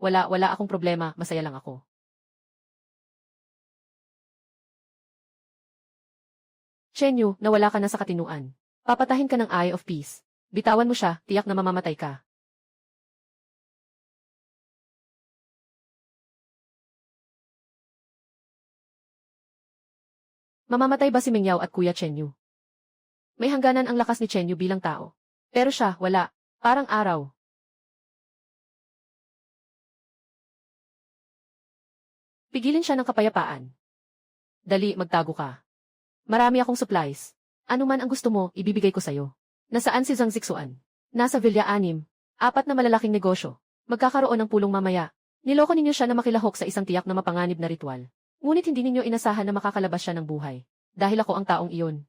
Wala akong problema, masaya lang ako. Chen Yu, nawala ka na sa katinuan. Papatahin ka ng Eye of Peace. Bitawan mo siya, tiyak na mamamatay ka. Mamamatay ba si Mengyao at Kuya Chen Yu? May hangganan ang lakas ni Chen Yu bilang tao. Pero siya, wala. Parang araw. Pigilin siya ng kapayapaan. Dali, magtago ka. Marami akong supplies. Ano man ang gusto mo, ibibigay ko sa'yo. Nasaan si Zhang Zixuan? Nasa Villa 6. 4 na malalaking negosyo. Magkakaroon ng pulong mamaya. Niloko ninyo siya na makilahok sa isang tiyak na mapanganib na ritual. Ngunit hindi ninyo inasahan na makakalabas siya ng buhay. Dahil ako ang taong iyon.